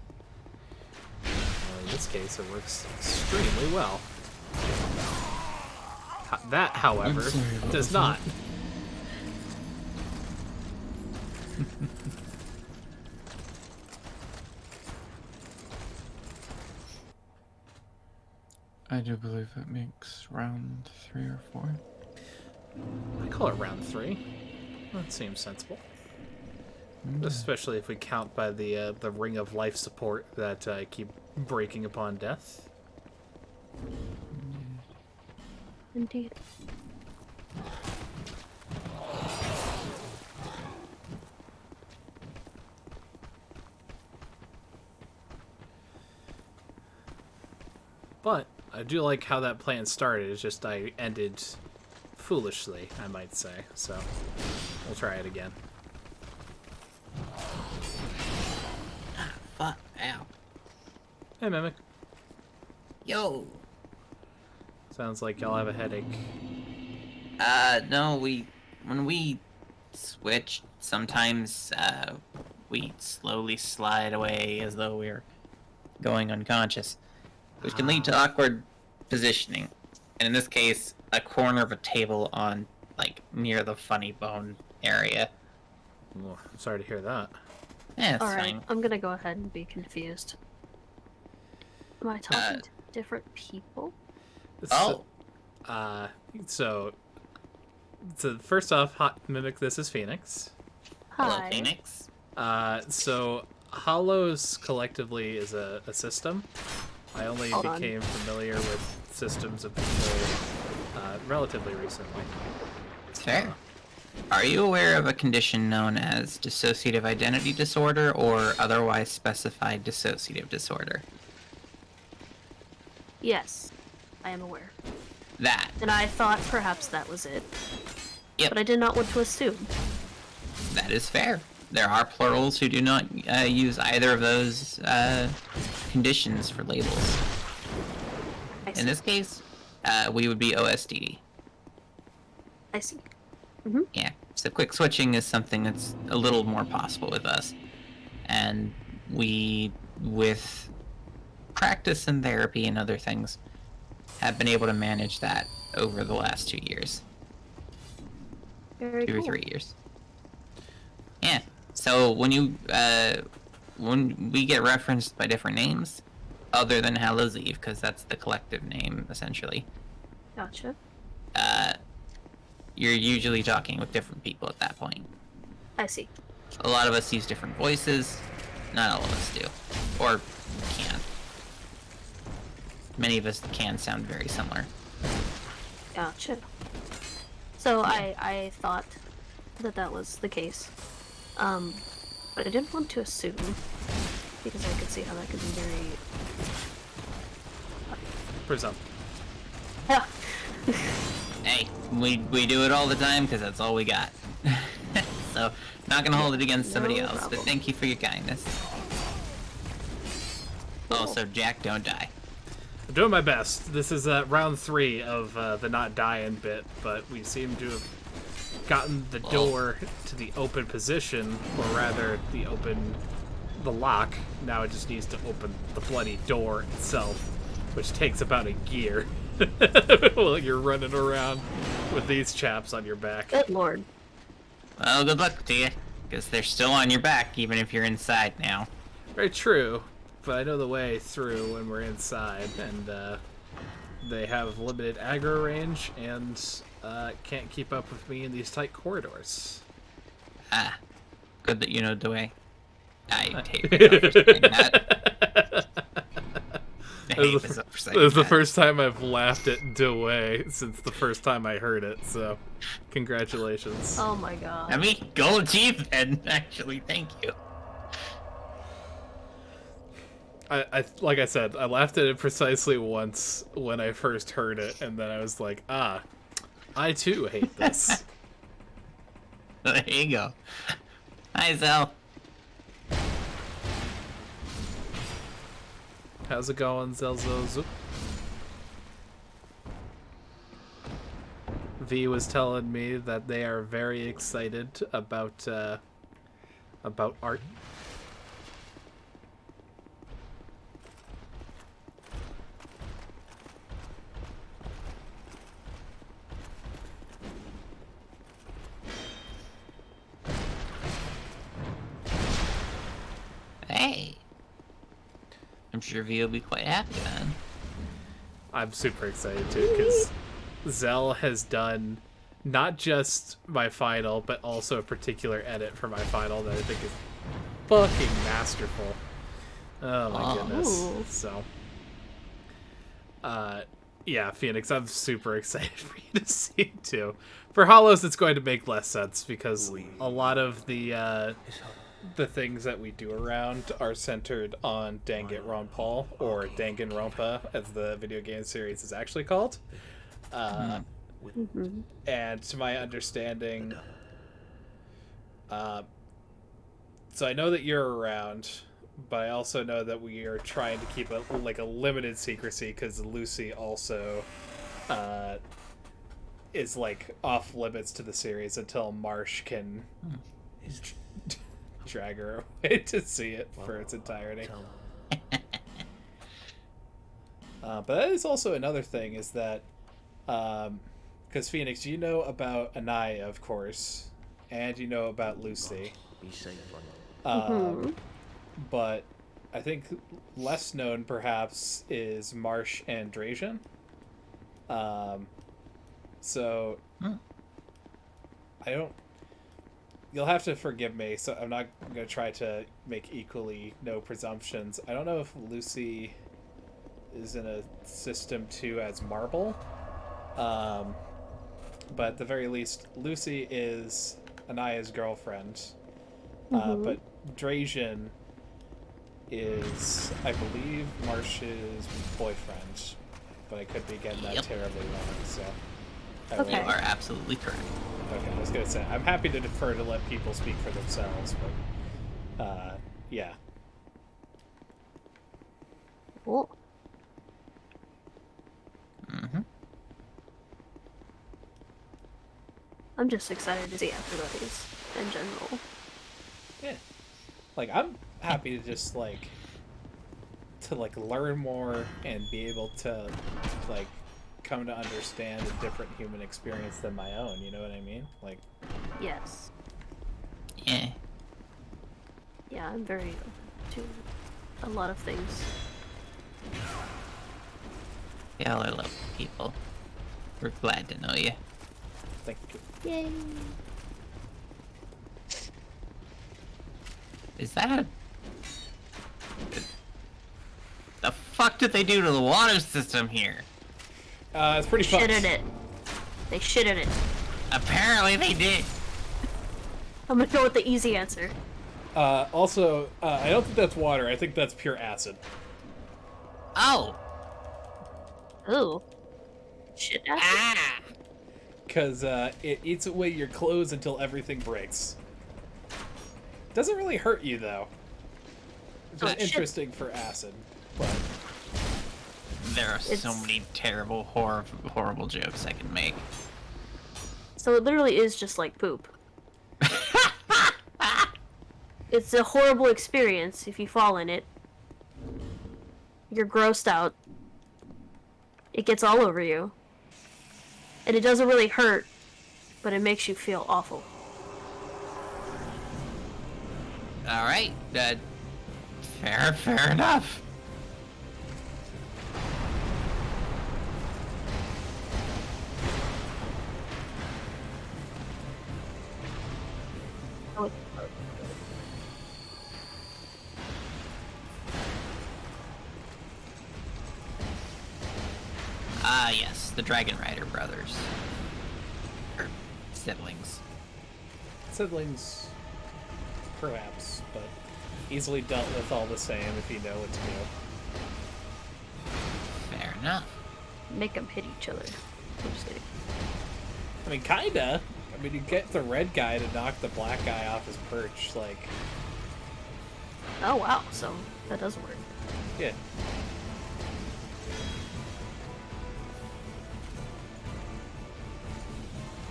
In this case, it works extremely well. That, however, does not. I do believe it makes round 3 or 4. I call it round 3. That seems sensible. Especially if we count by the ring of life support that I keep breaking upon death. Indeed. But I do like how that plan started. It's just I ended foolishly, I might say. So we'll try it again. Fuck, ow. Hey, Mimic. Yo. Sounds like y'all have a headache. No, when we switch, sometimes, we slowly slide away as though we're going unconscious, which can lead to awkward positioning. And in this case, a corner of a table on, like, near the funny bone area. Oh, I'm sorry to hear that. Yeah, it's Alright, fine. I'm gonna go ahead and be confused. Am I talking to different people? Oh. So first off, Hot Mimic, this is Phoenix. Hello, Hi. Phoenix. So Hollows collectively is a system. I only Hold on. became familiar with systems of people relatively recently. It's fair. Are you aware of a condition known as dissociative identity disorder or otherwise specified dissociative disorder? Yes, I am aware. That. And I thought perhaps that was it. Yep. But I did not want to assume. That is fair. There are plurals who do not use either of those conditions for labels. I see. In this case, we would be OSD. I see. Yeah, so quick switching is something that's a little more possible with us. And we, with practice and therapy and other things, have been able to manage that over the last 2 years. Very 2 or cool. 3 years. Yeah, so when we get referenced by different names, other than Hallows Eve, because that's the collective name, essentially, Gotcha. you're usually talking with different people at that point. I see. A lot of us use different voices. Not all of us do. Or can. Many of us can sound very similar. Gotcha. So I thought that was the case. But I didn't want to assume, because I could see how that could be very... Presumptive. Yeah. Hey, we do it all the time because that's all we got. So, not gonna hold it against somebody No else, but problem. thank you for your kindness. Also, Jack, don't die. I'm doing my best. This is round 3 of the not dying bit, but we seem to have gotten the door to the open position, or rather, the lock. Now it just needs to open the bloody door itself, which takes about a year. While you're running around with these chaps on your back. Good lord. Well, good luck to you, because they're still on your back, even if you're inside now. Very true, but I know the way through when we're inside, and they have limited aggro range and can't keep up with me in these tight corridors. Ah, good that you know the way. I hate myself for saying that. I hate myself for saying It was the that. first time I've laughed at Dewey since the first time I heard it, so congratulations. Oh my god. I mean, gold teeth, and actually, thank you. I like I said, I laughed at it precisely once when I first heard it, and then I was like, ah, I too hate this. There you go. Hi, Zell. How's it going, Zelzozo? V was telling me that they are very excited about art. Hey. I'm sure V will be quite happy then. I'm super excited too, because Zell has done not just my final, but also a particular edit for my final that I think is fucking masterful. Oh my goodness. So, yeah, Phoenix, I'm super excited for you to see it too. For Hollows, it's going to make less sense because a lot of the things that we do around are centered on Danganronpa, or Danganronpa, as the video game series is actually called. And to my understanding, so I know that you're around, but I also know that we are trying to keep a limited secrecy because Lucy also is like off limits to the series until Marsh can drag her away to see it for its entirety. But that is also another thing, is that because Phoenix, you know about Anaya, of course, and you know about Lucy. But I think less known perhaps is Marsh and Drazian. So I don't. You'll have to forgive me. So I'm not gonna try to make equally no presumptions. I don't know if Lucy is in a system 2 as Marble. But at the very least, Lucy is Anaya's girlfriend. But Drazian is, I believe, Marsh's boyfriend. But I could be getting that terribly wrong, so... You are absolutely correct. Okay, I was gonna say, I'm happy to defer to let people speak for themselves, but... yeah. Cool. I'm just excited to see everybody's in general. Yeah. Like, I'm happy to just, learn more and be able to, come to understand a different human experience than my own, you know what I mean? Yes. Yeah. Yeah, I'm very open to a lot of things. Y'all are lovely people. We're glad to know you. Thank you. Yay! Is that... The fuck did they do to the water system here? It's pretty fun. Shit in it. They shit in it. Apparently they did. I'm gonna go with the easy answer. Also, I don't think that's water. I think that's pure acid. Oh. Ooh. Shit acid? Because it eats away your clothes until everything breaks. Doesn't really hurt you, though. Which is interesting for acid, but... There are so many terrible, horrible jokes I can make. So it literally is just like poop. It's a horrible experience if you fall in it. You're grossed out. It gets all over you. And it doesn't really hurt, but it makes you feel awful. Alright, fair enough. Yes, the Dragon Rider brothers. Or siblings. Siblings, perhaps, but easily dealt with all the same if you know what to do. Fair enough. Make them hit each other. I'm just kidding. I mean, kinda. I mean, you get the red guy to knock the black guy off his perch, Oh, wow, so that does work. Yeah.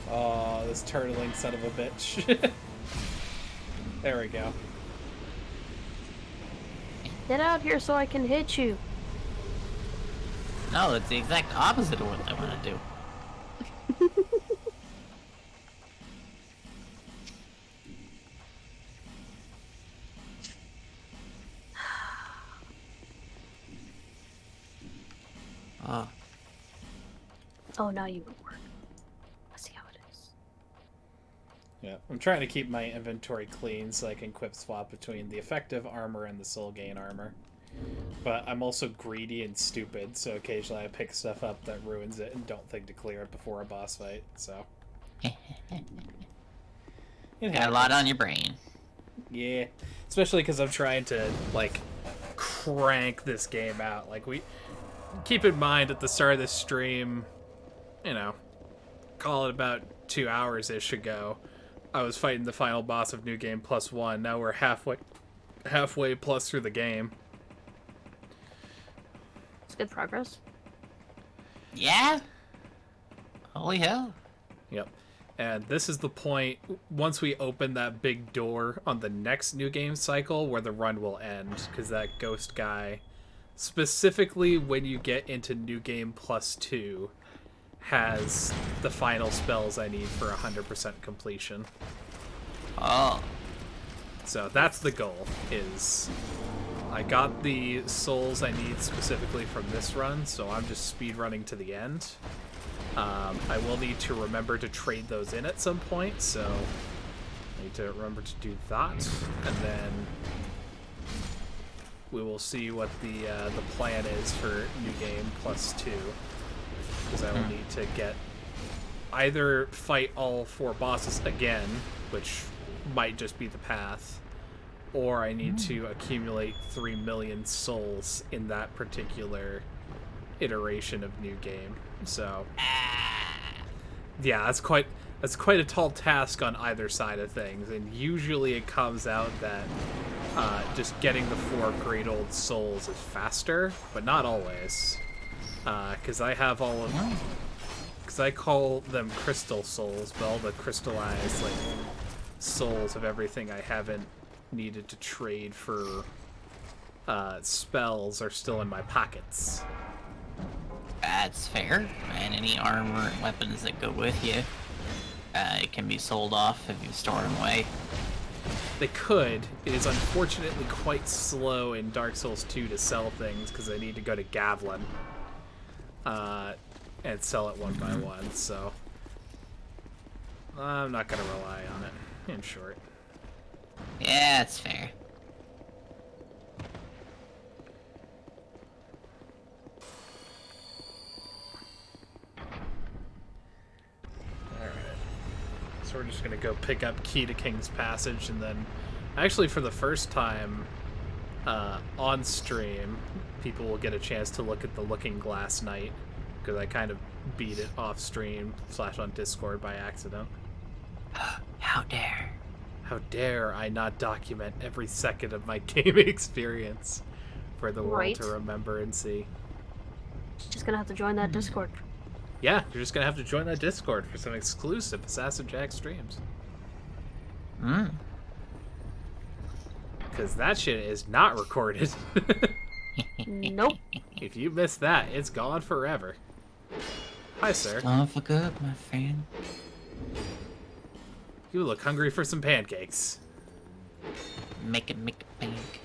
Oh, this turtling son of a bitch. There we go. Get out here so I can hit you. No, it's the exact opposite of what I want to do. Oh, now you would work. Let's see how it is. Yeah, I'm trying to keep my inventory clean so I can quip swap between the effective armor and the soul gain armor. But I'm also greedy and stupid, so occasionally I pick stuff up that ruins it and don't think to clear it before a boss fight, so... Got a lot on your brain. Yeah, especially because I'm trying to, crank this game out. Keep in mind at the start of this stream, call it about 2 hours-ish ago, I was fighting the final boss of New Game Plus 1. Now we're halfway plus through the game. It's good progress. Yeah? Holy hell. Yep. And this is the point, once we open that big door on the next New Game cycle, where the run will end. Because that ghost guy, specifically when you get into New Game Plus 2, has the final spells I need for 100% completion. Oh. So that's the goal, is I got the souls I need specifically from this run, so I'm just speed running to the end. I will need to remember to trade those in at some point, so I need to remember to do that, and then we will see what the plan is for New Game +2, because I will need to get either fight all 4 bosses again, which might just be the path, or I need to accumulate 3 million souls in that particular iteration of New Game. So yeah, that's quite a tall task on either side of things, and usually it comes out that just getting the 4 great old souls is faster, but not always, because I have all of because I call them crystal souls, but all the crystallized like souls of everything I haven't needed to trade for spells are still in my pockets. That's fair. And any armor and weapons that go with you, it can be sold off if you store them away. They could. It is unfortunately quite slow in Dark Souls 2 to sell things, because I need to go to Gavlin and sell it one by one, so I'm not going to rely on it, in short. Yeah, that's fair. Alright. So we're just going to go pick up Key to King's Passage, and then, actually for the first time on stream, people will get a chance to look at the Looking Glass Knight, because I kind of beat it off stream / on Discord by accident. How dare. How dare I not document every second of my gaming experience for the world to remember and see. Just gonna have to join that Discord. Yeah, you're just gonna have to join that Discord for some exclusive Assassin Jack streams. Because that shit is not recorded. Nope. If you miss that, it's gone forever. Hi, sir. Gone for good, my friend. You look hungry for some pancakes. Making pancakes.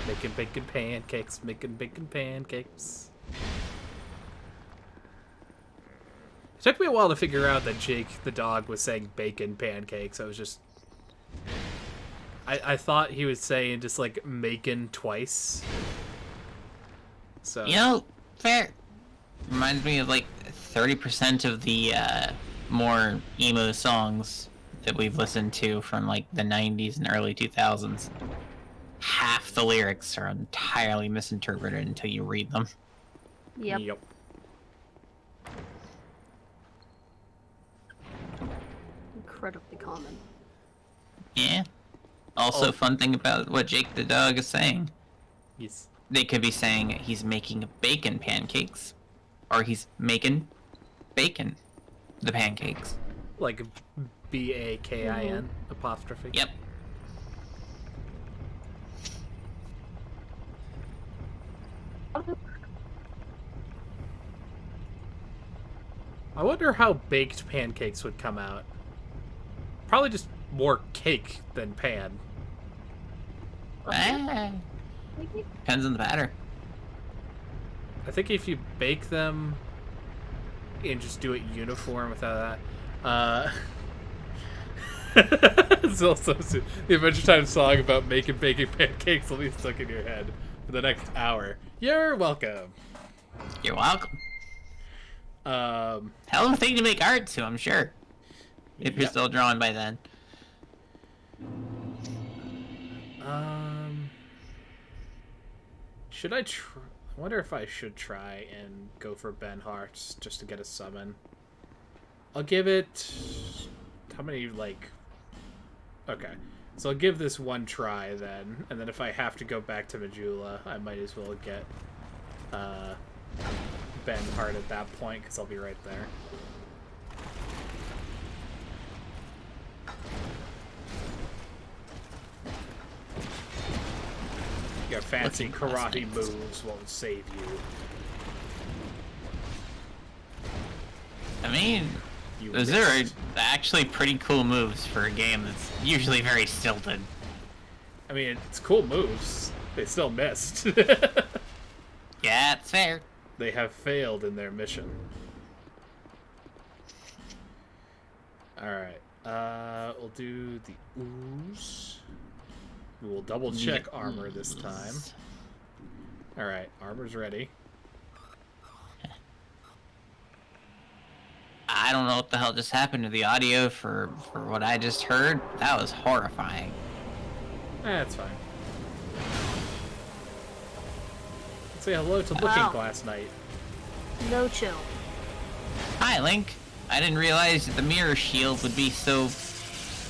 Making bacon pancakes. Making bacon pancakes. It took me a while to figure out that Jake the dog was saying bacon pancakes. I was just... I thought he was saying just like making twice. So... You know, fair. Reminds me of like 30% of the more emo songs that we've listened to from like the 90s and early 2000s. Half the lyrics are entirely misinterpreted until you read them. Yep. Incredibly common. Yeah. Also, fun thing about what Jake the dog is saying. Yes. They could be saying he's making bacon pancakes, or he's making bacon the pancakes. Like BAKIN apostrophe. Yep. I wonder how baked pancakes would come out. Probably just more cake than pan. Depends on the batter. I think if you bake them and just do it uniform without that, it's also the Adventure Time song about making bacon pancakes will be stuck in your head for the next hour. You're welcome. You're welcome. Hell of a thing to make art to, I'm sure. If you're still drawing by then. Should I try? I wonder if I should try and go for Ben Hearts just to get a summon. I'll give it... How many, like... Okay. So I'll give this one try then, and then if I have to go back to Majula, I might as well get Ben Heart at that point, because I'll be right there. Your fancy karate moves won't save you. I mean, those are actually pretty cool moves for a game that's usually very stilted. I mean, it's cool moves. They still missed. Yeah, it's fair. They have failed in their mission. Alright. We'll do the ooze. We'll double check armor this time. Alright, armor's ready. I don't know what the hell just happened to the audio for what I just heard. That was horrifying. That's fine. Say hello to Looking Glass Knight. No chill. Hi, Link. I didn't realize that the mirror shield would be so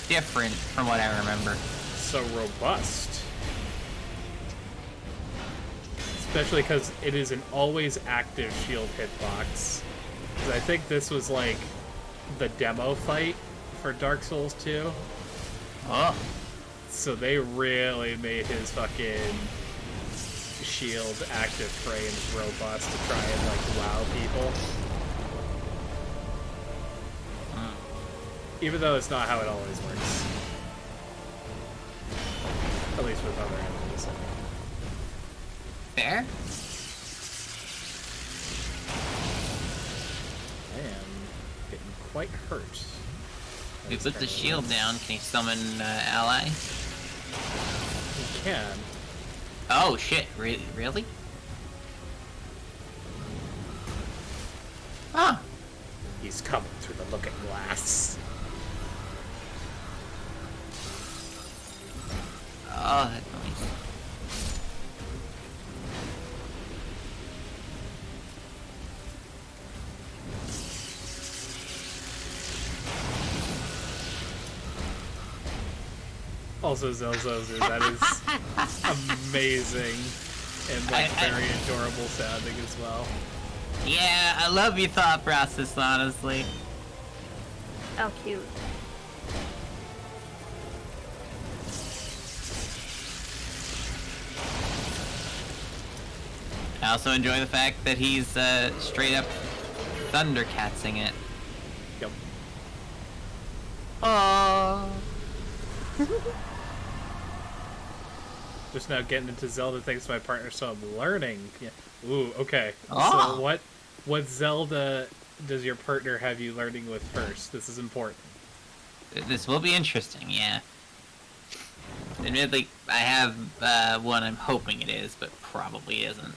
different from what I remember. So robust. Especially because it is an always active shield hitbox. Because I think this was like the demo fight for Dark Souls 2. Oh. So they really made his fucking shield active frames robust to try and like wow people. Even though it's not how it always works. At least with other enemies. Fair? I am getting quite hurt. We put the shield down. Can you summon ally? You can. Oh shit! Really? Huh? He's coming through the Looking Glass. Oh, that noise. Also, Zelzozu, that is amazing and like very adorable sounding as well. Yeah, I love your thought process, honestly. How cute. I also enjoy the fact that he's straight up Thundercatsing it. Yep. Oh. Just now getting into Zelda thanks to my partner, so I'm learning. Yeah. Ooh, okay. Oh. So what Zelda does your partner have you learning with first? This is important. This will be interesting, yeah. Admittedly, I have one I'm hoping it is, but probably isn't.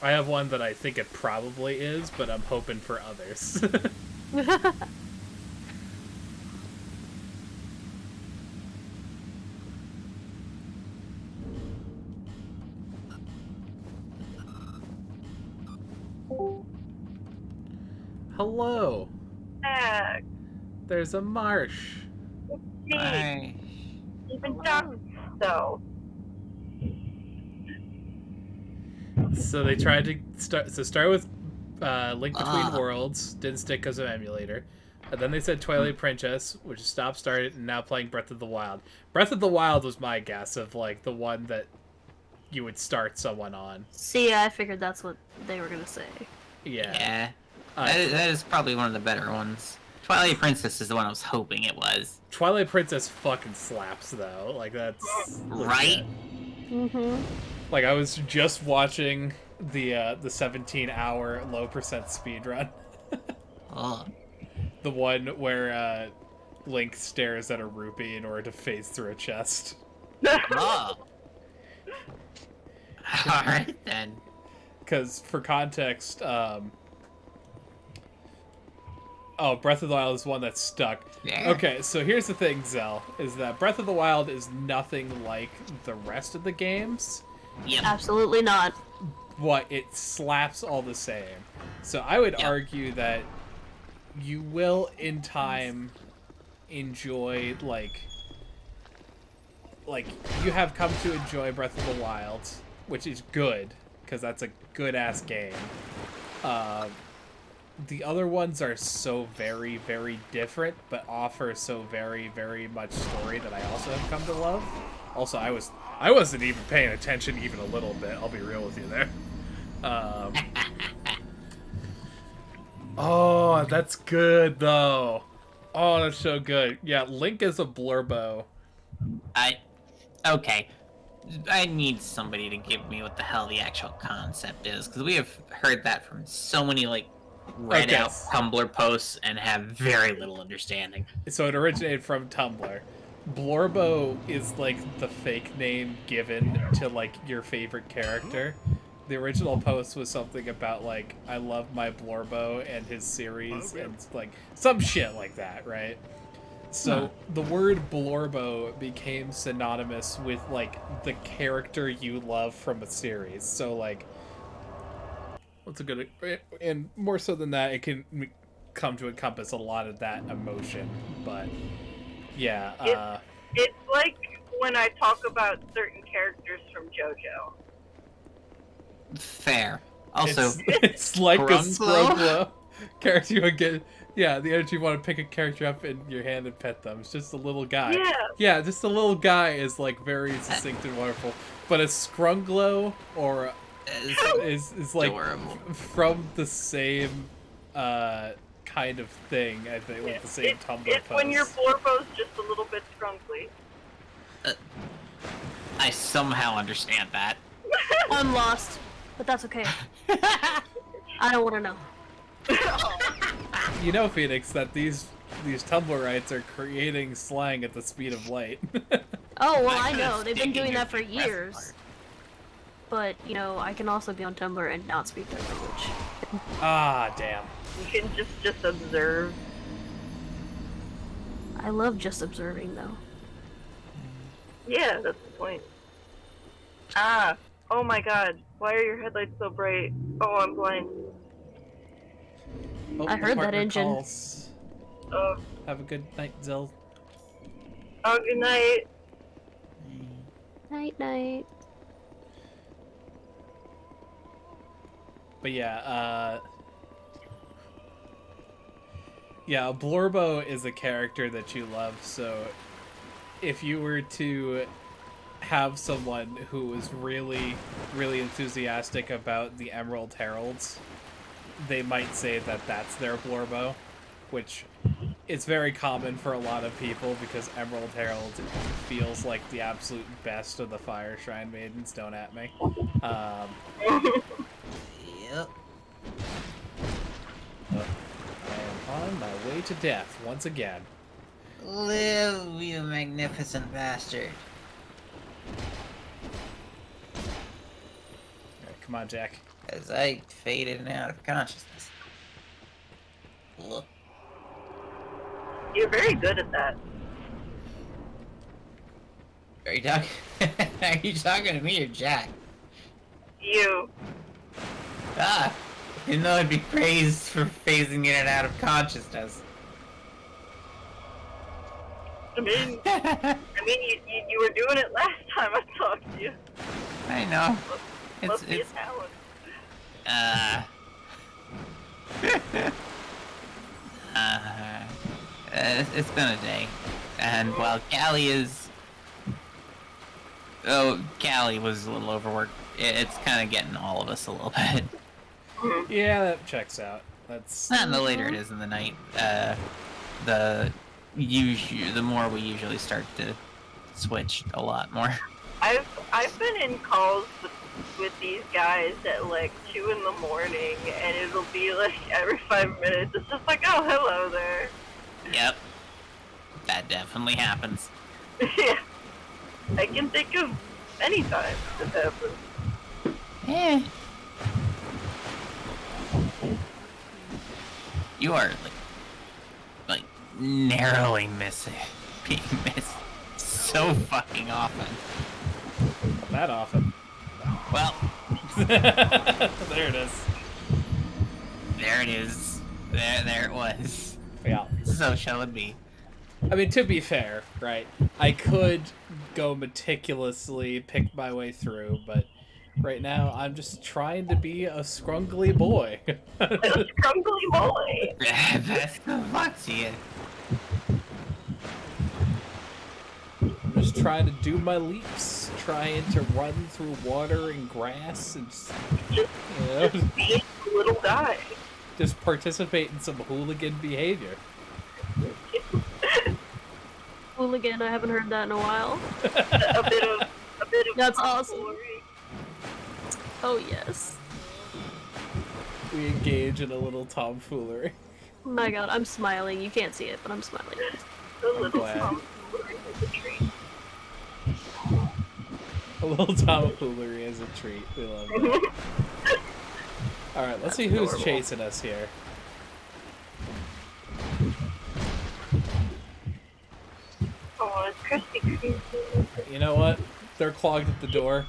I have one that I think it probably is, but I'm hoping for others. Hello. Heck. There's a marsh. Hi. Even talk so. So they tried to start with Link Between Worlds, didn't stick because of emulator. And then they said Twilight Princess, which is stop started, and now playing Breath of the Wild. Breath of the Wild was my guess of like the one that you would start someone on. See, I figured that's what they were gonna say. Yeah. That is probably one of the better ones. Twilight Princess is the one I was hoping it was. Twilight Princess fucking slaps though. Like that's right. Mm-hmm. Like I was just watching the 17-hour low percent speed run. Oh. The one where Link stares at a rupee in order to phase through a chest. Oh. Alright then. Because for context, Breath of the Wild is one that's stuck. Yeah. Okay, so here's the thing, Zell, is that Breath of the Wild is nothing like the rest of the games. Yep. Absolutely not. But it slaps all the same. So I would argue that you will, in time, enjoy, like you have come to enjoy Breath of the Wild, which is good, because that's a good-ass game. The other ones are so very, very different, but offer so very, very much story that I also have come to love. Also, I wasn't even paying attention even a little bit, I'll be real with you there. Oh, that's good, though. Oh, that's so good. Yeah, Link is a Blurbo. Okay. I need somebody to give me what the hell the actual concept is, because we have heard that from so many like read Okay. out Tumblr posts and have very little understanding. So it originated from Tumblr. Blorbo is like the fake name given to like your favorite character. The original post was something about like I love my Blorbo and his series and like some shit like that, right? So the word Blorbo became synonymous with like the character you love from a series. So like what's a good, and more so than that, it can come to encompass a lot of that emotion, but yeah, It's like when I talk about certain characters from JoJo. Fair. Also, it's like a Scrunglow? Scrunglow character you would get. Yeah, the energy you want to pick a character up in your hand and pet them. It's just a little guy. Yeah, just a little guy is like very succinct and wonderful. But a Scrunglow or is like adorable. from the same kind of thing. I think like the same Tumblr It's post. when your Blorbo's just a little bit scrunkly. I somehow understand that. I'm lost, but that's okay. I don't want to know. You know, Phoenix, that these Tumblrites are creating slang at the speed of light. Oh, well, I know. They've been doing that for years. But, you know, I can also be on Tumblr and not speak their language. Ah, damn. You can just observe. I love just observing, though. Yeah, that's the point. Ah, oh my god. Why are your headlights so bright? Oh, I'm blind. Oh, I heard that partner engine. calls. Oh, Have a good night, Zill. oh, good night. Night, night. But yeah, Blorbo is a character that you love, so if you were to have someone who was really, really enthusiastic about the Emerald Heralds, they might say that that's their Blorbo, which is very common for a lot of people because Emerald Herald feels like the absolute best of the Fire Shrine Maidens, don't at me. Yep. I am on my way to death once again. Live, you magnificent bastard. Alright, come on, Jack. As I faded and out of consciousness. Look. You're very good at that. Are you talking? Are you talking to me or Jack? You. Ah, didn't know I'd be praised for phasing in and out of consciousness. I mean, you were doing it last time I talked to you. I know. Must be a It's talent. It's been a day, and while Callie is, Callie was a little overworked. It's kind of getting all of us a little bit. Yeah, that checks out. That's Not the later it is in the night, the more we usually start to switch a lot more. I've been in calls with these guys at like 2 in the morning, and it'll be like every 5 minutes. It's just like, oh, hello there. Yep, that definitely happens. Yeah, I can think of any time this happens. Eh. You are like narrowly being missed so fucking often. that often. Well, There it is. there it is. There it was. Yeah. So shall it be. I mean, to be fair, right? I could go meticulously pick my way through, but right now I'm just trying to be a scrungly boy. A scrumbly boy. Best of luck to you. I'm just trying to do my leaps, trying to run through water and grass, and just, you know, Being a little guy. just participate in some hooligan behavior. Hooligan, I haven't heard that in a while. a bit That's awesome. Oh yes. We engage in a little tomfoolery. Oh my god, I'm smiling. You can't see it, but I'm smiling. I'm glad. A little tomfoolery is a treat. We love it. Alright, let's see who's chasing us here. Oh, it's Krispy Kreme. You know what? They're clogged at the door.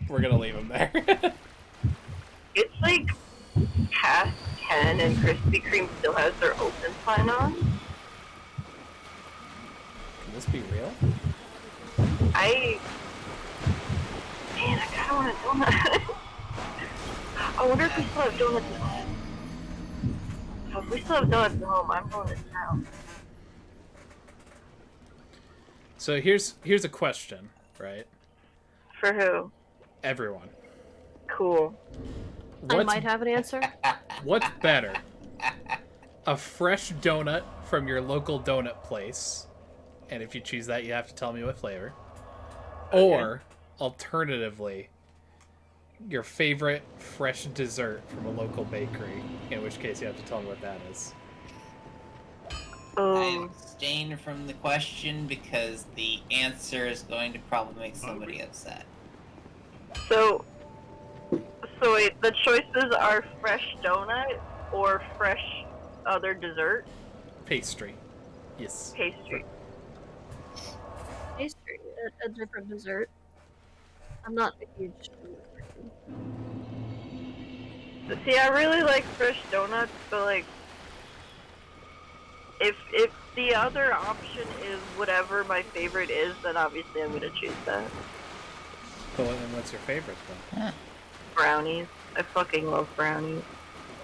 We're gonna leave them there. It's like past 10 and Krispy Kreme still has their open sign on. Can this be real? Man, I kinda want a donut. I wonder if we still have donuts at home. So if we still have donuts at home, I'm going to town. So here's a question, right? For who? Everyone. Cool. I might have an answer. What's better? A fresh donut from your local donut place, and if you choose that, you have to tell me what flavor. Or, alternatively, your favorite fresh dessert from a local bakery, in which case you have to tell me what that is. I abstain from the question because the answer is going to probably make somebody upset. So wait, the choices are fresh donut or fresh other dessert? Pastry. Yes. Pastry. Pastry, a different dessert. I'm not a huge person. See, I really like fresh donuts, but like, if the other option is whatever my favorite is, then obviously I'm gonna choose that. But then what's your favorite then? Brownies. I fucking love brownies.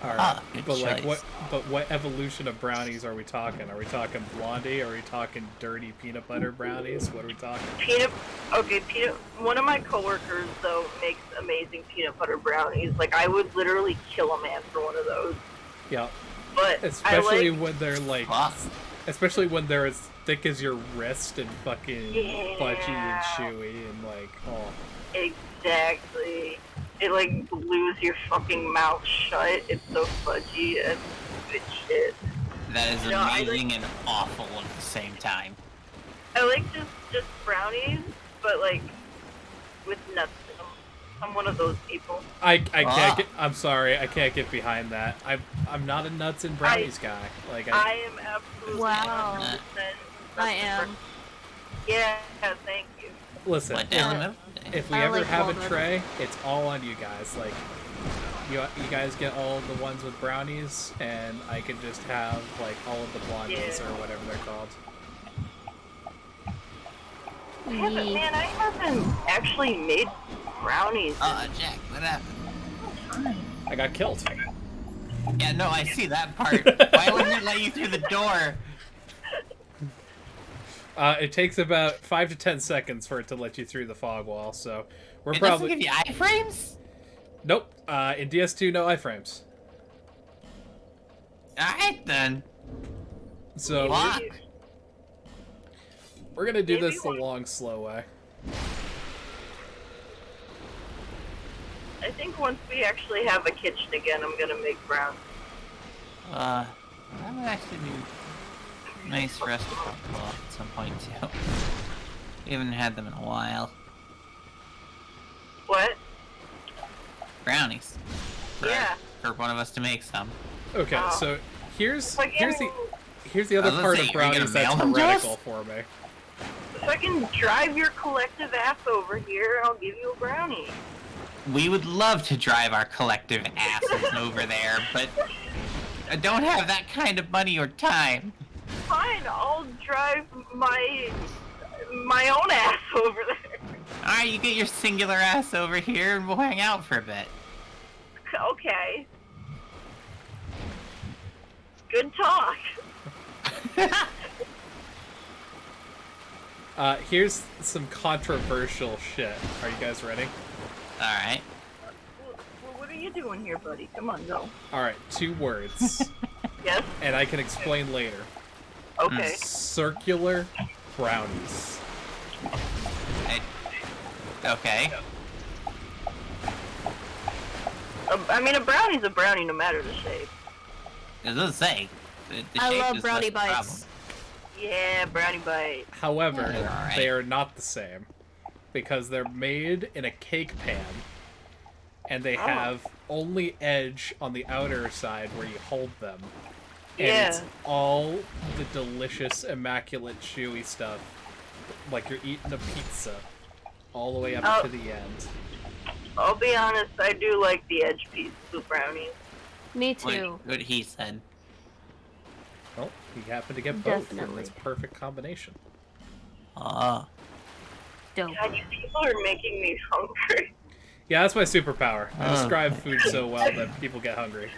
Alright, good but like choice. what evolution of brownies are we talking? Are we talking Blondie? Are we talking dirty peanut butter brownies? What are we talking? One of my coworkers though makes amazing peanut butter brownies. Like I would literally kill a man for one of those. Yeah. But especially when they're like, especially when they're as thick as your wrist and fucking fudgy and chewy and like, oh. Exactly. It like glues your fucking mouth shut. It's so fudgy and good shit. That is amazing and awful at the same time. I like just brownies, but like with nuts in them. I'm one of those people. I can't get. I'm sorry, I can't get behind that. I'm not a nuts and brownies guy. Like I am absolutely. Wow. 100% I am. Yeah, thank you. Listen, if we I ever like have walnut. a tray, it's all on you guys. Like, you guys get all the ones with brownies, and I can just have like all of the blondies or whatever they're called. I haven't actually made brownies. Jack, what happened? I got killed. Yeah, no, I see that part. Why wouldn't it let you through the door? It takes about 5 to 10 seconds for it to let you through the fog wall, so we're It probably. doesn't give you iframes? Nope. In DS2, no iframes. Alright then. So Fuck. we're gonna do this the long, slow way. I think once we actually have a kitchen again, I'm gonna make brownies. That would actually be nice for us to pull off at some point too. We haven't had them in a while. What? Brownies. Yeah. For one of us to make some. Okay, Oh. so here's Like, the other I was gonna part say, of are you gonna brownies that's mail them to us? heretical for me. If I can drive your collective ass over here, I'll give you a brownie. We would love to drive our collective asses over there, but I don't have that kind of money or time. Fine, I'll drive my own ass over there. Alright, you get your singular ass over here and we'll hang out for a bit. Okay. Good talk. Here's some controversial shit. Are you guys ready? Alright. Well, what are you doing here, buddy? Come on, go. Alright, 2 words. Yes? And I can explain later. Okay. Circular brownies. Okay. I mean, a brownie's a brownie no matter the shape. It doesn't say. The I shape love is brownie less the problem. bites. Yeah, brownie bite. However, Yeah, they're alright. they are not the same because they're made in a cake pan, and they have only edge on the outer side where you hold them. And it's Yeah. all the delicious, immaculate, chewy stuff, like you're eating a pizza, all the way up Oh. to the end. I'll be honest, I do like the edge piece of brownies. Me What, too. what he said. Well, you happen to get both in Definitely. this perfect combination. Ah. Dope. God, you people are making me hungry. Yeah, that's my superpower. I Oh. describe food so well that people get hungry.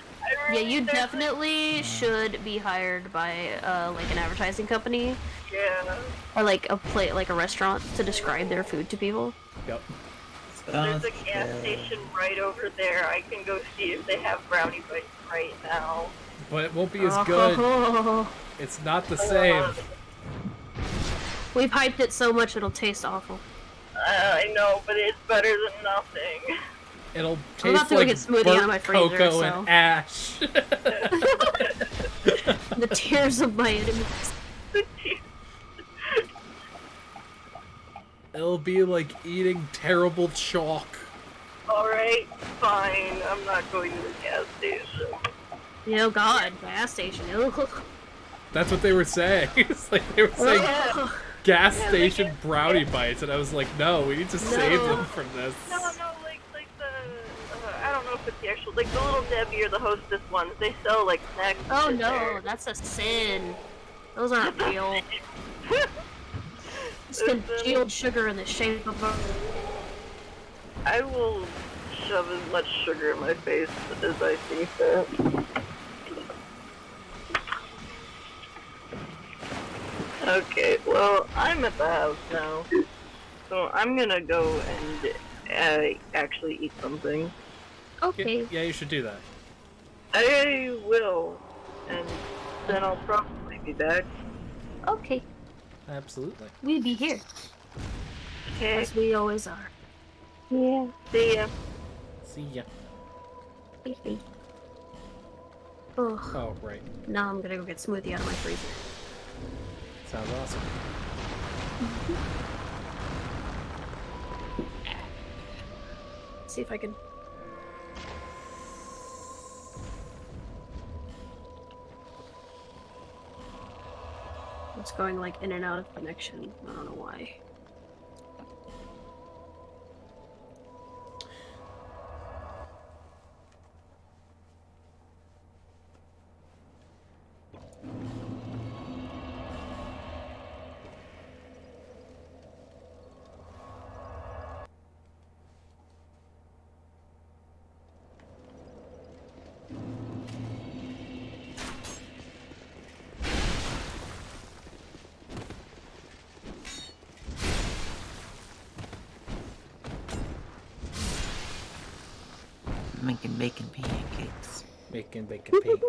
Yeah, you definitely should be hired by like an advertising company Yeah. or like a restaurant to describe their food to people. Yep. There's a gas station right over there. I can go see if they have brownie bites right now. But it won't be as good. Oh, It's not the same. we've hyped it so much it'll taste awful. I know, but it's better than nothing. It'll I'm about taste to go like get smoothie burnt out of my freezer, cocoa so. and ash. The tears of my enemies. It'll be like eating terrible chalk. Alright, fine. I'm not going to the gas station. Oh god, gas station. Ugh. That's what they were saying. It's like they were saying Ugh. gas Yeah, station like- brownie bites, and I was like, no, we need to save them from this. No, like the, I don't know if it's the actual, like the Little Debbie or the Hostess ones, they sell like snacks. and Oh shit no, there. that's a sin. Those aren't real. It's congealed sugar in the shape of a... I will shove as much sugar in my face as I see fit. Okay, well, I'm at the house now, so I'm gonna go and actually eat something. Okay. Yeah, you should do that. I will, and then I'll probably be back. Okay. Absolutely. We'll be here. Okay, As we always are. yeah, see ya. See ya. Ugh. Oh, right. Now I'm gonna go get smoothie out of my freezer. Sounds awesome. See if I can... It's going like in and out of connection. I don't know why. Making bacon pancakes. Making bacon pink.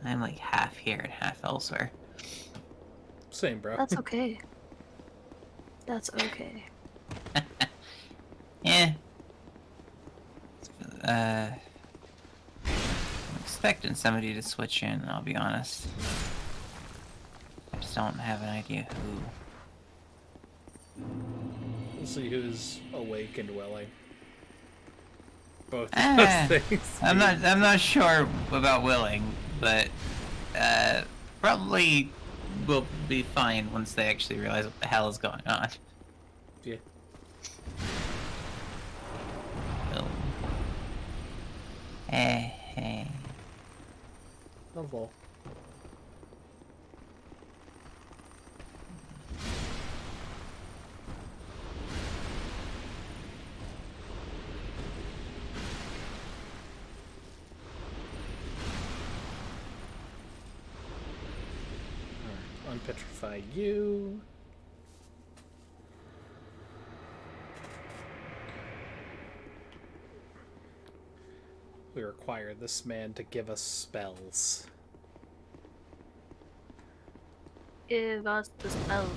I'm like half here and half elsewhere. Same, bro. That's okay. That's okay. Yeah. I'm expecting somebody to switch in, I'll be honest. I just don't have an idea who. We'll see who's awake and willing. Both Ah, of those things. I'm not sure about willing, but probably will be fine once they actually realize what the hell is going on. Yeah. So, hey. Hello. Unpetrify you. We require this man to give us spells. Give us the spell.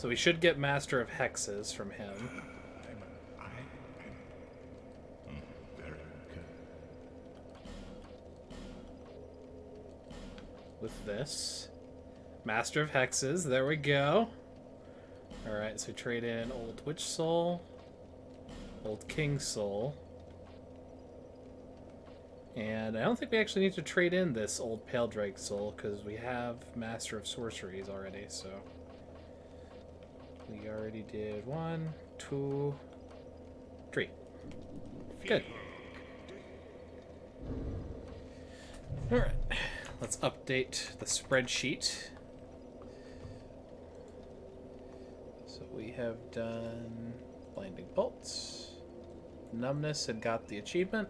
So we should get Master of Hexes from him. With this. Master of Hexes, there we go. Alright, so we trade in Old Witch Soul, Old King Soul. And I don't think we actually need to trade in this Old Pale Drake Soul, because we have Master of Sorceries already, so... We already did 1, 2, 3. Good. Alright, let's update the spreadsheet. So we have done Blinding Bolts. Numbness had got the achievement.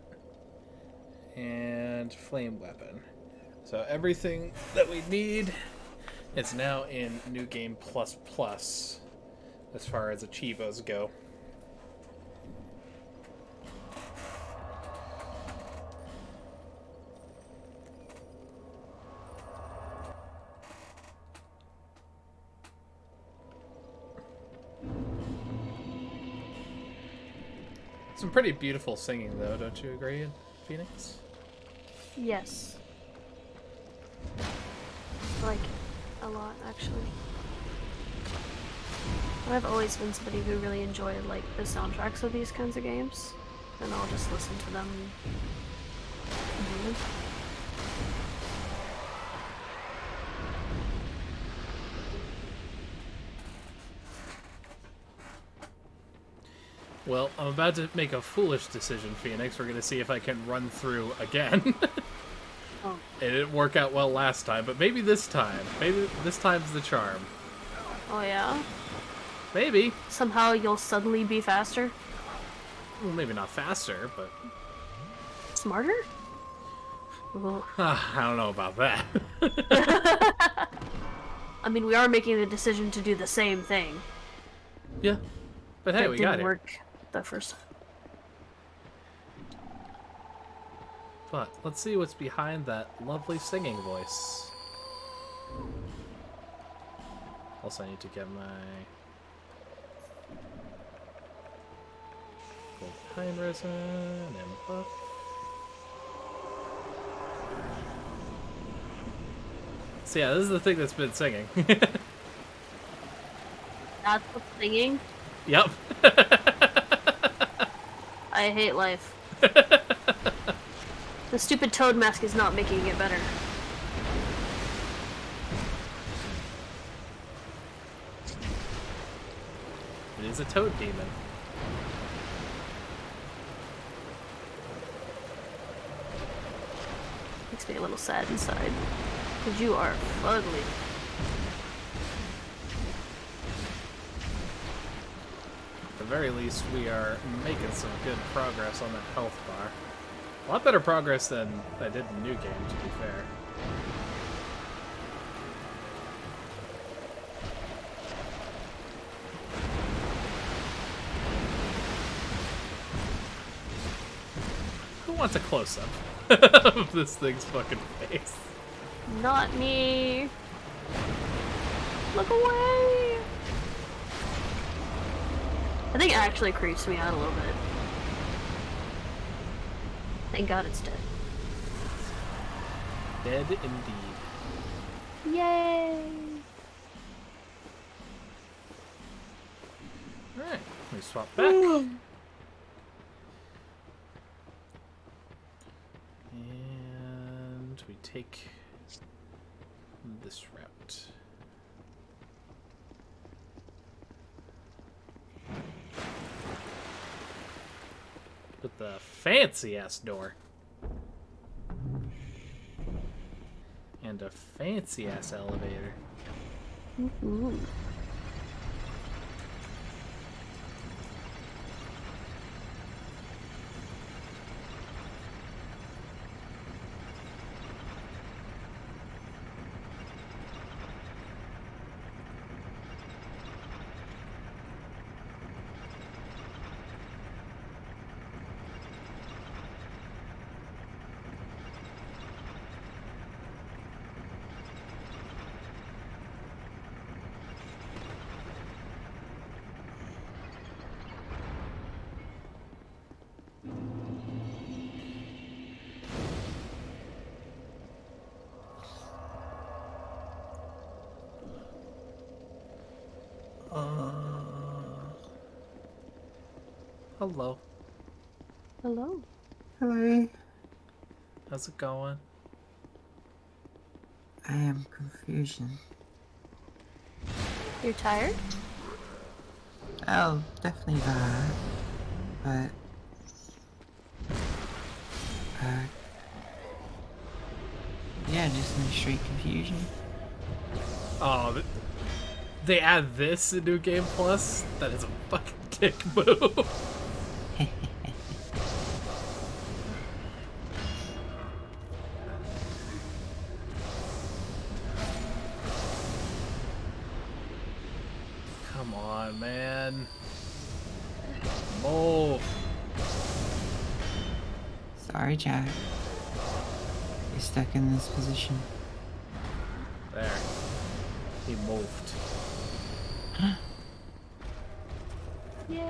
And Flame Weapon. So everything that we need is now in New Game Plus Plus as far as achievos go. Some pretty beautiful singing, though, don't you agree, Phoenix? Yes. I like it a lot, actually. I've always been somebody who really enjoyed like the soundtracks of these kinds of games, and I'll just listen to them. Well, I'm about to make a foolish decision, Phoenix. We're going to see if I can run through again. Oh. It didn't work out well last time, but maybe this time. Maybe this time's the charm. Oh yeah? Maybe. Somehow you'll suddenly be faster? Well, maybe not faster, but... Smarter? Well. I don't know about that. I mean, we are making the decision to do the same thing. Yeah. But hey, that we got it. didn't work the first time. But let's see what's behind that lovely singing voice. Also, I need to get my gold pine resin and buff. So yeah, this is the thing that's been singing. That's what's singing? Yep. I hate life. The stupid toad mask is not making it better. It is a toad demon. Makes me a little sad inside. Because you are ugly. At the very least, we are making some good progress on that health bar. A lot better progress than I did in New Game, to be fair. Who wants a close-up of this thing's fucking face? Not me. Look away. I think it actually creeps me out a little bit. Thank God it's dead. Dead indeed. Yay! Alright, we swap back. And we take this route. With the fancy-ass door. And a fancy-ass elevator. Mm-hmm. Hello. Hello. Hello. How's it going? I am confusion. You're tired? Oh, definitely that. But yeah, just in straight confusion. Oh, they add this in New Game Plus? That is a fucking dick move. Come on, man. Move. Sorry, Jack. You're stuck in this position. There. He moved. Yay.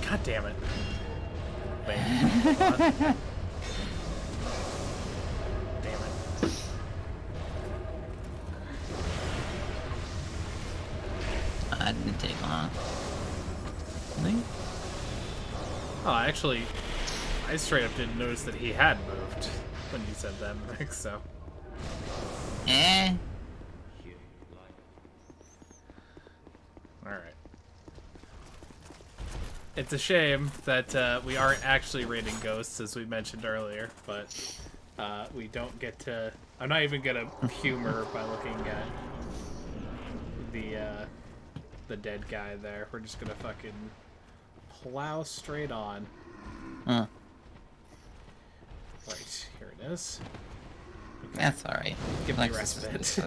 God damn it. Bang. Damn it. That didn't take long. Really? Oh, actually, I straight up didn't notice that he had moved when you said that, Mick, so. Eh? Alright. It's a shame that we aren't actually raiding ghosts, as we mentioned earlier, but we don't get to... I'm not even gonna humor by looking at the dead guy there. We're just gonna fucking plow straight on. Huh. Right, here it is. That's alright. Give me respite.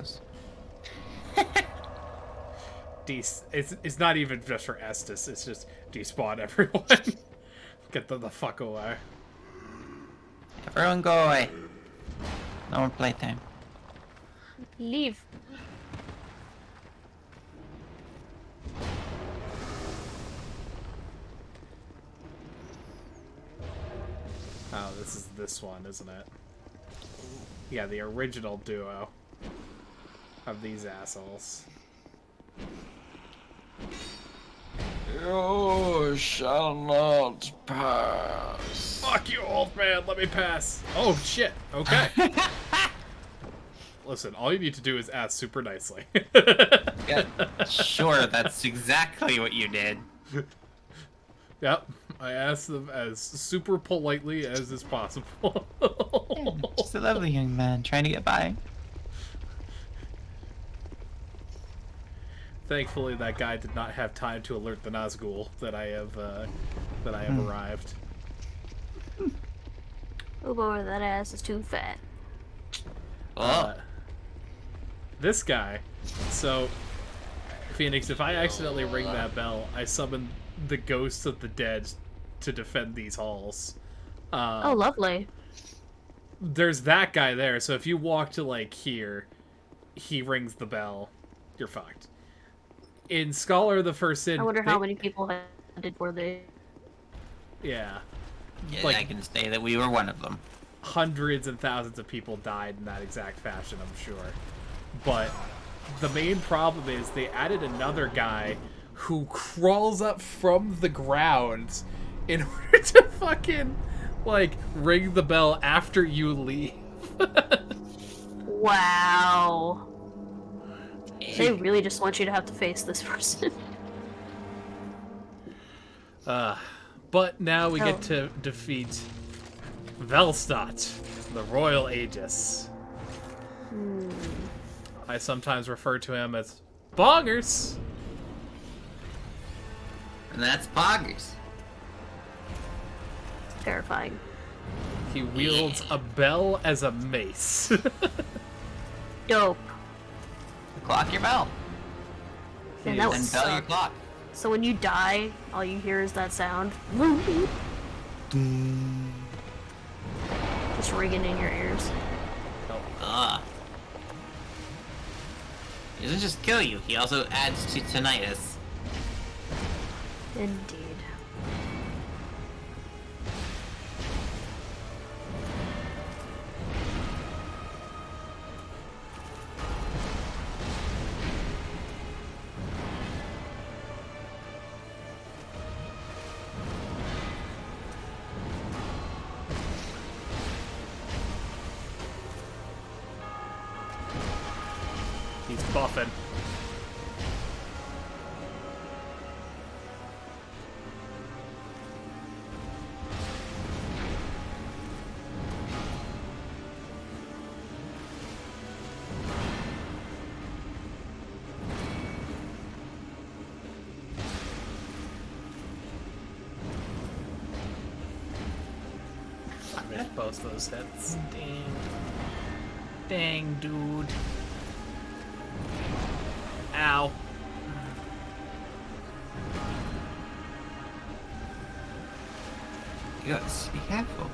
It's not even just for Estus, it's just despawn everyone. Get them the fuck away. Everyone go away. No more playtime. Leave. Oh, this is this one, isn't it? Yeah, the original duo of these assholes. You shall not pass. Fuck you, old man, let me pass. Oh, shit, okay. Listen, all you need to do is ask super nicely. Yeah, sure, that's exactly what you did. Yep, I asked them as super politely as is possible. Yeah, just a lovely young man trying to get by. Thankfully, that guy did not have time to alert the Nazgul that I have arrived. Oh boy, that ass is too fat. This guy. So, Phoenix, if I accidentally ring that bell, I summon the ghosts of the dead to defend these halls. Oh, lovely. There's that guy there, so if you walk to, like, here, he rings the bell, you're fucked. In Scholar of the First Sin... I wonder how many people did were they? Yeah. Yeah, Like, I can say that we were one of them. hundreds and thousands of people died in that exact fashion, I'm sure. But the main problem is they added another guy who crawls up from the ground in order to fucking, like, ring the bell after you leave. Wow. They really just want you to have to face this person. But now we get to defeat Velstadt, the Royal Aegis. I sometimes refer to him as Boggers. And that's Poggers. Terrifying. He wields a bell as a mace. Dope. Clock your bell. And that would And bell your suck. clock. So when you die, all you hear is that sound. Just ringing in your ears. He doesn't just kill you, he also adds to tinnitus. Indeed. buffing. I missed both those hits. Dang. Dang, dude. Ow. Yes, be careful.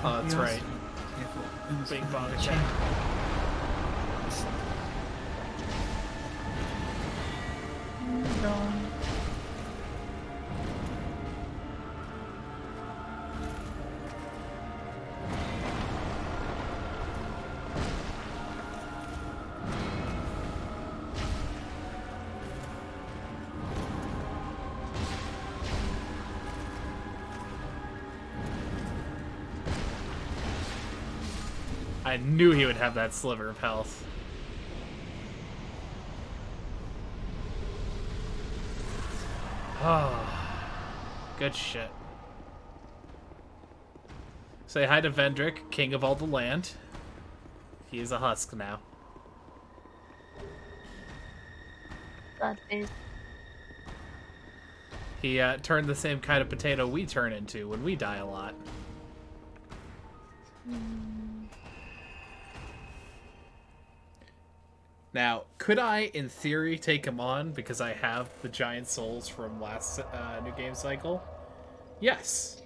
Oh, that's right. Big bong attack. I knew he would have that sliver of health. Oh, good shit. Say hi to Vendrick, king of all the land. He is a husk now. That is. He turned the same kind of potato we turn into when we die a lot. Now, could I, in theory, take him on because I have the giant souls from last New Game Cycle? Yes.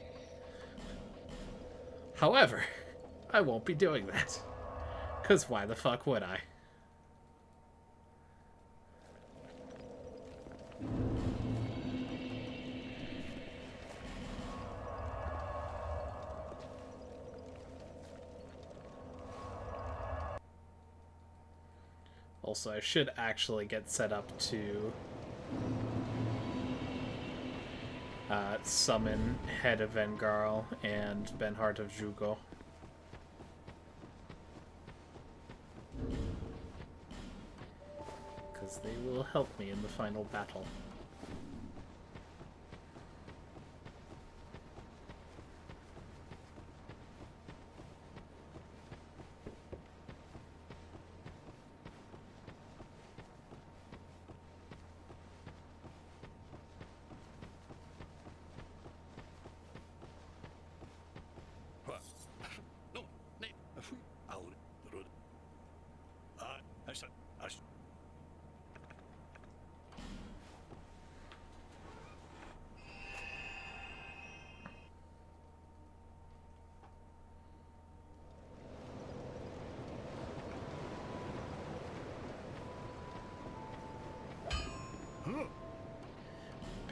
However, I won't be doing that. Because why the fuck would I? Also, I should actually get set up to summon Head of Vengarl and Benhart of Jugo. Because they will help me in the final battle.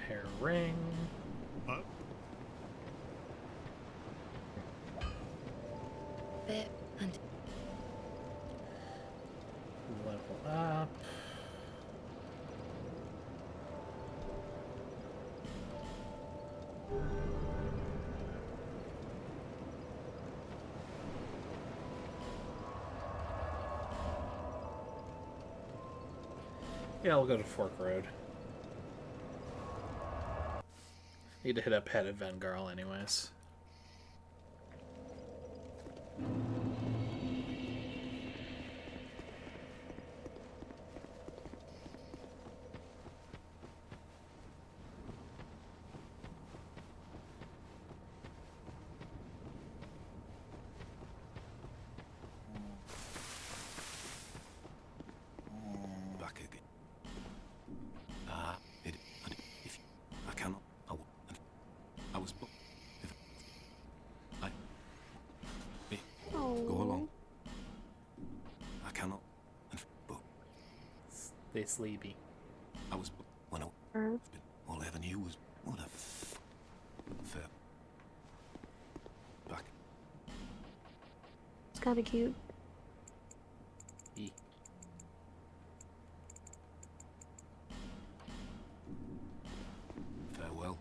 Pair ring. There and Level up. Yeah, I'll go to Fork Road. Need to hit up Head of Vengarl anyways. Back again. If I cannot, I will. I was. If I. Go along. I cannot. But They sleepy. I was. When all I ever knew was what a fair. Back. It's kind of cute. Farewell.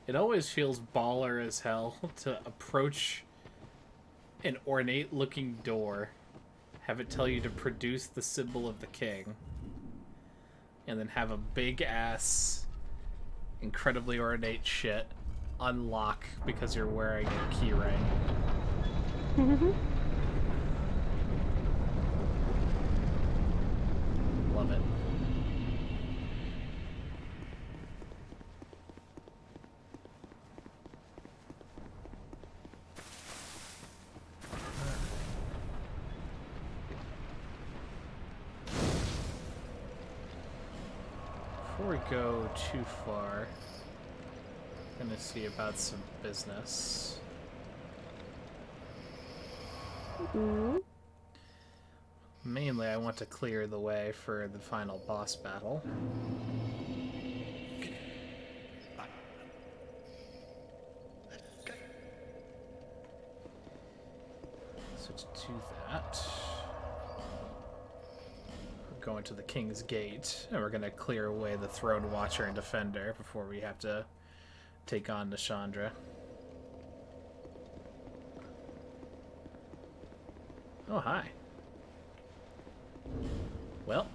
It always feels baller as hell to approach an ornate-looking door, have it tell you to produce the symbol of the king, and then have a big-ass, incredibly ornate shit unlock because you're wearing a keyring. Love it. Before we go too far, I'm gonna see about some business. Mainly, I want to clear the way for the final boss battle. So to do that, we're going to the King's Gate, and we're going to clear away the Throne Watcher and Defender before we have to take on Nashandra. Oh, hi. Well.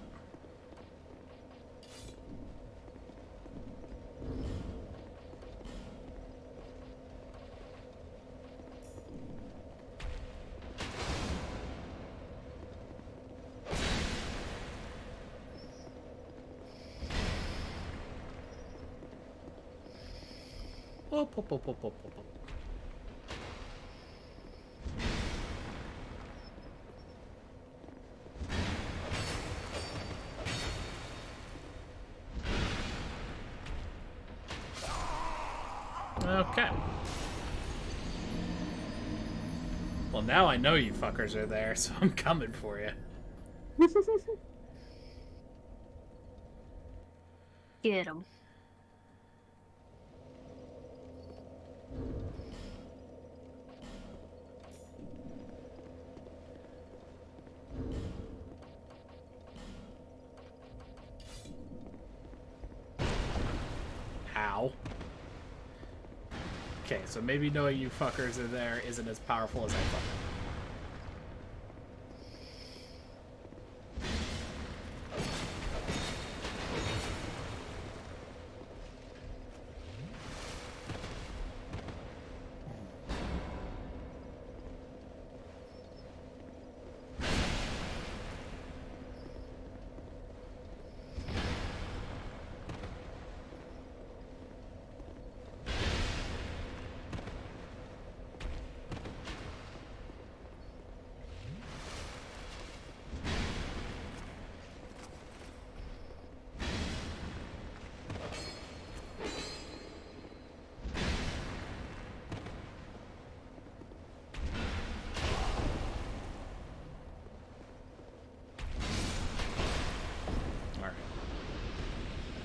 Whoop, whoop, whoop, whoop, whoop, whoop. Okay. Well, now I know you fuckers are there, so I'm coming for you. Get him. Ow. Okay, so maybe knowing you fuckers are there isn't as powerful as I thought.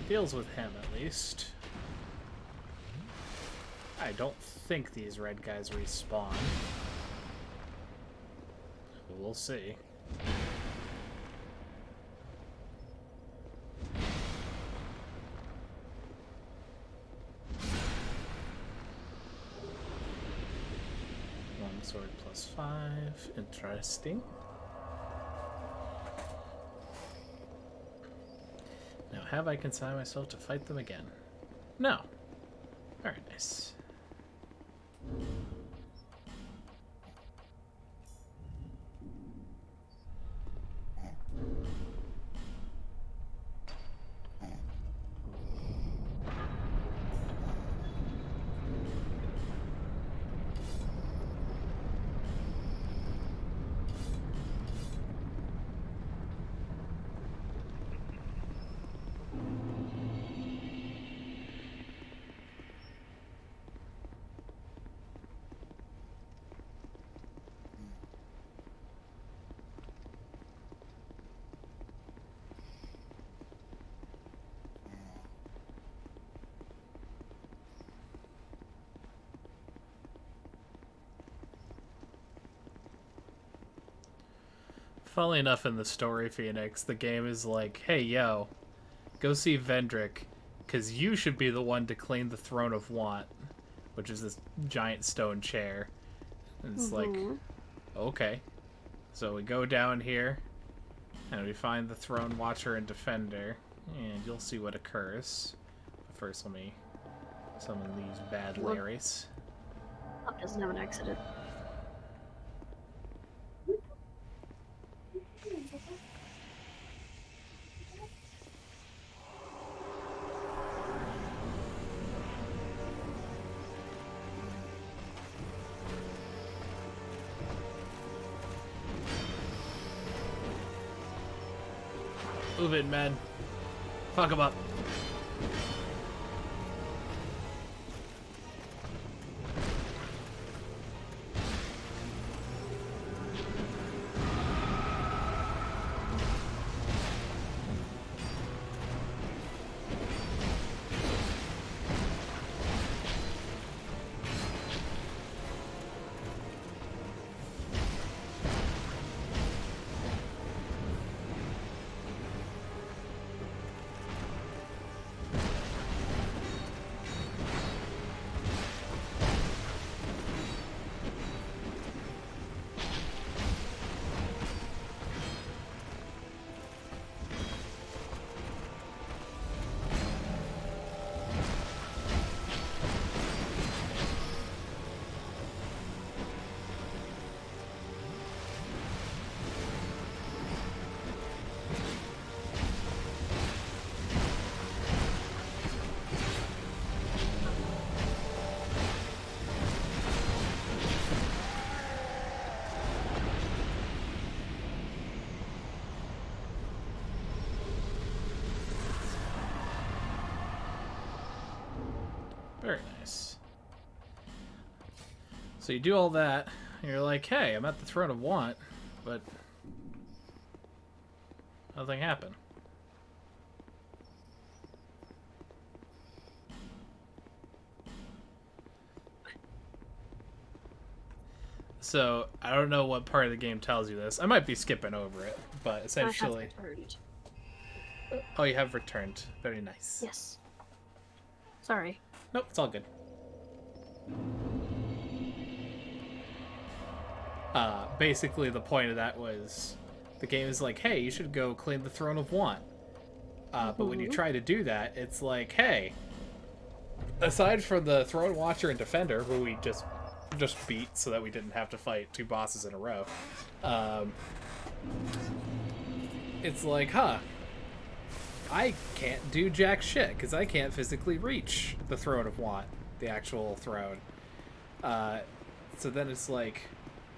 Deals with him, at least. I don't think these red guys respawn. We'll see. Long sword +5. Interesting. Now, have I consigned myself to fight them again? No. Very nice. Funnily enough, in the story, Phoenix, the game is like, hey, yo, go see Vendrick. because you should be the one to claim the Throne of Want, which is this giant stone chair. And it's like, okay. So we go down here, and we find the Throne Watcher and Defender, and you'll see what occurs. But first, let me summon these bad Larrys. Up doesn't have an exit. Move it, man. Fuck him up. Very nice. So you do all that, and you're like, hey, I'm at the Throne of Want, but nothing happened. So, I don't know what part of the game tells you this. I might be skipping over it, but essentially... I have returned. Oh, you have returned. Very nice. Yes. Sorry. Nope, it's all good. Basically, the point of that was the game is like, hey, you should go claim the Throne of Want. But when you try to do that, it's like, hey, aside from the Throne Watcher and Defender, who we just beat so that we didn't have to fight 2 bosses in a row, it's like, huh, I can't do jack shit because I can't physically reach the Throne of Want, the actual throne. So then it's like,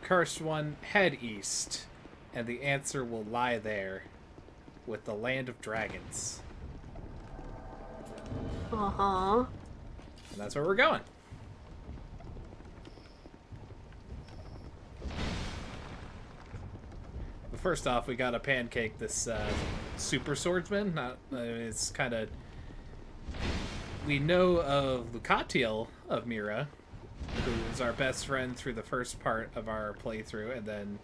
Cursed One, head east, and the answer will lie there with the Land of Dragons. Uh-huh. And that's where we're going. But first off, we gotta pancake this super swordsman. It's kind of... We know of Lucatiel of Mira, who is our best friend through the first part of our playthrough, and then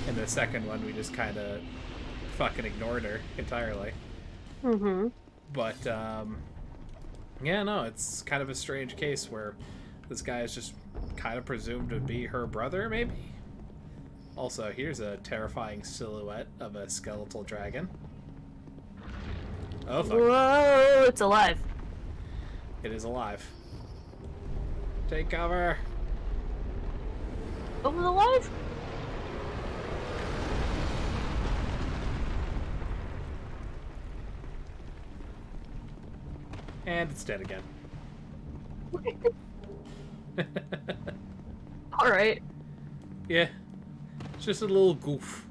in the second one we just kind of fucking ignored her entirely. But yeah, no, it's kind of a strange case where this guy is just kind of presumed to be her brother, maybe? Also, here's a terrifying silhouette of a skeletal dragon. Oh, fuck. Whoa, it's alive. It is alive. Take cover. Oh, it's alive? And it's dead again. Alright. Yeah. It's just a little goof.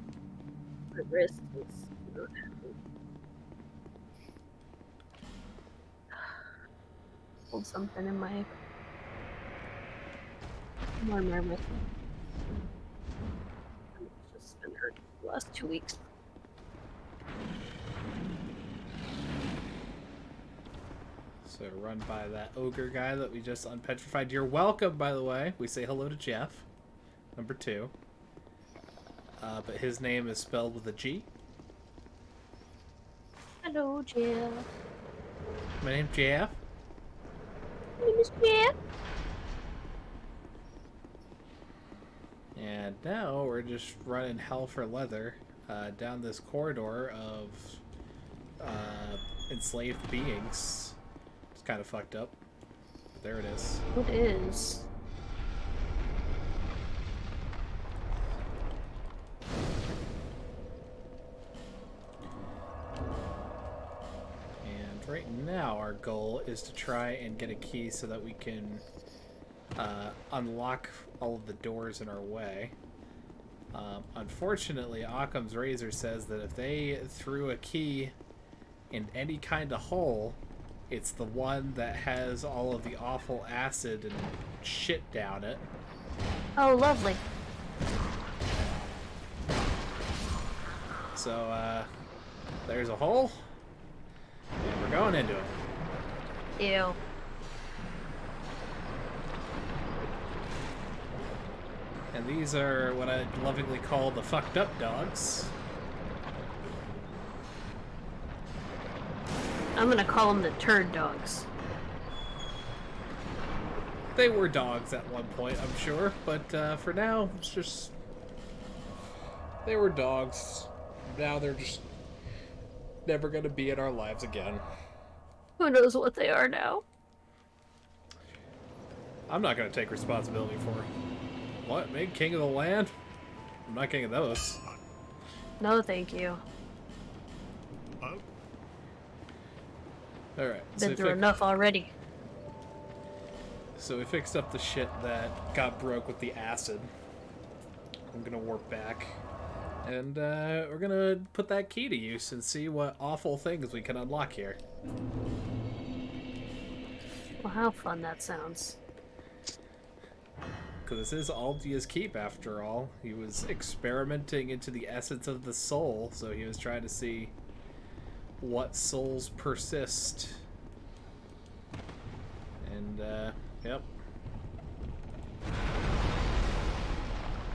My wrist is not happy. Hold something in my wrist. It's just been hurt the last 2 weeks. So run by that ogre guy that we just unpetrified. You're welcome, by the way. We say hello to Jeff, number 2. But his name is spelled with a G. Hello, Jeff. My name's Jeff. My name is Jeff. And now we're just running hell for leather down this corridor of enslaved beings. It's kind of fucked up. But there it is. It is. And right now our goal is to try and get a key so that we can unlock all of the doors in our way. Unfortunately, Occam's razor says that if they threw a key in any kind of hole, it's the one that has all of the awful acid and shit down it. Oh, lovely. So, there's a hole, and we're going into it. Ew. And these are what I lovingly call the fucked up dogs. I'm gonna call them the turd dogs. They were dogs at one point, I'm sure, but for now, it's just... They were dogs. Now they're just never gonna be in our lives again. Who knows what they are now? I'm not gonna take responsibility for it. What? Me? King of the land? I'm not king of those. No, thank you. Alright. Been through enough already. So we fixed up the shit that got broke with the acid. I'm gonna warp back. And we're gonna put that key to use and see what awful things we can unlock here. Well, how fun that sounds. Because this is Aldia's keep, after all. He was experimenting into the essence of the soul, so he was trying to see what souls persist. And, yep.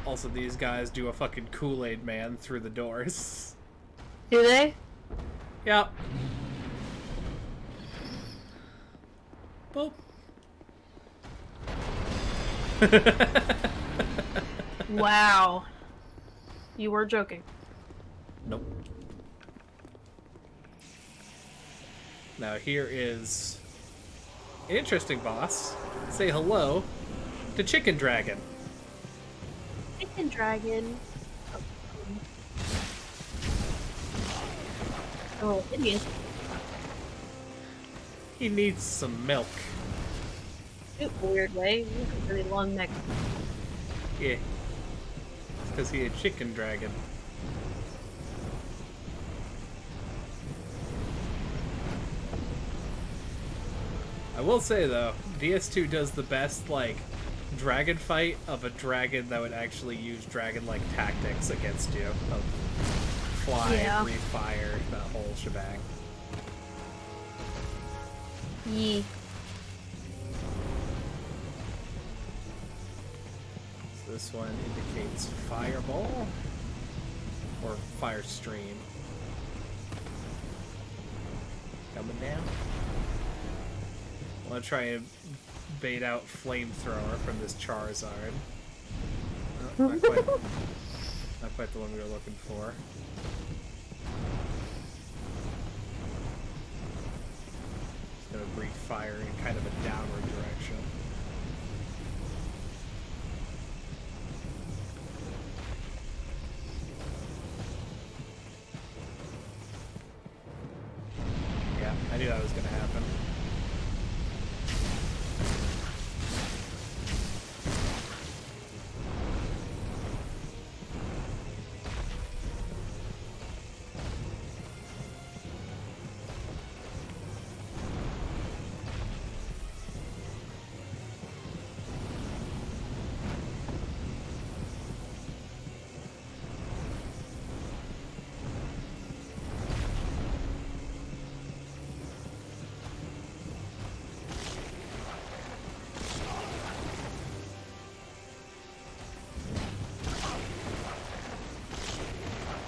Also, these guys do a fucking Kool-Aid man through the doors. Do they? Yep. Boop. Wow. You were joking. Nope. Now here is an interesting boss. Say hello to Chicken Dragon. Chicken Dragon. Oh, idiot. He needs some milk. In a weird way. You have a really long neck. Yeah. It's because he's a chicken dragon. I will say though, DS2 does the best like dragon fight of a dragon that would actually use dragon-like tactics against you. Of fly, Yeah. breathe fire, that whole shebang. Yee. So this one indicates fireball or fire stream. Coming down. I want to try and bait out flamethrower from this Charizard. Oh, not quite the one we were looking for. It's gonna breathe fire in kind of a downward direction. Yeah, I knew that was gonna happen.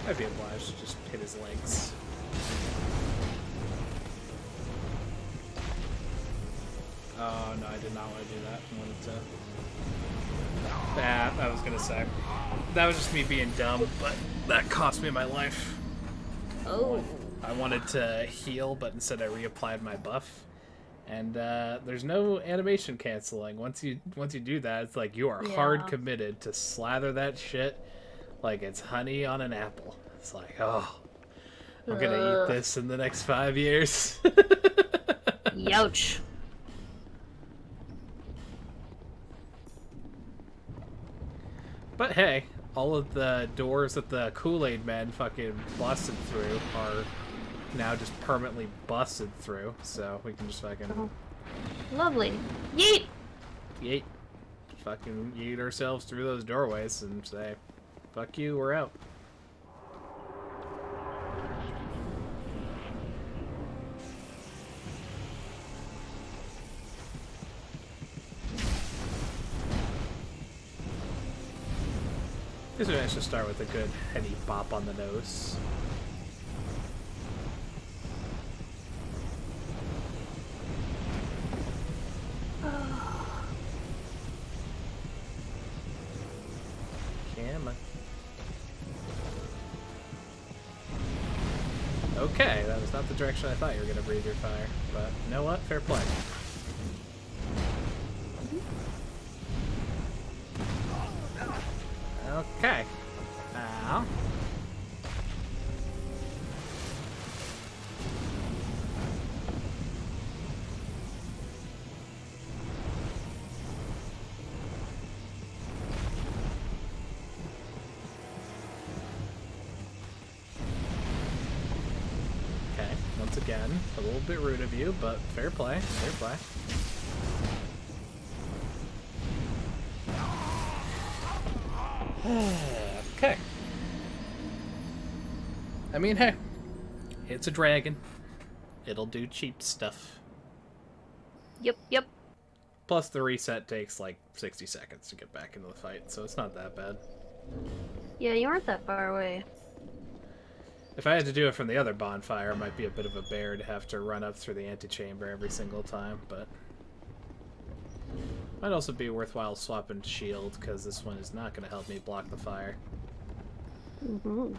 I'd be obliged to just hit his legs. Oh no, I did not want to do that. I wanted to... I was gonna say. That was just me being dumb, but that cost me my life. Oh. I wanted to heal, but instead I reapplied my buff. And there's no animation canceling. Once you do that, it's like you are hard committed to slather that shit like it's honey on an apple. It's like, oh, I'm gonna eat this in the next 5 years. Youch. But hey, all of the doors that the Kool-Aid men fucking busted through are now just permanently busted through, so we can just fucking... Lovely. Yeet! Yeet. Fucking yeet ourselves through those doorways and say, fuck you, we're out. This would actually start with a good heady bop on the nose. Come on. Okay, that was not the direction I thought you were going to breathe your fire, but you know what? Fair play. Okay. Ow. Okay, once again, a little bit rude of you, but fair play, fair play. Okay. I mean, hey, it's a dragon. It'll do cheap stuff. Yep, yep. Plus, the reset takes like 60 seconds to get back into the fight, so it's not that bad. Yeah, you aren't that far away. If I had to do it from the other bonfire, it might be a bit of a bear to have to run up through the antechamber every single time, but... Might also be worthwhile swapping shield, because this one is not going to help me block the fire. Mm-hmm.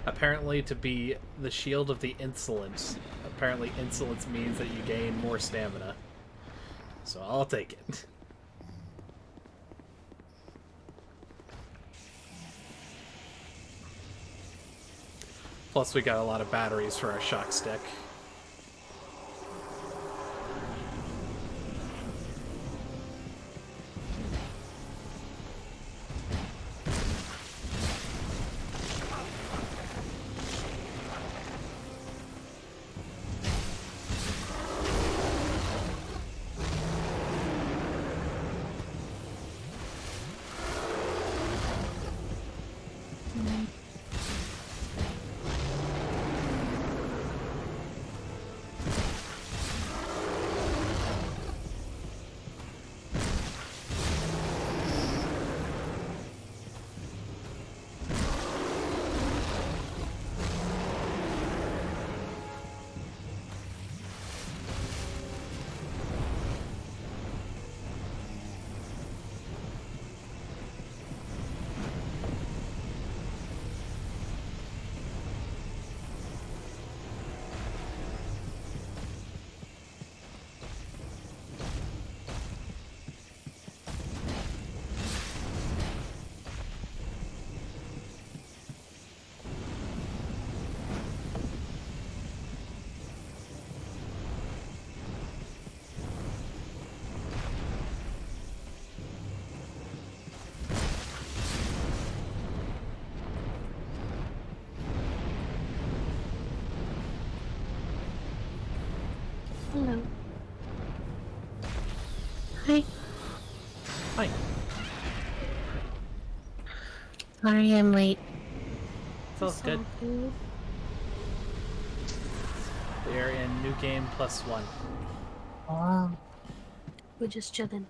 Apparently to be the shield of the insolent. Apparently insolence means that you gain more stamina. So I'll take it. Plus we got a lot of batteries for our shock stick. Hello. Hi. Hi. Sorry I'm late. Feels good. We're in New Game +1. Oh. We're just chilling.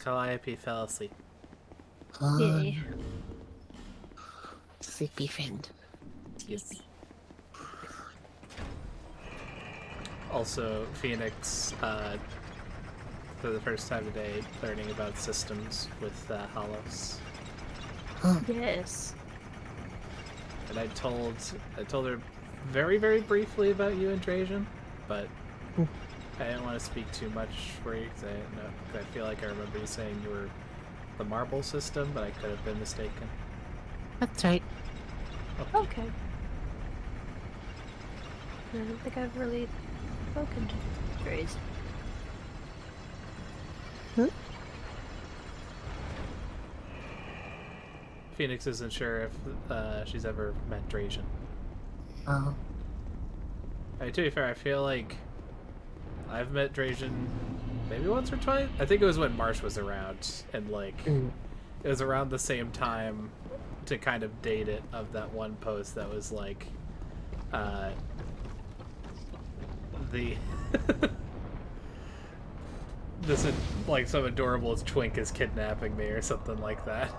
Calliope fell asleep. Yay. Sleepy friend. Yes. Also, Phoenix, for the first time today, learning about systems with Hollows. Yes. And I told her very, very briefly about you and Drajan, but I didn't want to speak too much for you because I feel like I remember you saying you were the marble system, but I could have been mistaken. That's right. Okay. I don't think I've really spoken to Grace. Phoenix isn't sure if she's ever met Drajan. Oh. To be fair, I feel like I've met Drajan maybe once or twice. I think it was when Marsh was around, and like it was around the same time, to kind of date it, of that one post that was like the this is like some adorable twink is kidnapping me or something like that.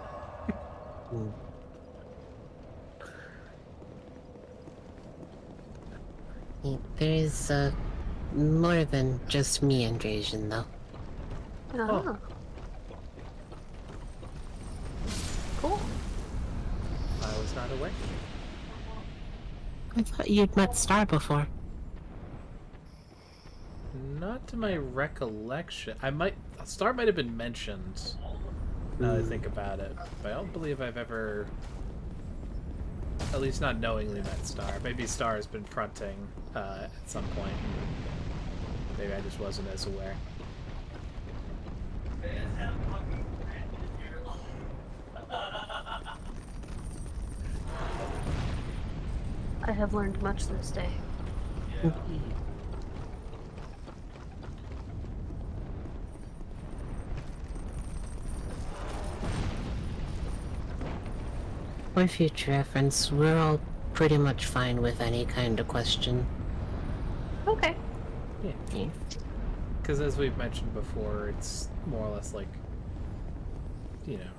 There's more than just me and Drajan, though. Oh. Cool. I was not aware. I thought you'd met Star before. Not to my recollection. Star might have been mentioned, now that I think about it, but I don't believe I've ever, at least not knowingly, met Star. Maybe Star has been fronting at some point. Maybe I just wasn't as aware. I have learned much this day. For future reference, we're all pretty much fine with any kind of question. Okay. Yeah. Because as we've mentioned before, it's more or less like, you know,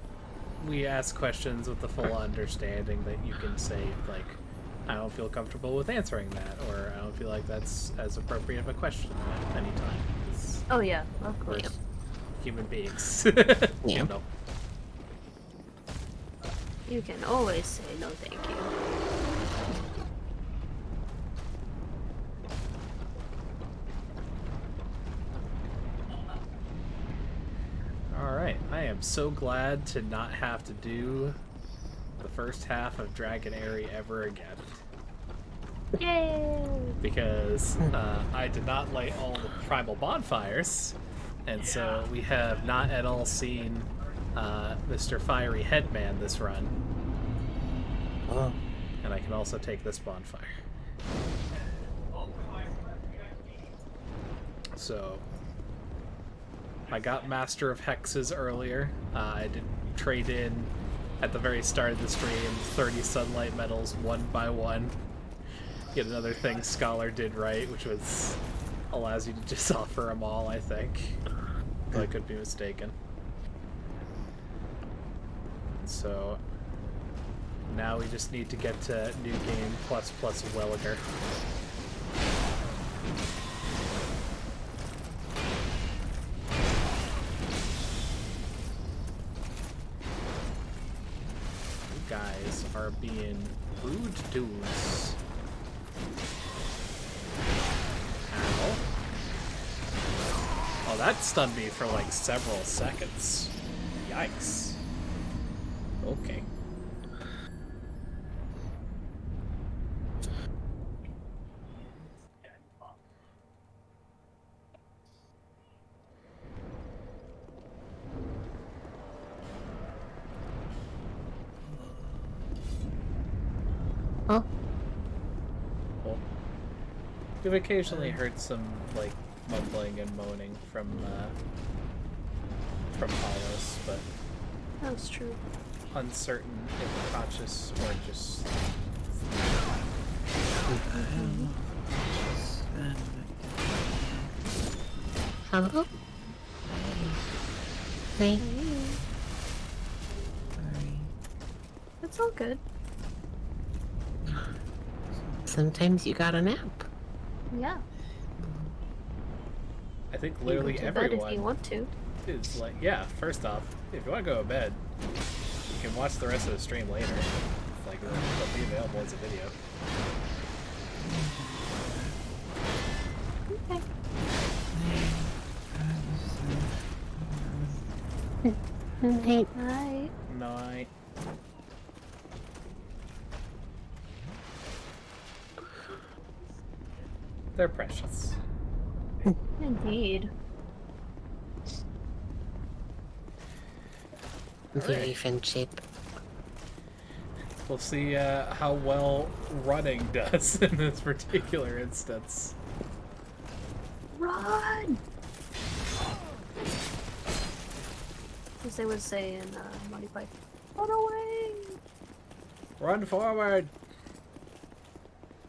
we ask questions with the full understanding that you can say, like, I don't feel comfortable with answering that, or I don't feel like that's as appropriate of a question at any time. Oh yeah, of course. Human beings. Yeah. You know. You can always say no thank you. Alright, I am so glad to not have to do the first half of Dragon Aerie ever again. Yay! Because I did not light all the primal bonfires, and so we have not at all seen Mr. Fiery Headman this run. Oh. And I can also take this bonfire. So I got Master of Hexes earlier. I did trade in at the very start of the stream 30 sunlight medals one by one. Yet another thing Scholar did right, which was allows you to just offer them all, I think. But I could be mistaken. So now we just need to get to New Game plus Welliger. You guys are being rude dudes. Ow. Oh, that stunned me for like several seconds. Yikes. Okay. Oh. Well, you've occasionally heard some like mumbling and moaning from Hollows, but That's true. uncertain if conscious or just. Hello? Hey. It's all good. Sometimes you gotta nap. Yeah. I think You literally go to bed everyone if you want to. is like, yeah, first off, if you want to go to bed, you can watch the rest of the stream later. It's like, it'll be available as a video. Night. Night. Night. They're precious. Indeed. Very friendship. We'll see how well running does in this particular instance. Run! As they would say in Monty Python. Run away! Run forward!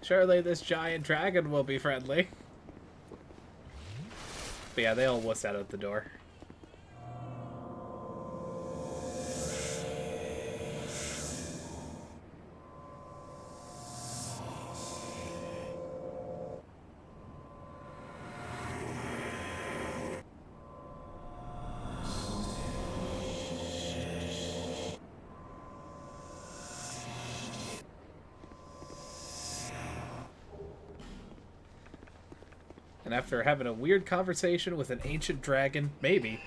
Surely this giant dragon will be friendly. But yeah, they all wuss out at the door. And after having a weird conversation with an ancient dragon, maybe,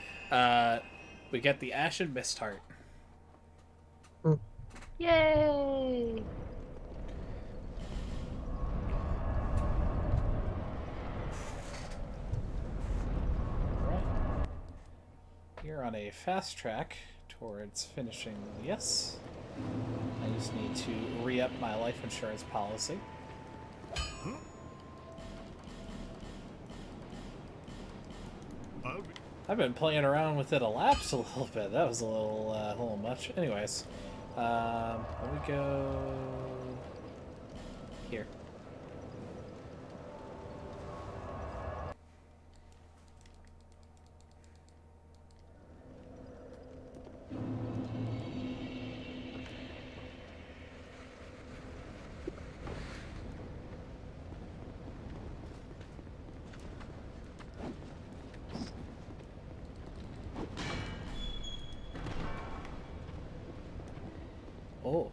we get the Ashen Mist Heart. Yay! Alright. You're on a fast track towards finishing this. I just need to re-up my life insurance policy. I've been playing around with it elapsed a little bit. That was a little much. Anyways, let me go here. Oh.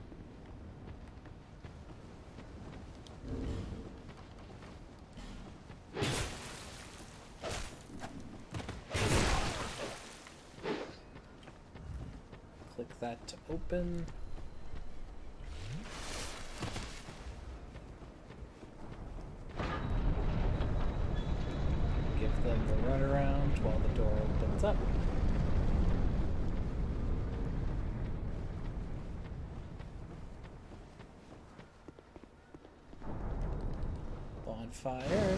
Click that to open. Give them the runaround while the door opens up. Bonfire.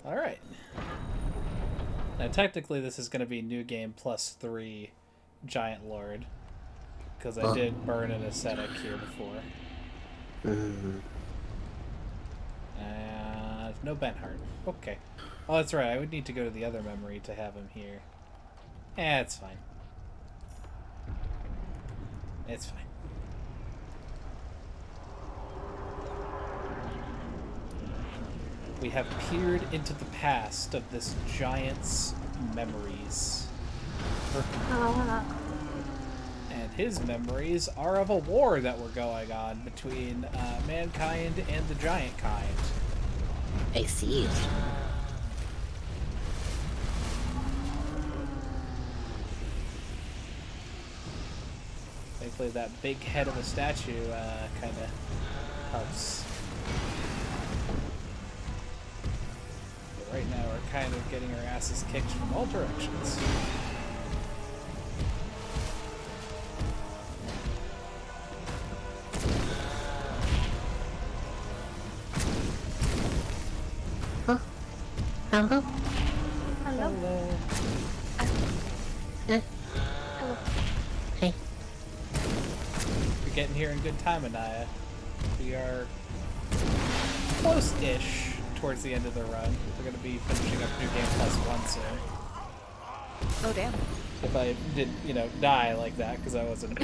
Alright. Now technically this is going to be new game +3 Giant Lord. Because I did burn an ascetic here before. And no Benhart. Okay. Oh, that's right. I would need to go to the other memory to have him here. It's fine. It's fine. We have peered into the past of this giant's memories. And his memories are of a war that were going on between mankind and the giant kind. I see. Thankfully, that big head of a statue kind of helps. But right now, we're kind of getting our asses kicked from all directions. Huh? Hello? Hello. Hello. Hey. You're getting here in good time, Anaya. We are close-ish towards the end of the run. We're going to be finishing up New Game +1 soon. Oh, damn. If I did, die like that, because I wasn't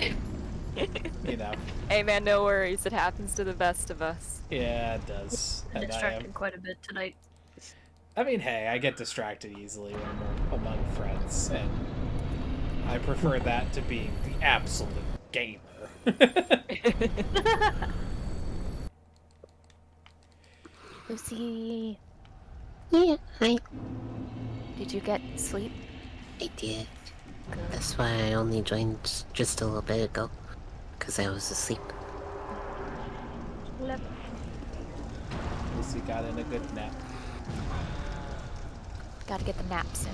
You know. Hey man, no worries. It happens to the best of us. Yeah, it does. I'm And distracted quite a bit tonight. I mean, hey, I get distracted easily when I'm among friends, and I prefer that to being the absolute gamer. Lucy, Yeah, hi. did you get sleep? I did. That's why I only joined just a little bit ago. Because I was asleep. Lucy got in a good nap. Gotta get the naps in.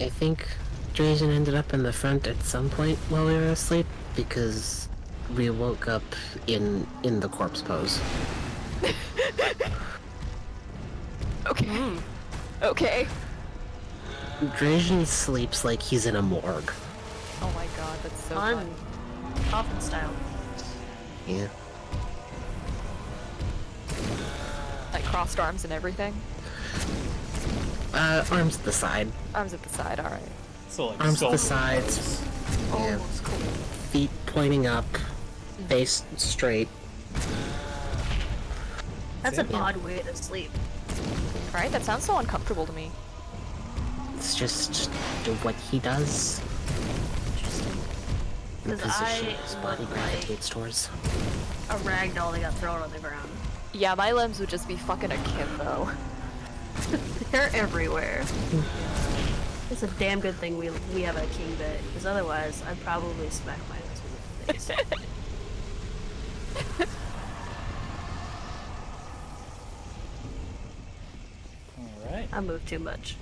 I think Drazen ended up in the front at some point while we were asleep because we woke up in the corpse pose. Okay. Okay. Drazen sleeps like he's in a morgue. Oh my god, that's so Fun. fun. Coffin style. Yeah. Like crossed arms and everything? Arms at the side. Arms at the side, alright. So like Arms at the soldier sides. pose. Yeah. Oh, that's cool. Feet pointing up. Face straight. That's an odd way to sleep. Right? That sounds so uncomfortable to me. It's just what he does. The 'Cause position I his body would gravitates towards. A ragdoll that got thrown on the ground. Yeah, my limbs would just be fucking akimbo. They're everywhere. It's a damn good thing we have a king bed, because otherwise I'd probably smack my husband in the face. Alright. I move too much.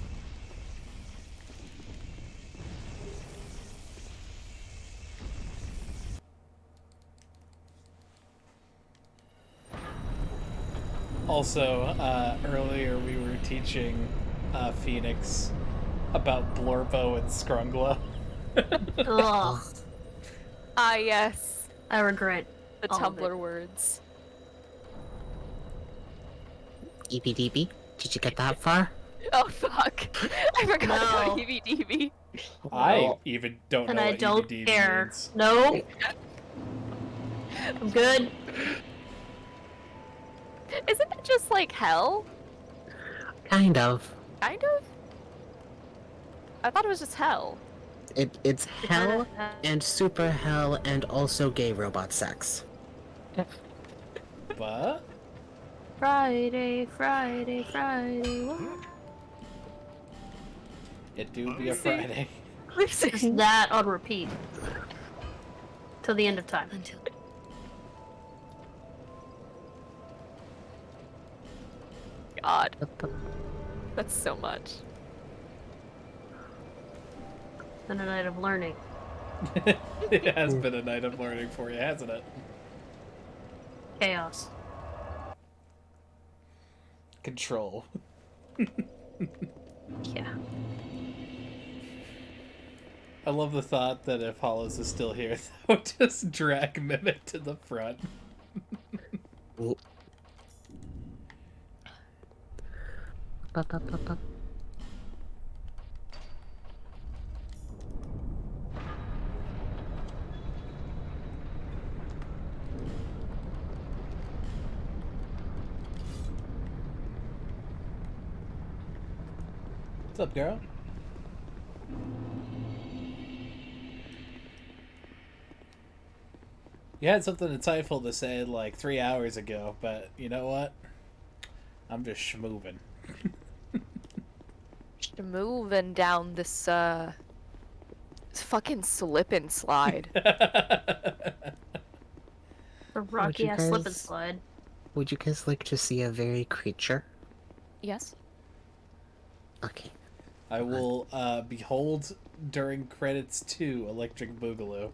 Also, earlier we were teaching Phoenix about Blorbo and Scrunglo. Ugh. Ah, yes. I regret The all of Tumblr it. words. EBDB? Did you get that far? Oh, fuck. I forgot No. about EBDB. I even don't And know I what don't EBD care. means. No. I'm good. Isn't it just like hell? Kind of. Kind of? I thought it was just hell. It's hell and super hell and also gay robot sex. What? Friday, Friday, Friday. What? It do be a Friday. Just that on repeat. Till the end of time. God. That's so much. And a night of learning. It has been a night of learning for you, hasn't it? Chaos. Control. Yeah. I love the thought that if Hollows is still here, they'll just drag Mimic to the front. What's up, girl? You had something insightful to say like 3 hours ago, but you know what? I'm just schmoovin'. Just moving down this fucking slip and slide. The rocky ass slip and slide. Would you guys like to see a very creature? Yes. Okay. I will behold during credits 2 Electric Boogaloo.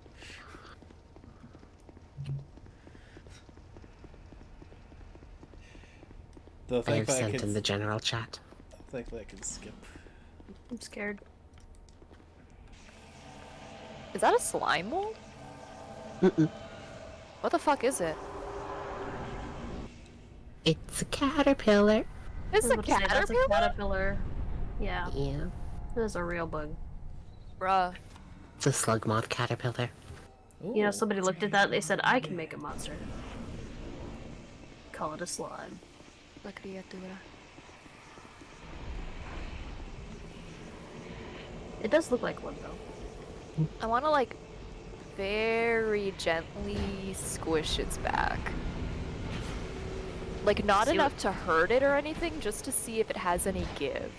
Though I have thankfully sent in the general chat. Thankfully I can skip. I'm scared. Is that a slime mold? Mm-mm. What the fuck is it? It's a caterpillar. It's a That's a caterpillar? caterpillar. Yeah. Yeah. There's a real bug. Bruh. It's a slug moth caterpillar. You know, somebody looked at that and they said, I can make a monster. Call it a slime. La criatura. It does look like one, though. I want to, like, very gently squish its back. Like, not See enough to hurt it or anything, just to see if it has any give.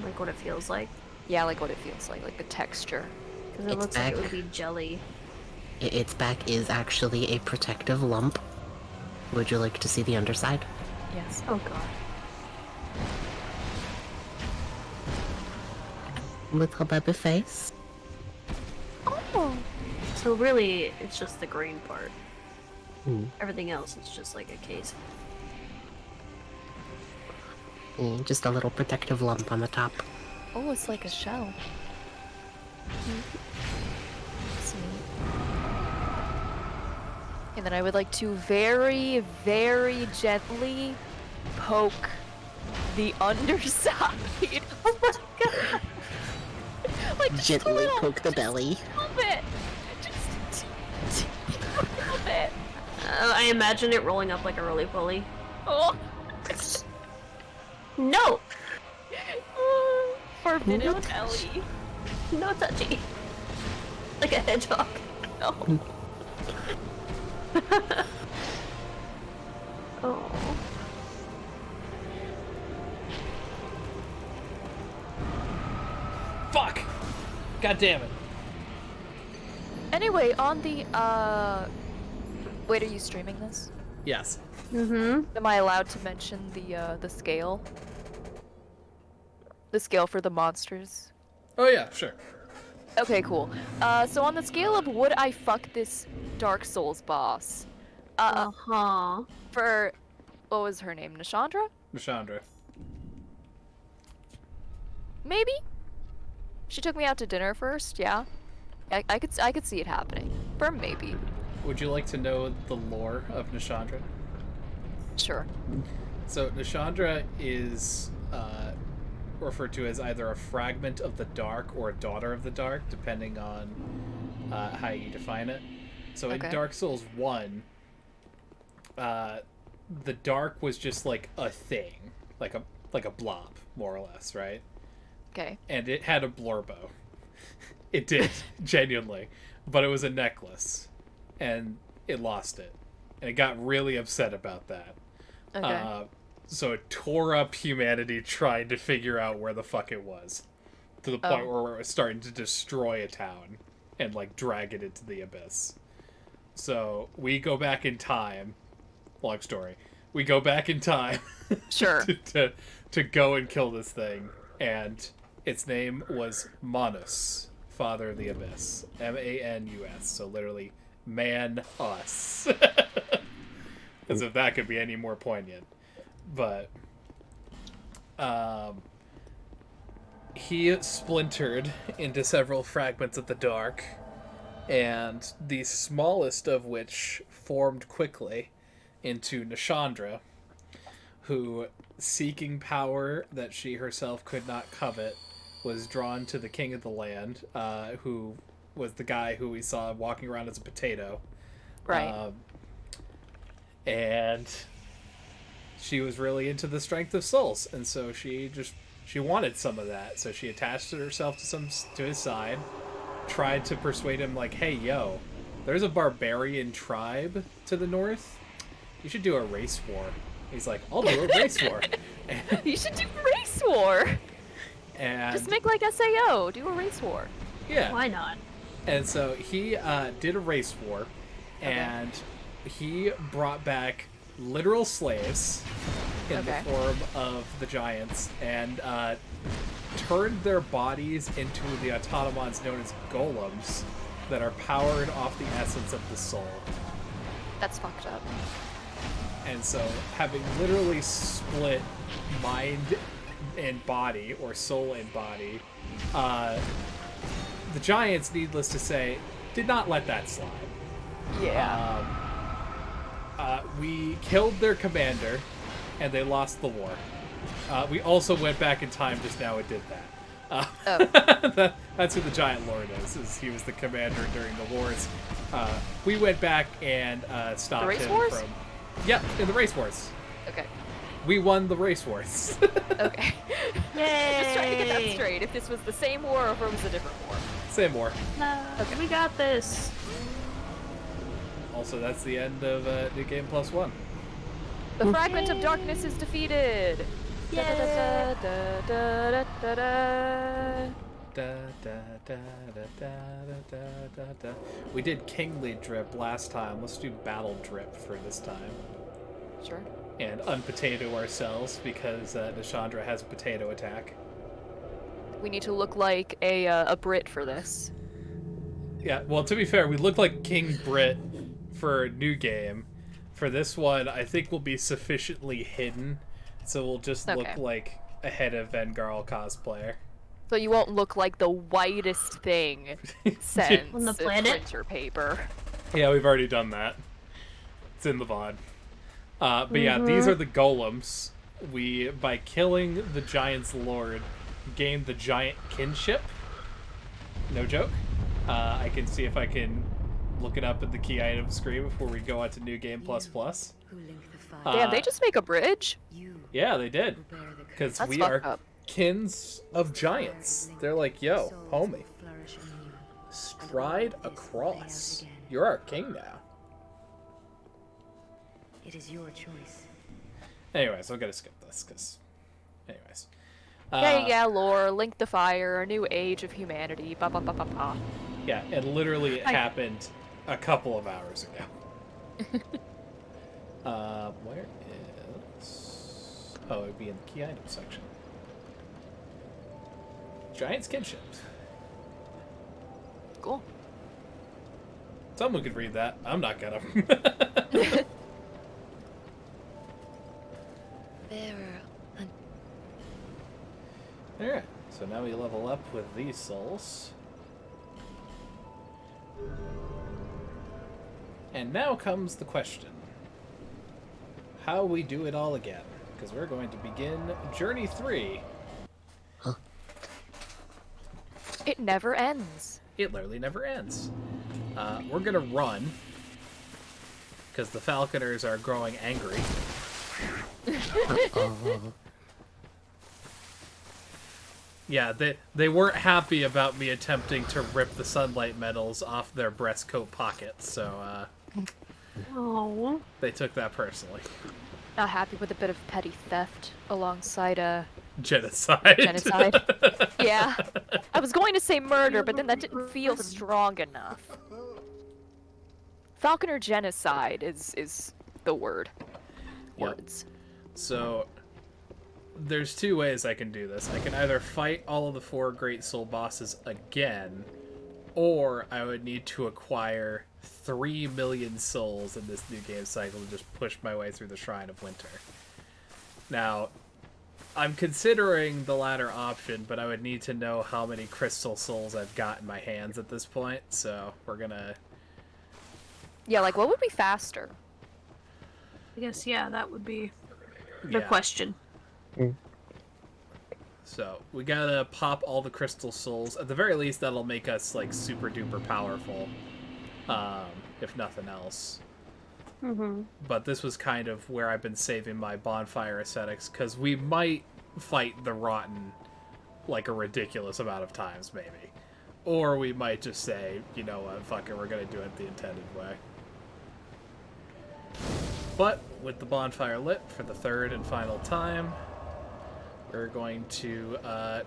Like what it feels like? Yeah, like what it feels like the texture. Because it Its looks like it back. would be jelly. Its back is actually a protective lump. Would you like to see the underside? Yes. Oh god. Little baby face. Oh. So really, it's just the green part. Hmm. Everything else is just like a case. Yeah, just a little protective lump on the top. Oh, it's like a shell. Sweet. And then I would like to very, very gently poke the underside. Oh my god! Like just a Gently little, poke the belly. a little bit. Just a little bit. I imagine it rolling up like a roly-poly. Oh. No! Forbidden No belly. No touchy. Like a hedgehog. No. Oh. Fuck! God damn it. Anyway, on the wait, are you streaming this? Yes. Mm-hmm. Am I allowed to mention the scale? The scale for the monsters? Oh yeah, sure. Okay, cool. So on the scale of would I fuck this Dark Souls boss? Uh-huh. For what was her name? Nishandra? Nishandra. Maybe? She took me out to dinner first, yeah. I could see it happening. For maybe. Would you like to know the lore of Nishandra? Sure. So Nishandra is referred to as either a fragment of the dark or a daughter of the dark, depending on how you define it. So in Okay. Dark Souls 1, the dark was just like a thing, like a blob, more or less, right? Okay. And it had a blorbo. It did, genuinely. But it was a necklace. And it lost it. And it got really upset about that. Okay. So it tore up humanity trying to figure out where the fuck it was. To the point where it was starting to destroy a town. And, like, drag it into the abyss. So we go back in time. Long story. We go back in time. Sure. to go and kill this thing. And its name was Manus, Father of the Abyss. M-A-N-U-S. So literally, man-us. As if that could be any more poignant. But he splintered into several fragments of the dark, and the smallest of which formed quickly into Nishandra, who, seeking power that she herself could not covet, was drawn to the king of the land, who was the guy who we saw walking around as a potato. Right. And she was really into the strength of souls, and so she wanted some of that. So she attached herself to his side, tried to persuade him, like, hey, yo, there's a barbarian tribe to the north. You should do a race war. He's like, I'll do a race war. You should do a race war. And Just make like SAO. Do a race war. yeah. Why not? And so he did a race war, and he brought back literal slaves in the form of the giants, and turned their bodies into the automatons known as golems that are powered off the essence of the soul. That's fucked up. And so, having literally split mind and body, or soul and body, the giants, needless to say, did not let that slide. Yeah. We killed their commander, and they lost the war. We also went back in time just now and did that. That's who the Giant Lord is. He was the commander during the wars. We went back and stopped race him wars? from... Yeah, in the race wars. Okay. We won the race wars. Okay. Yay! Just trying to get that straight. If this was the same war or if it was a different war. Same war. Okay. We got this. Also, that's the end of New Game Plus One. The Fragment of Darkness is defeated. Da, da, da, da, da, da, da. Da, da, da, da, da, da, da, da. We did Kingly Drip last time. Let's do Battle Drip for this time. Sure. And unpotato ourselves because Nishandra has a potato attack. We need to look like a Brit for this. Yeah, well, to be fair, we look like King Brit for New Game. For this one, I think we'll be sufficiently hidden, so we'll just look like a Head of Vengarl cosplayer. So you won't look like the whitest thing since On the planet? printer paper. Yeah, we've already done that. It's in the VOD. But yeah, these are the golems. We, by killing the Giant's Lord, gained the Giant Kinship. No joke. I can see if I can look it up at the key item screen before we go on to New Game Plus Plus. Damn, they just make a bridge? Yeah, they did. Because That's we fucked are up. kins of giants. They're like, yo, homie, stride across. You're our king now. It is your choice. Anyways, I'm gonna skip this, because... Anyways. Yeah, lore, Link the Fire, a new age of humanity, ba ba ba ba ba. Yeah, and literally it happened a couple of hours ago. Where is... Oh, it would be in the key item section. Giant Kinship. Cool. Someone could read that. I'm not gonna. Alright, so now we level up with these souls. And now comes the question. How we do it all again? Because we're going to begin Journey 3. It never ends. It literally never ends. We're gonna run. Because the Falconers are growing angry. Yeah, they weren't happy about me attempting to rip the sunlight medals off their breast coat pockets, so they took that personally. Not happy with a bit of petty theft alongside Genocide. genocide. Yeah. I was going to say murder, but then that didn't feel strong enough. Falconer genocide is the word. Words. So there's two ways I can do this. I can either fight all of the 4 Great Soul bosses again, or I would need to acquire 3 million souls in this new game cycle to just push my way through the Shrine of Winter. Now, I'm considering the latter option, but I would need to know how many crystal souls I've got in my hands at this point, so we're gonna... Yeah, like what would be faster? I guess, yeah, that would be the Yeah. question. So, we gotta pop all the crystal souls. At the very least, that'll make us, like, super duper powerful. If nothing else. But this was kind of where I've been saving my bonfire ascetics, because we might fight the Rotten, like, a ridiculous amount of times, maybe. Or we might just say, you know what, fuck it, we're gonna do it the intended way. But, with the bonfire lit for the 3rd and final time, we're going to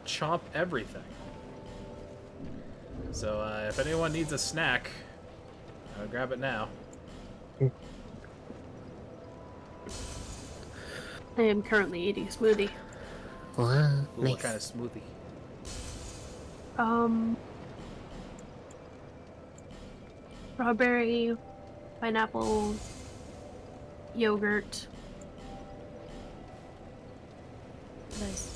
chomp everything. So if anyone needs a snack, I'll grab it now. I am currently eating a smoothie. Wow, Ooh, nice. what kind of smoothie? Strawberry, pineapple, yogurt. Nice.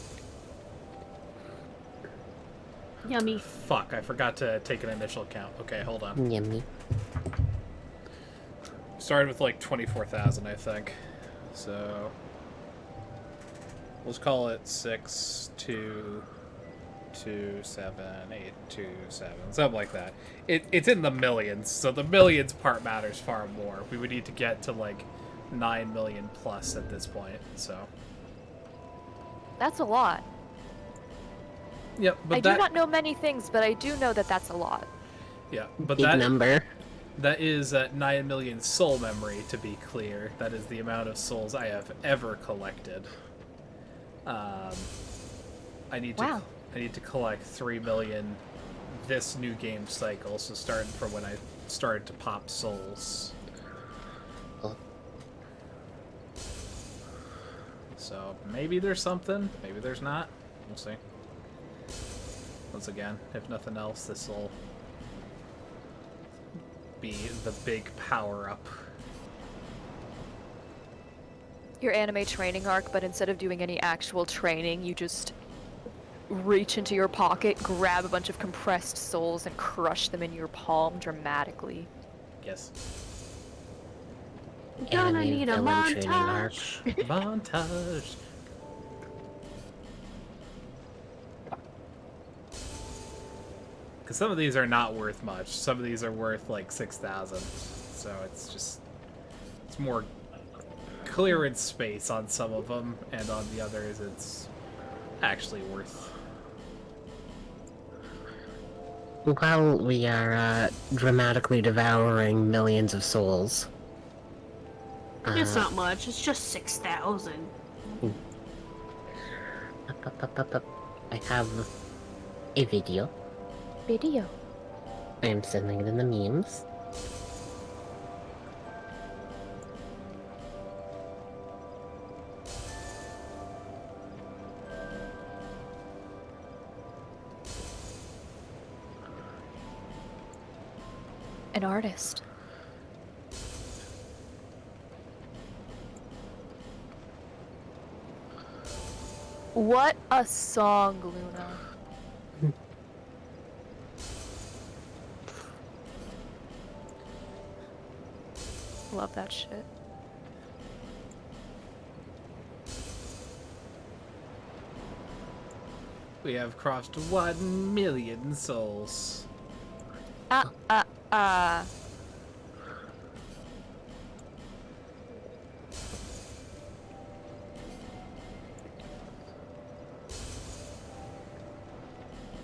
Yummy. Fuck, I forgot to take an initial count. Okay, hold on. Yummy. Started with like 24,000, I think. So let's call it 6, 2, 827, something like that. It's in the millions, so the millions part matters far more. We would need to get to like 9 million plus at this point, so. That's a lot. Yep, but I do not know many things, but I do know that that's a lot. Yeah, but Big number. That is 9 million soul memory, to be clear. That is the amount of souls I have ever collected. I need to collect 3 million this new game cycle, so starting from when I started to pop souls. So maybe there's something, maybe there's not. We'll see. Once again, if nothing else, this will be the big power-up. Your anime training arc, but instead of doing any actual training, you just reach into your pocket, grab a bunch of compressed souls, and crush them in your palm dramatically. Yes. Gonna Anime need a villain training arc. montage. Montage. Because some of these are not worth much. Some of these are worth like 6,000. So it's more clearance space on some of them, and on the others it's actually worth. While we are dramatically devouring millions of souls. It's not much. It's just 6,000. I have a video. Video. I am sending it in the memes. An artist. What a song, Luna. Love that shit. We have crossed 1 million souls.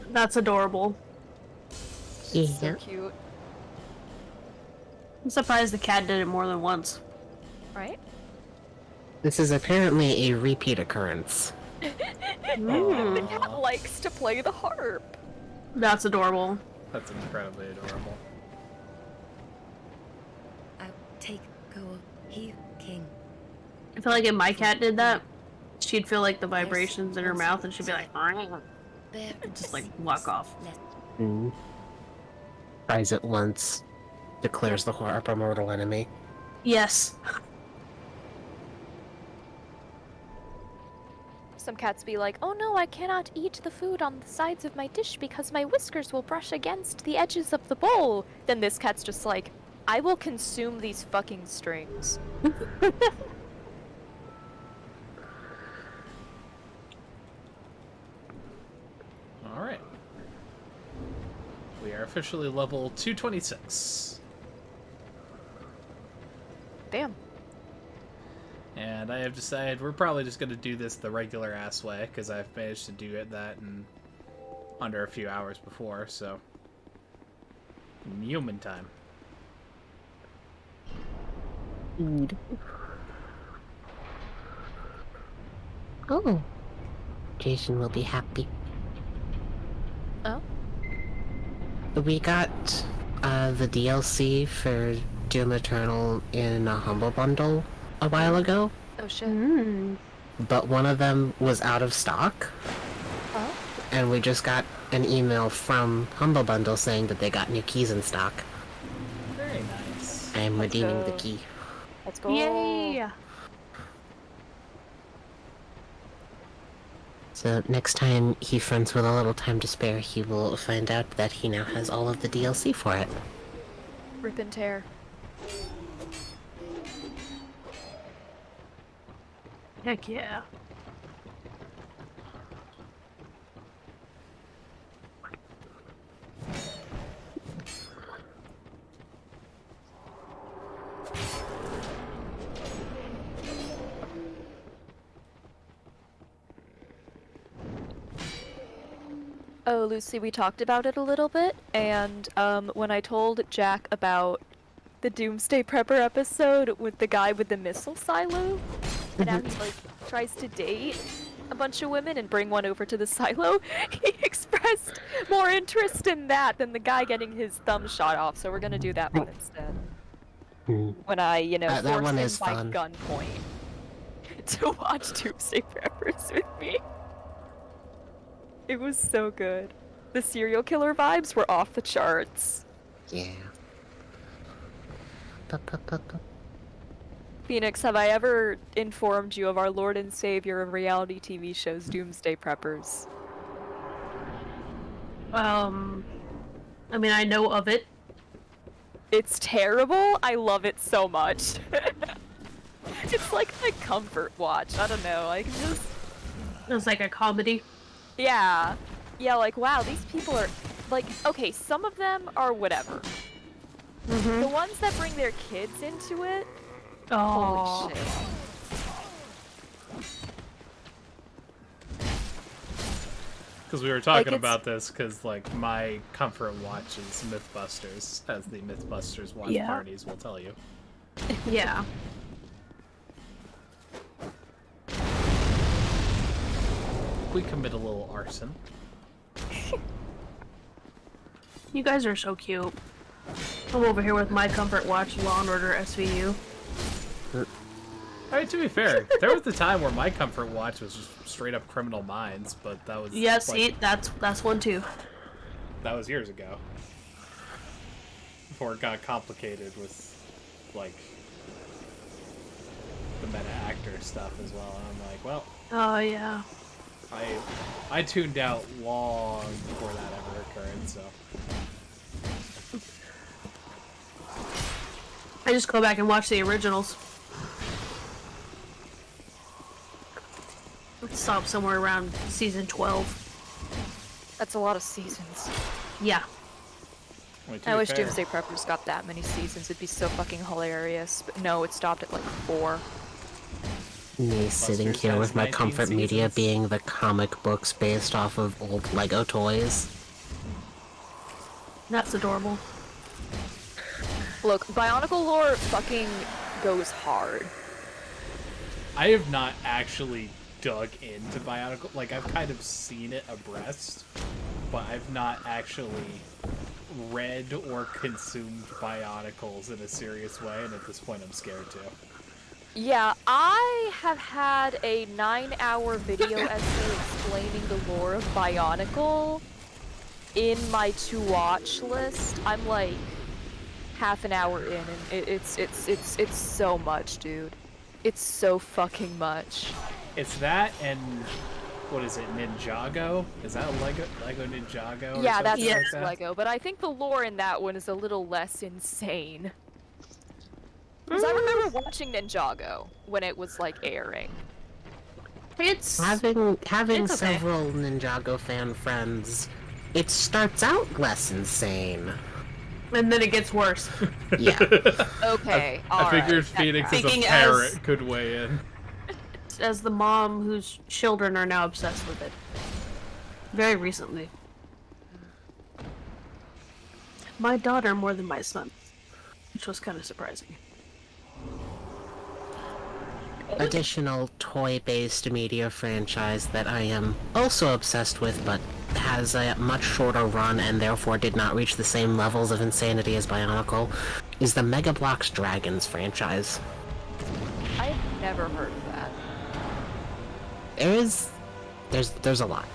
That's adorable. So cute. I'm surprised the cat did it more than once. Right? This is apparently a repeat occurrence. The cat likes to play the harp. That's adorable. That's incredibly adorable. I'll take go he king. I feel like if my cat did that, she'd feel like the vibrations in her mouth and she'd be like, just like walk off. Tries it once, declares the harp a mortal enemy. Yes. Some cats be like, oh no, I cannot eat the food on the sides of my dish because my whiskers will brush against the edges of the bowl. Then this cat's just like, I will consume these fucking strings. Alright. We are officially level 226. Damn. And I have decided we're probably just going to do this the regular ass way, because I've managed to do that in under a few hours before, so. Human time. Oh. Jason will be happy. Oh? We got the DLC for Doom Eternal in a Humble Bundle a while ago. Oh shit. But one of them was out of stock. Oh? And we just got an email from Humble Bundle saying that they got new keys in stock. Very nice. I am redeeming the go. key. Let's go. Yay! So next time he friends with a little time to spare, he will find out that he now has all of the DLC for it. Rip and tear. Heck yeah. Oh, Lucy, we talked about it a little bit, and when I told Jack about the Doomsday Prepper episode with the guy with the missile silo, and how he like tries to date a bunch of women and bring one over to the silo, he expressed more interest in that than the guy getting his thumb shot off. So we're gonna do that one instead. When I, that force one him is by fun. gunpoint to watch Doomsday Preppers with me. It was so good. The serial killer vibes were off the charts. Yeah. Phoenix, have I ever informed you of our Lord and Savior of reality TV shows, Doomsday Preppers? I mean, I know of it. It's terrible. I love it so much. It's like my comfort watch. I don't know. I can just. It's like a comedy. Yeah. Yeah, like, wow, these people are. Like, okay, some of them are whatever. The ones that bring their kids into it. Oh. Holy shit. Because we were talking Like, about this, because like my comfort watch is Mythbusters, as the Mythbusters watch Yeah. parties will tell you. Yeah. We commit a little arson. You guys are so cute. I'm over here with my comfort watch, Law and Order SVU. I mean, to be fair, there was the time where my comfort watch was just straight up Criminal Minds, but that was Yeah, like, see, that's one too. that was years ago. Before it got complicated with like the meta actor stuff as well. And I'm like, well, Oh yeah. I tuned out long before that ever occurred, so. I just go back and watch the originals. Let's stop somewhere around season 12. That's a lot of seasons. Yeah. I wish Doomsday Preppers got that many seasons. It'd be so fucking hilarious. But no, it stopped at like 4. Me sitting Busters here has with my 19 comfort media seasons. being the comic books based off of old Lego toys. That's adorable. Look, Bionicle lore fucking goes hard. I have not actually dug into Bionicle. Like, I've kind of seen it abreast, but I've not actually read or consumed Bionicles in a serious way, and at this point I'm scared to. Yeah, I have had a 9-hour video essay explaining the lore of Bionicle in my to-watch list. I'm like half an hour in, and it's so much, dude. It's so fucking much. It's that and what is it, Ninjago? Is that a Lego Ninjago? Or Yeah, that's something like that? Lego, but I think the lore in that one is a little less insane. Because I remember watching Ninjago when it was like airing. It's Having it's okay. several Ninjago fan friends, it starts out less insane. And then it gets worse. Yeah. Okay, I figured alright. Phoenix as a Speaking parent as- could weigh in. As the mom whose children are now obsessed with it. Very recently. My daughter more than my son. Which was kind of surprising. Additional toy-based media franchise that I am also obsessed with, but has a much shorter run and therefore did not reach the same levels of insanity as Bionicle, is the Mega Bloks Dragons franchise. I've never heard of that. There's a lot.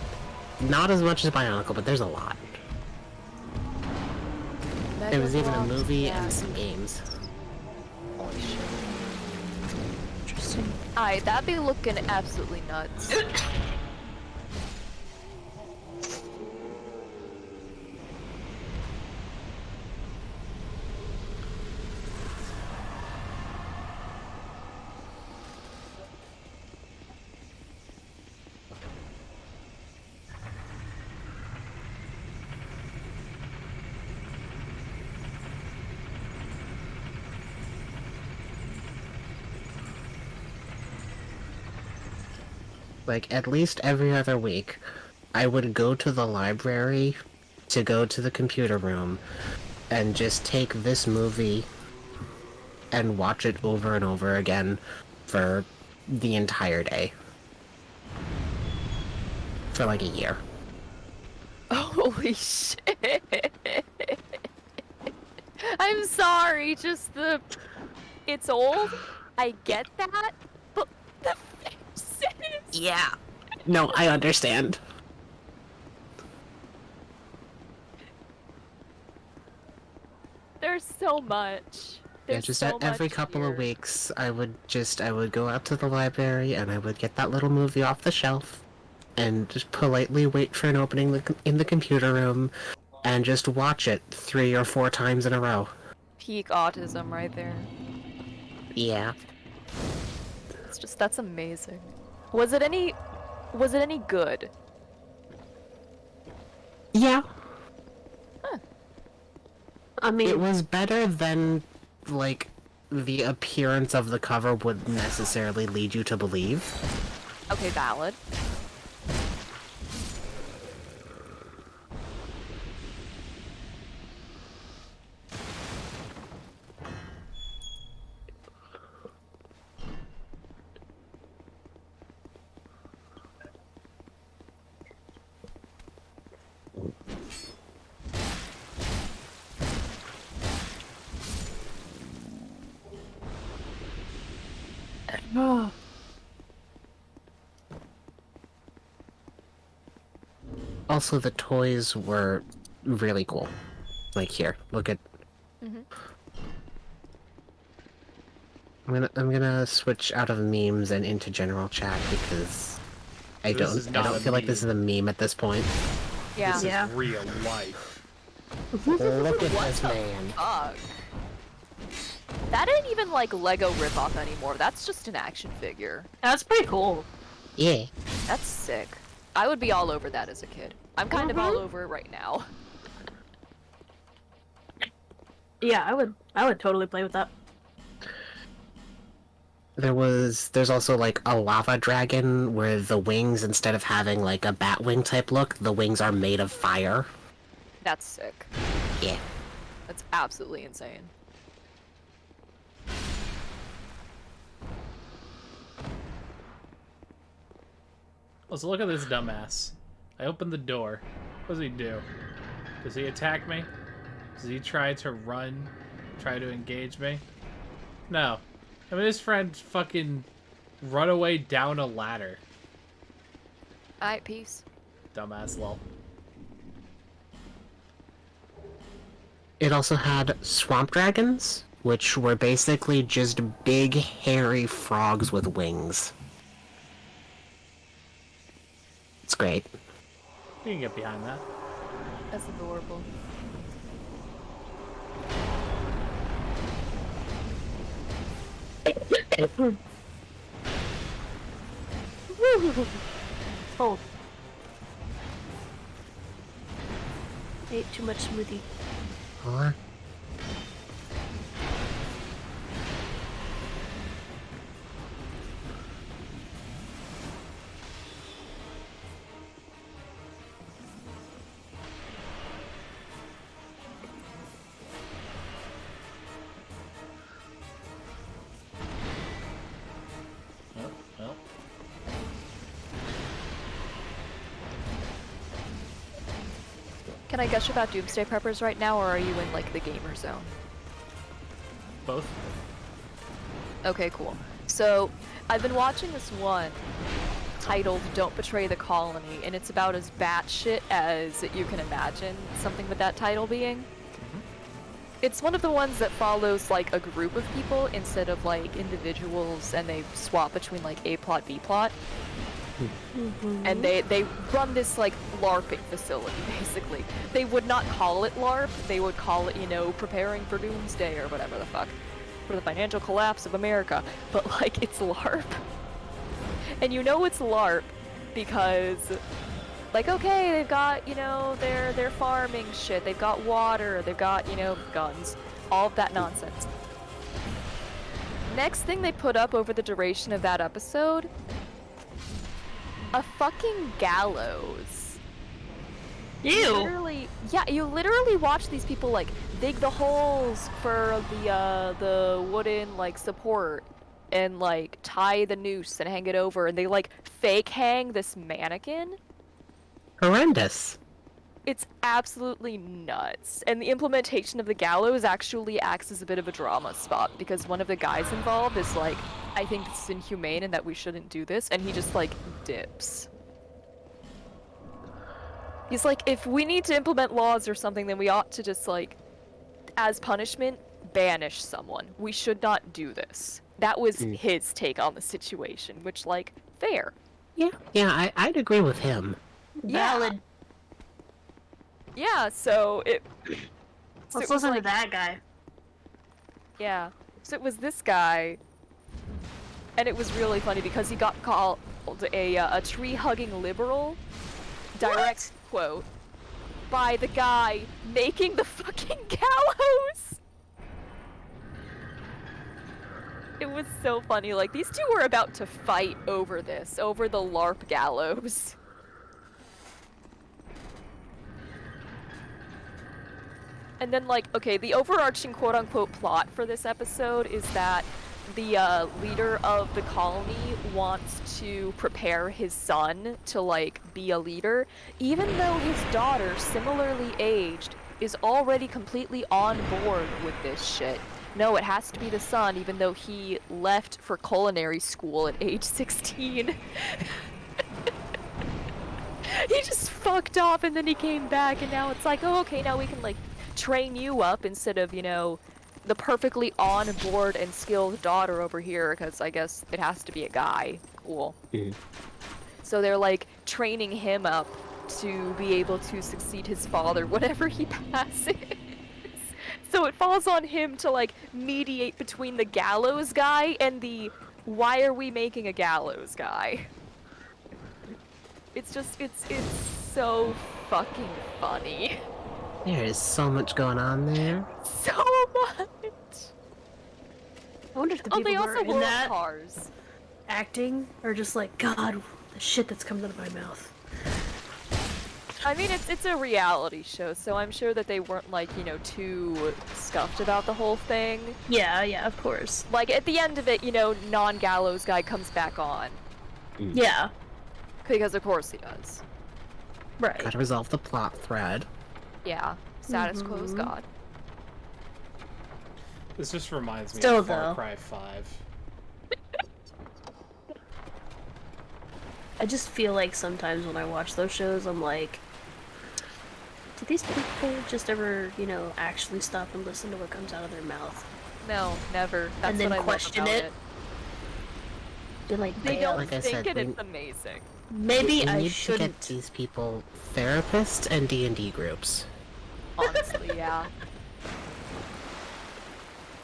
Not as much as Bionicle, but there's a lot. There was even a Megablocks, movie yeah. and some games. Holy shit. Interesting. Alright, that'd be looking absolutely nuts. Like, at least every other week, I would go to the library to go to the computer room and just take this movie and watch it over and over again for the entire day. For like a year. Holy shit. I'm sorry, just it's old. I get that, but the faces. Yeah. No, I understand. There's so much. Yeah, There's just so every much couple here. of weeks, I would go out to the library and I would get that little movie off the shelf and just politely wait for an opening in the computer room and just watch it 3 or 4 times in a row. Peak autism right there. Yeah. That's amazing. Was it any good? Yeah. Huh. I mean, It was better than, like, the appearance of the cover would necessarily lead you to believe. Okay, valid. Also, the toys were really cool. Like, here, look at... Mhm. I'm gonna switch out of memes and into general chat because I This don't feel like this is a meme at this point. Yeah. This is real life. Look at What this the man. fuck? That ain't even like Lego ripoff anymore. That's just an action figure. That's pretty cool. Yeah. That's sick. I would be all over that as a kid. I'm kind of all over it right now. Yeah, I would totally play with that. There's also like a lava dragon where the wings, instead of having like a bat wing type look, the wings are made of fire. That's sick. Yeah. That's absolutely insane. Let's look at this dumbass. I opened the door. What does he do? Does he attack me? Does he try to run? Try to engage me? No. I mean, his friend fucking run away down a ladder. Alright, peace. Dumbass lol. It also had swamp dragons, which were basically just big, hairy frogs with wings. It's great. You can get behind that. That's adorable. Oh. Ate too much smoothie. Huh? Oh, well. Can I gush about Doomsday Preppers right now, or are you in like the gamer zone? Both. Okay, cool. So, I've been watching this one titled Don't Betray the Colony, and it's about as batshit as you can imagine something with that title being. It's one of the ones that follows like a group of people instead of like individuals, and they swap between like A plot, B plot. And they run this like LARPing facility, basically. They would not call it LARP, they would call it, you know, preparing for doomsday or whatever the fuck. For the financial collapse of America. But like, it's LARP. And you know it's LARP because, like, okay, they've got, you know, their farming shit, they've got water, they've got, you know, guns, all of that nonsense. Next thing they put up over the duration of that episode, a fucking gallows Ew. You literally watch these people like dig the holes for the wooden like support and like tie the noose and hang it over, and they like fake hang this mannequin. Horrendous. It's absolutely nuts. And the implementation of the gallows actually acts as a bit of a drama spot, because one of the guys involved is like, I think this is inhumane and that we shouldn't do this, and he just like dips. He's like, if we need to implement laws or something, then we ought to just like, as punishment, banish someone. We should not do this. That was his take on the situation, which like, fair. Yeah, I'd agree with him. Valid. Yeah, so it... Let's listen to that guy. Yeah. So it was this guy, and it was really funny because he got called a tree-hugging liberal, direct quote, by the guy making the fucking gallows! It was so funny, like, these two were about to fight over this, over the LARP gallows. And then, like, okay, the overarching quote-unquote plot for this episode is that the leader of the colony wants to prepare his son to, like, be a leader, even though his daughter, similarly aged, is already completely on board with this shit. No, it has to be the son, even though he left for culinary school at age 16. He just fucked off and then he came back, and now it's like, oh, okay, now we can, like, train you up instead of, you know, the perfectly on board and skilled daughter over here, because I guess it has to be a guy. Cool. So they're like training him up to be able to succeed his father whenever he passes. So it falls on him to like mediate between the gallows guy and the why are we making a gallows guy. It's just, it's so fucking funny. There is so much going on there. So much! I wonder if the people who are in that acting are just like, God, the shit that's coming out of my mouth. I mean, it's a reality show, so I'm sure that they weren't, like, you know, too scuffed about the whole thing. Yeah, of course. Like, at the end of it, you know, non-gallows guy comes back on. Yeah. Because of course he does. Right. Gotta resolve the plot thread. Yeah. Status quo is God. This just reminds me Still, of Far though. Cry 5. I just feel like sometimes when I watch those shows, I'm like, do these people just ever, you know, actually stop and listen to what comes out of their mouth? No, never. That's and then what I question love about it? They're like, They don't Like I think said, it, we- it's amazing. maybe we I need shouldn't. to get these people therapists and D&D groups. Honestly, yeah.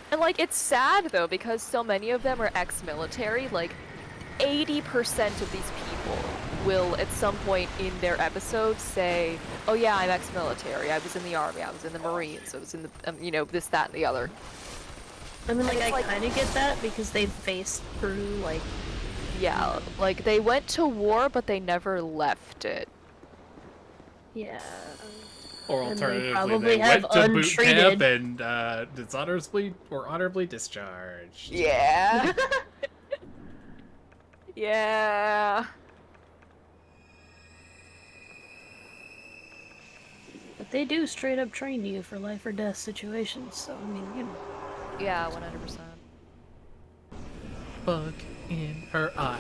And, like, it's sad, though, because so many of them are ex-military. Like, 80% of these people will, at some point in their episodes, say, oh yeah, I'm ex-military, I was in the army, I was in the Marines, I was in the, you know, this, that, and the other. I mean, like, And I it's kind of get that because they've faced through, like... Yeah, like, they went to war, but they never left it. Yeah. Or And they alternatively, probably they have went to boot camp untreated- and dishonorably or honorably discharged. Yeah. Yeah. But they do straight up train you for life or death situations, so, I mean, you know. Yeah, 100%. Bug in her eye.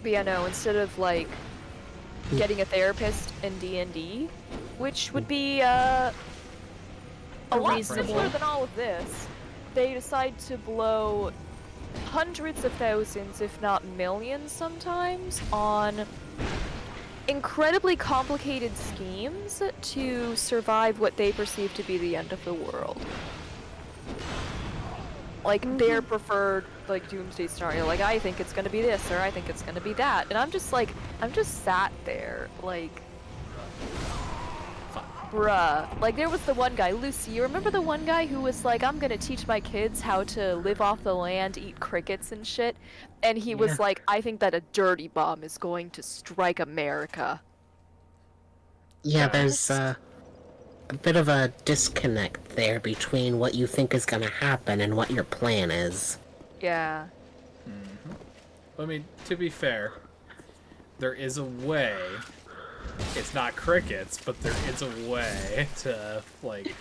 But yeah, no, instead of, like, getting a therapist in D&D, which would be, a lot Reasonable. simpler than all of this, they decide to blow hundreds of thousands, if not millions sometimes, on incredibly complicated schemes to survive what they perceive to be the end of the world. Like, their preferred, like, doomsday scenario. Like, I think it's gonna be this, or I think it's gonna be that. And I'm just like, I'm just sat there, like... bruh. Like, there was the one guy, Lucy, you remember the one guy who was like, I'm gonna teach my kids how to live off the land, eat crickets and shit? And he was like, I think that a dirty bomb is going to strike America. Yeah, there's a bit of a disconnect there between what you think is gonna happen and what your plan is. Yeah. I mean, to be fair, there is a way. It's not crickets, but there is a way to, like,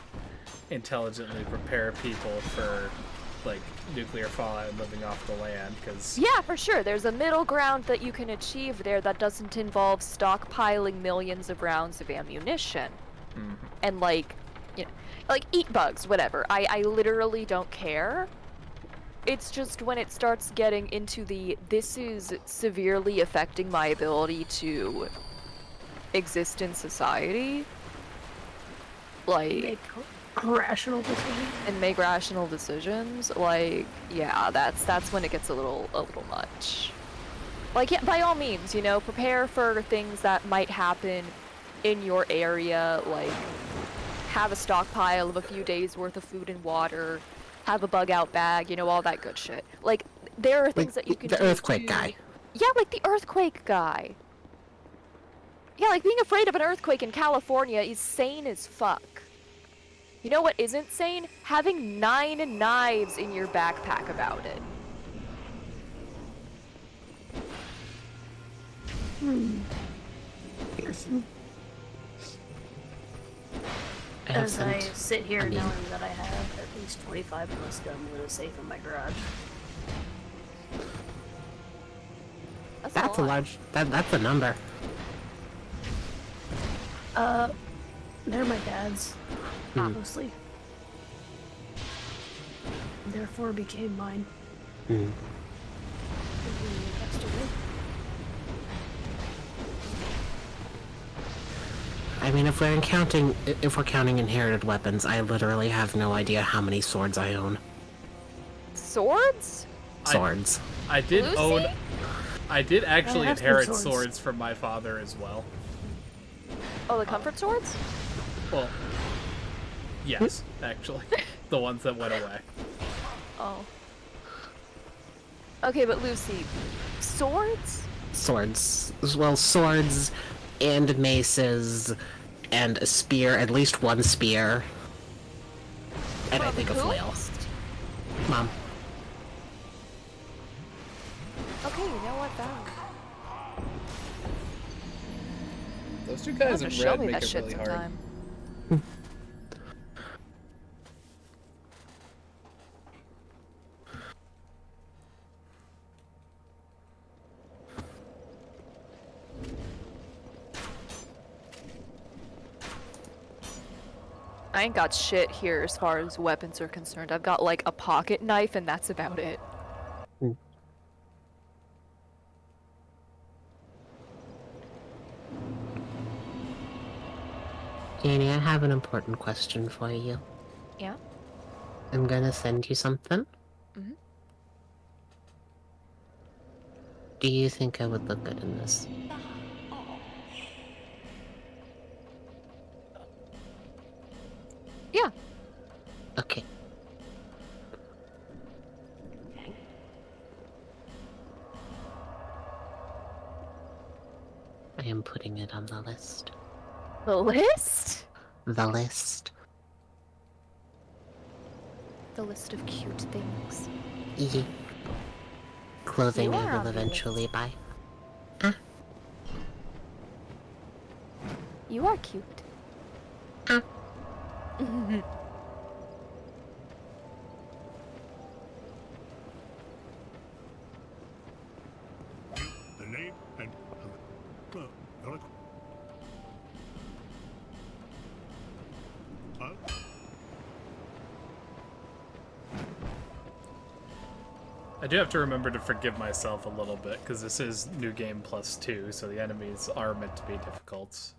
intelligently prepare people for, like, nuclear fallout and living off the land, because... Yeah, for sure. There's a middle ground that you can achieve there that doesn't involve stockpiling millions of rounds of ammunition. And, like, you know, like, eat bugs, whatever. I literally don't care. It's just when it starts getting into the, this is severely affecting my ability to exist in society, like, Make rational decisions. and make rational decisions, like, yeah, that's when it gets a little much. Like, yeah, by all means, you know, prepare for things that might happen in your area, like, have a stockpile of a few days worth of food and water, have a bug out bag, you know, all that good shit. Like, there are things that you can do. The earthquake guy. Yeah, like the earthquake guy. Yeah, like being afraid of an earthquake in California is sane as fuck. You know what isn't sane? Having 9 knives in your backpack about it. As I sit here knowing that I have at least 25 plus guns safe in my garage. That's a large. That's a number. They're my dad's, mostly. Therefore became mine. When he passed away. I mean, if we're counting inherited weapons, I literally have no idea how many swords I own. Swords? Swords. I did Lucy? own... I did actually I have some inherit swords. swords from my father as well. Oh, the comfort swords? Well, yes, actually. The ones that went away. Oh. Okay, but Lucy, swords? Swords. Well, swords and maces and a spear, at least one spear. And I think a flail. Mom. Okay, you know what, that... Those two guys in show red me make that it shit really hard. sometime. I ain't got shit here as far as weapons are concerned. I've got like a pocket knife and that's about it. Annie, I have an important question for you. Yeah? I'm gonna send you something. Mhm. Do you think I would look good in this? Yeah. Okay. I am putting it on the list. The list? The list. The list of cute things. Yeah. Clothing You I are will on the eventually buy. You are cute. The name and I do have to remember to forgive myself a little bit, because this is New Game Plus 2, so the enemies are meant to be difficult.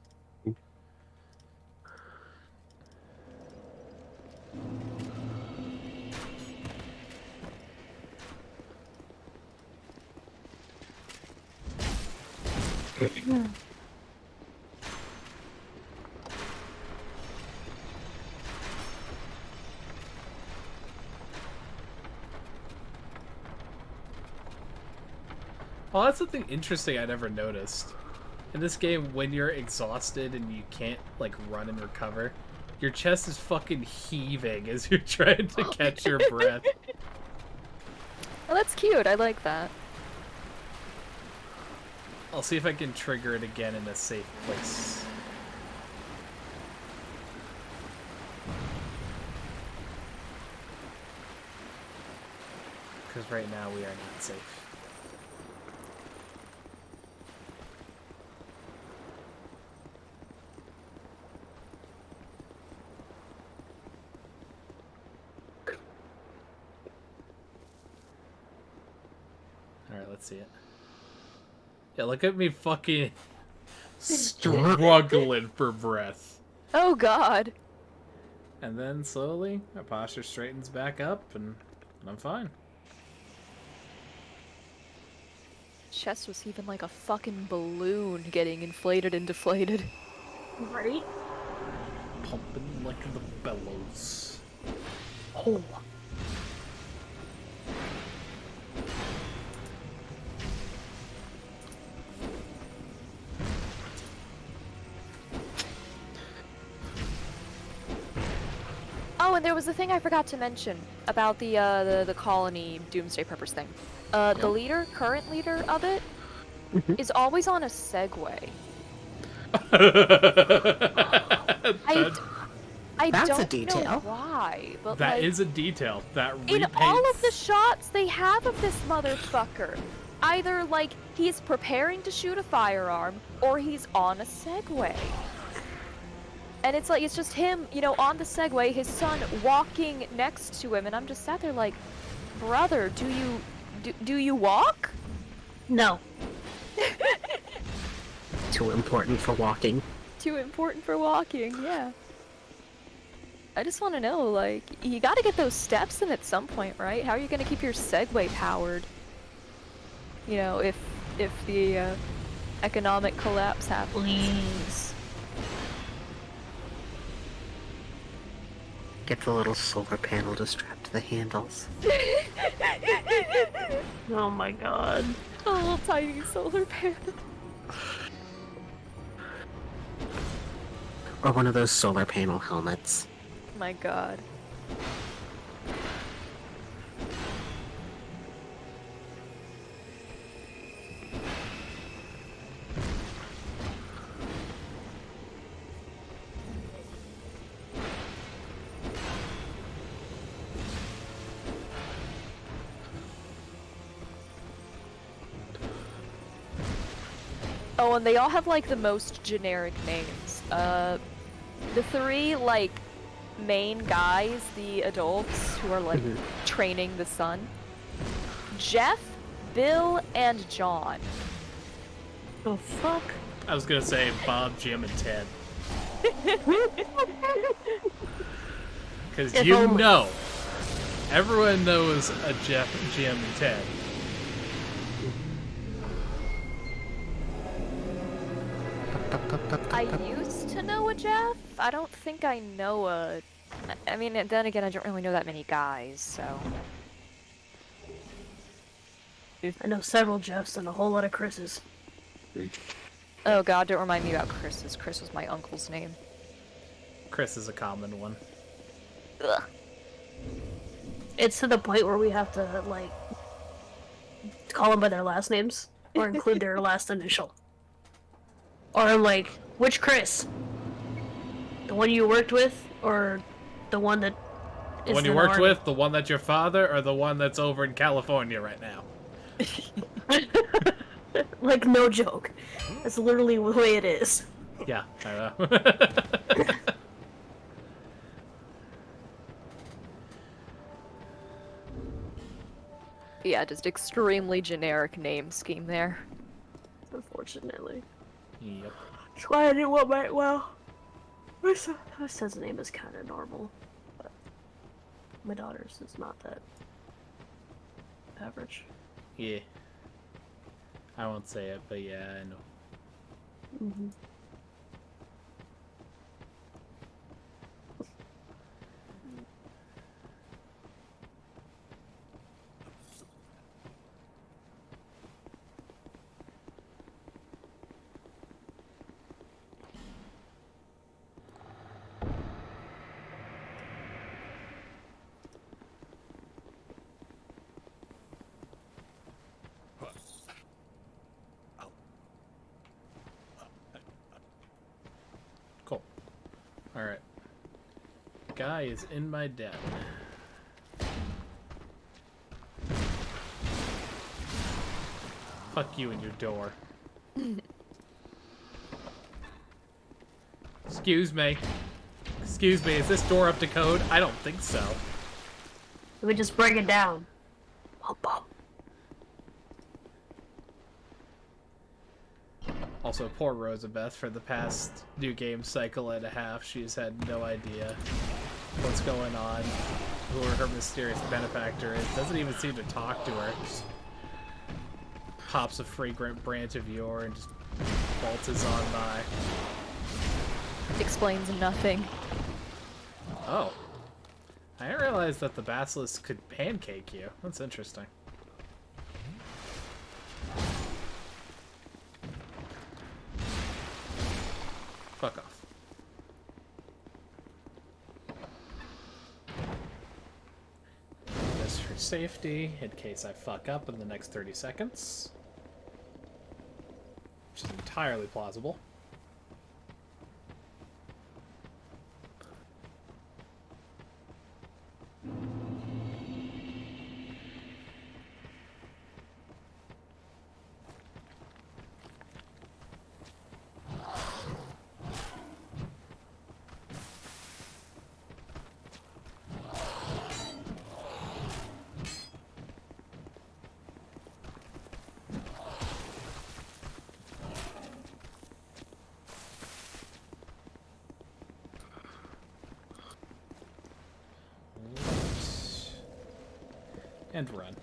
Well, that's something interesting I never noticed. In this game, when you're exhausted and you can't, like, run and recover, your chest is fucking heaving as you're trying to catch your breath. Oh, that's cute. I like that. I'll see if I can trigger it again in a safe place. Because right now we are not safe. Alright, let's see it. Yeah, look at me fucking struggling for breath. Oh god. And then slowly, my posture straightens back up, and I'm fine. Chest was even like a fucking balloon getting inflated and deflated. Right? Pumping like the bellows. Oh. Oh, and there was a thing I forgot to mention about the colony Doomsday Preppers thing. The leader, current leader of it, is always on a Segway. I That's a don't detail. know why, but That like, is a detail. That in repaints... all of the shots they have of this motherfucker, either like he's preparing to shoot a firearm or he's on a Segway. And it's like, it's just him, you know, on the Segway, his son walking next to him, and I'm just sat there like, brother, do you walk? No. Too important for walking. Too important for walking, yeah. I just want to know, like, you gotta get those steps in at some point, right? How are you gonna keep your Segway powered? You know, if the economic collapse happens. Get the little solar panel to strap to the handles. Oh my god. A little tiny solar panel. Or one of those solar panel helmets. My god. Oh, and they all have like the most generic names. The three like main guys, the adults who are like training the son. Jeff, Bill, and John. Oh fuck. I was gonna say Bob, Jim, and Ted. Because you know, everyone knows a Jeff, Jim, and Ted. I used to know a Jeff. I don't think I know a... I mean, then again, I don't really know that many guys, so... I know several Jeffs and a whole lot of Chris's. Oh god, don't remind me about Chris's. Chris was my uncle's name. Chris is a common one. Ugh. It's to the point where we have to, like, call them by their last names, or include their last initial. Or I'm like, which Chris? The one you worked with, or the one that is The one you in the worked army? with, the one that's your father, or the one that's over in California right now? Like, no joke. That's literally the way it is. Yeah, I know. Yeah, just extremely generic name scheme there. Unfortunately. Yep. That's why I didn't want my, well, my son's name is kind of normal, but my daughter's is not that average. Yeah. I won't say it, but yeah, I know. Mm-hmm. Alright. Guy is in my den. Fuck you and your door. Excuse me. Excuse me, is this door up to code? I don't think so. We just break it down. Bum, bum. Also, poor Rosabeth, for the past new game cycle and a half, she's had no idea what's going on, who her mysterious benefactor is. Doesn't even seem to talk to her. Just pops a fragrant branch of yore and just waltzes on by. Explains nothing. Oh. I didn't realize that the basilisk could pancake you. That's interesting. Fuck off. This for safety, in case I fuck up in the next 30 seconds. Which is entirely plausible. And run.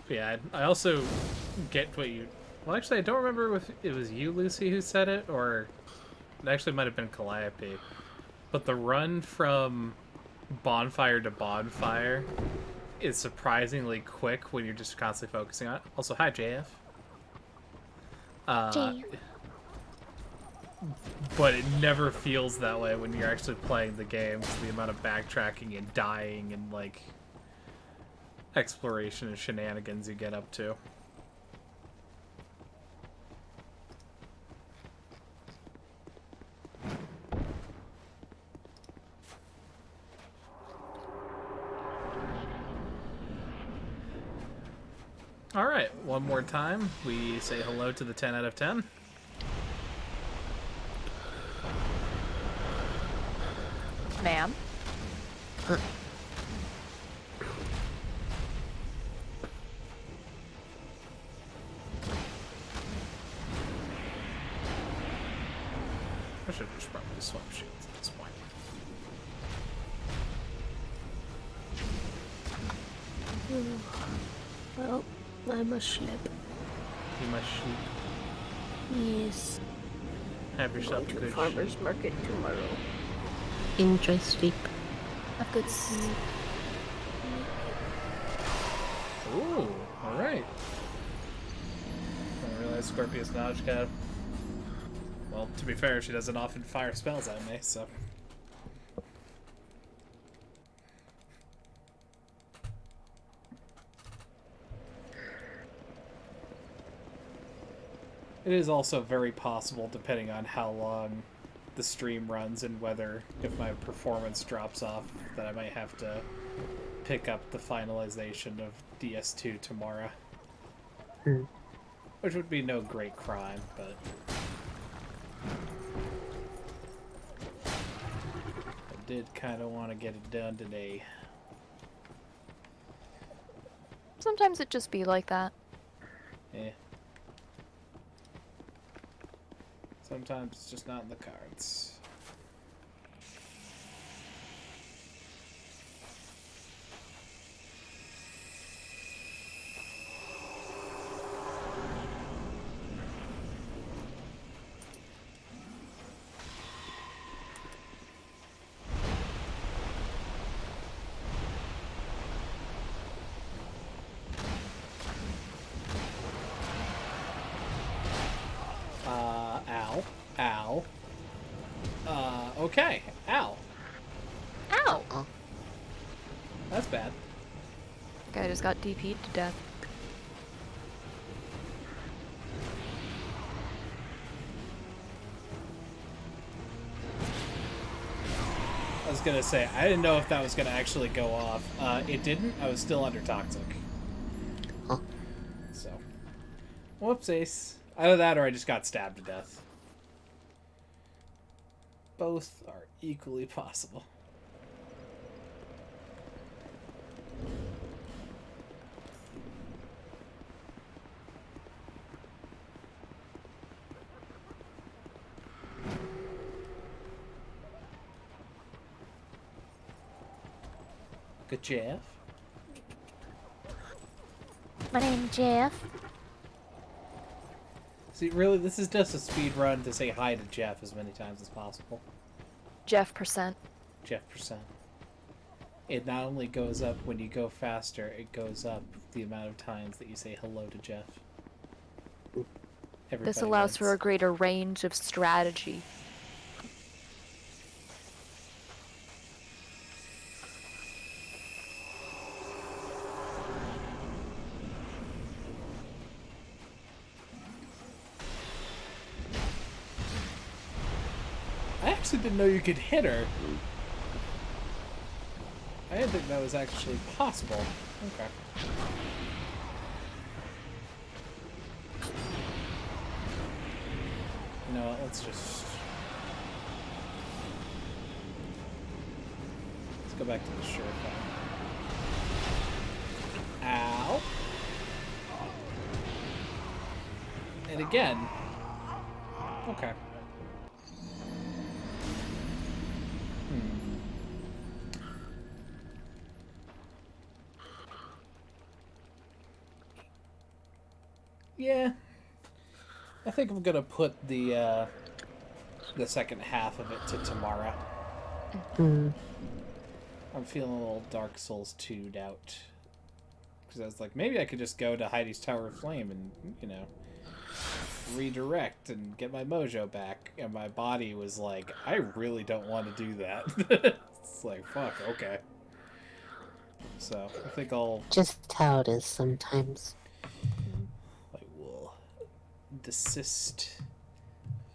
Yeah, I also get what you... Well, actually, I don't remember if it was you, Lucy, who said it, or it actually might have been Calliope. But the run from bonfire to bonfire is surprisingly quick when you're just constantly focusing on it. Also, hi, JF. But it never feels that way when you're actually playing the game, because the amount of backtracking and dying and, like, exploration and shenanigans you get up to. Alright, one more time. We say hello to the 10 out of 10. Ma'am? I should just probably swap shields at this point. Well, I must sleep. You must sleep. Yes. Have yourself a Going to good farmer's sleep. market tomorrow. Enjoy sleep. Have good sleep. Ooh, alright. I didn't realize Scorpius Najka. Well, to be fair, she doesn't often fire spells at me, so. It is also very possible, depending on how long the stream runs and whether, if my performance drops off, that I might have to pick up the finalization of DS2 tomorrow. Which would be no great crime, but... I did kind of want to get it done today. Sometimes it just be like that. Eh. Sometimes it's just not in the cards. Okay. Ow. Ow! That's bad. Guy just got DP'd to death. I was gonna say, I didn't know if that was gonna actually go off. It didn't. I was still under toxic. Huh. So, whoopsies. Either that or I just got stabbed to death. Both are equally possible. Good Jeff. My name's Jeff. See, really, this is just a speed run to say hi to Jeff as many times as possible. Jeff %. Jeff %. It not only goes up when you go faster, it goes up the amount of times that you say hello to Jeff. This Everybody allows for a wins. greater range of strategy. I actually didn't know you could hit her. I didn't think that was actually possible. Okay. You know what, let's go back to the surefire. Ow. And again. Okay. Yeah, I think I'm gonna put the second half of it to tomorrow. I'm feeling a little Dark Souls 2'd out. Because I was like, maybe I could just go to Heidi's Tower of Flame and, you know, redirect and get my mojo back. And my body was like, I really don't want to do that. It's like, fuck, okay. So, I think I'll... Just how it is sometimes. desist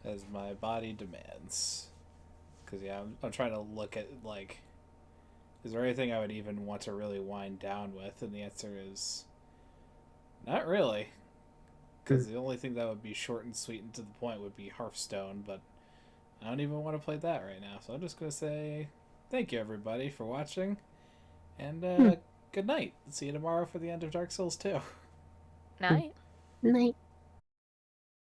as my body demands. Because, yeah, I'm trying to look at, like, is there anything I would even want to really wind down with? And the answer is not really. Because the only thing that would be short and sweet and to the point would be Hearthstone, but I don't even want to play that right now. So I'm just going to say thank you, everybody, for watching. And good night. See you tomorrow for the end of Dark Souls 2. Night. Night.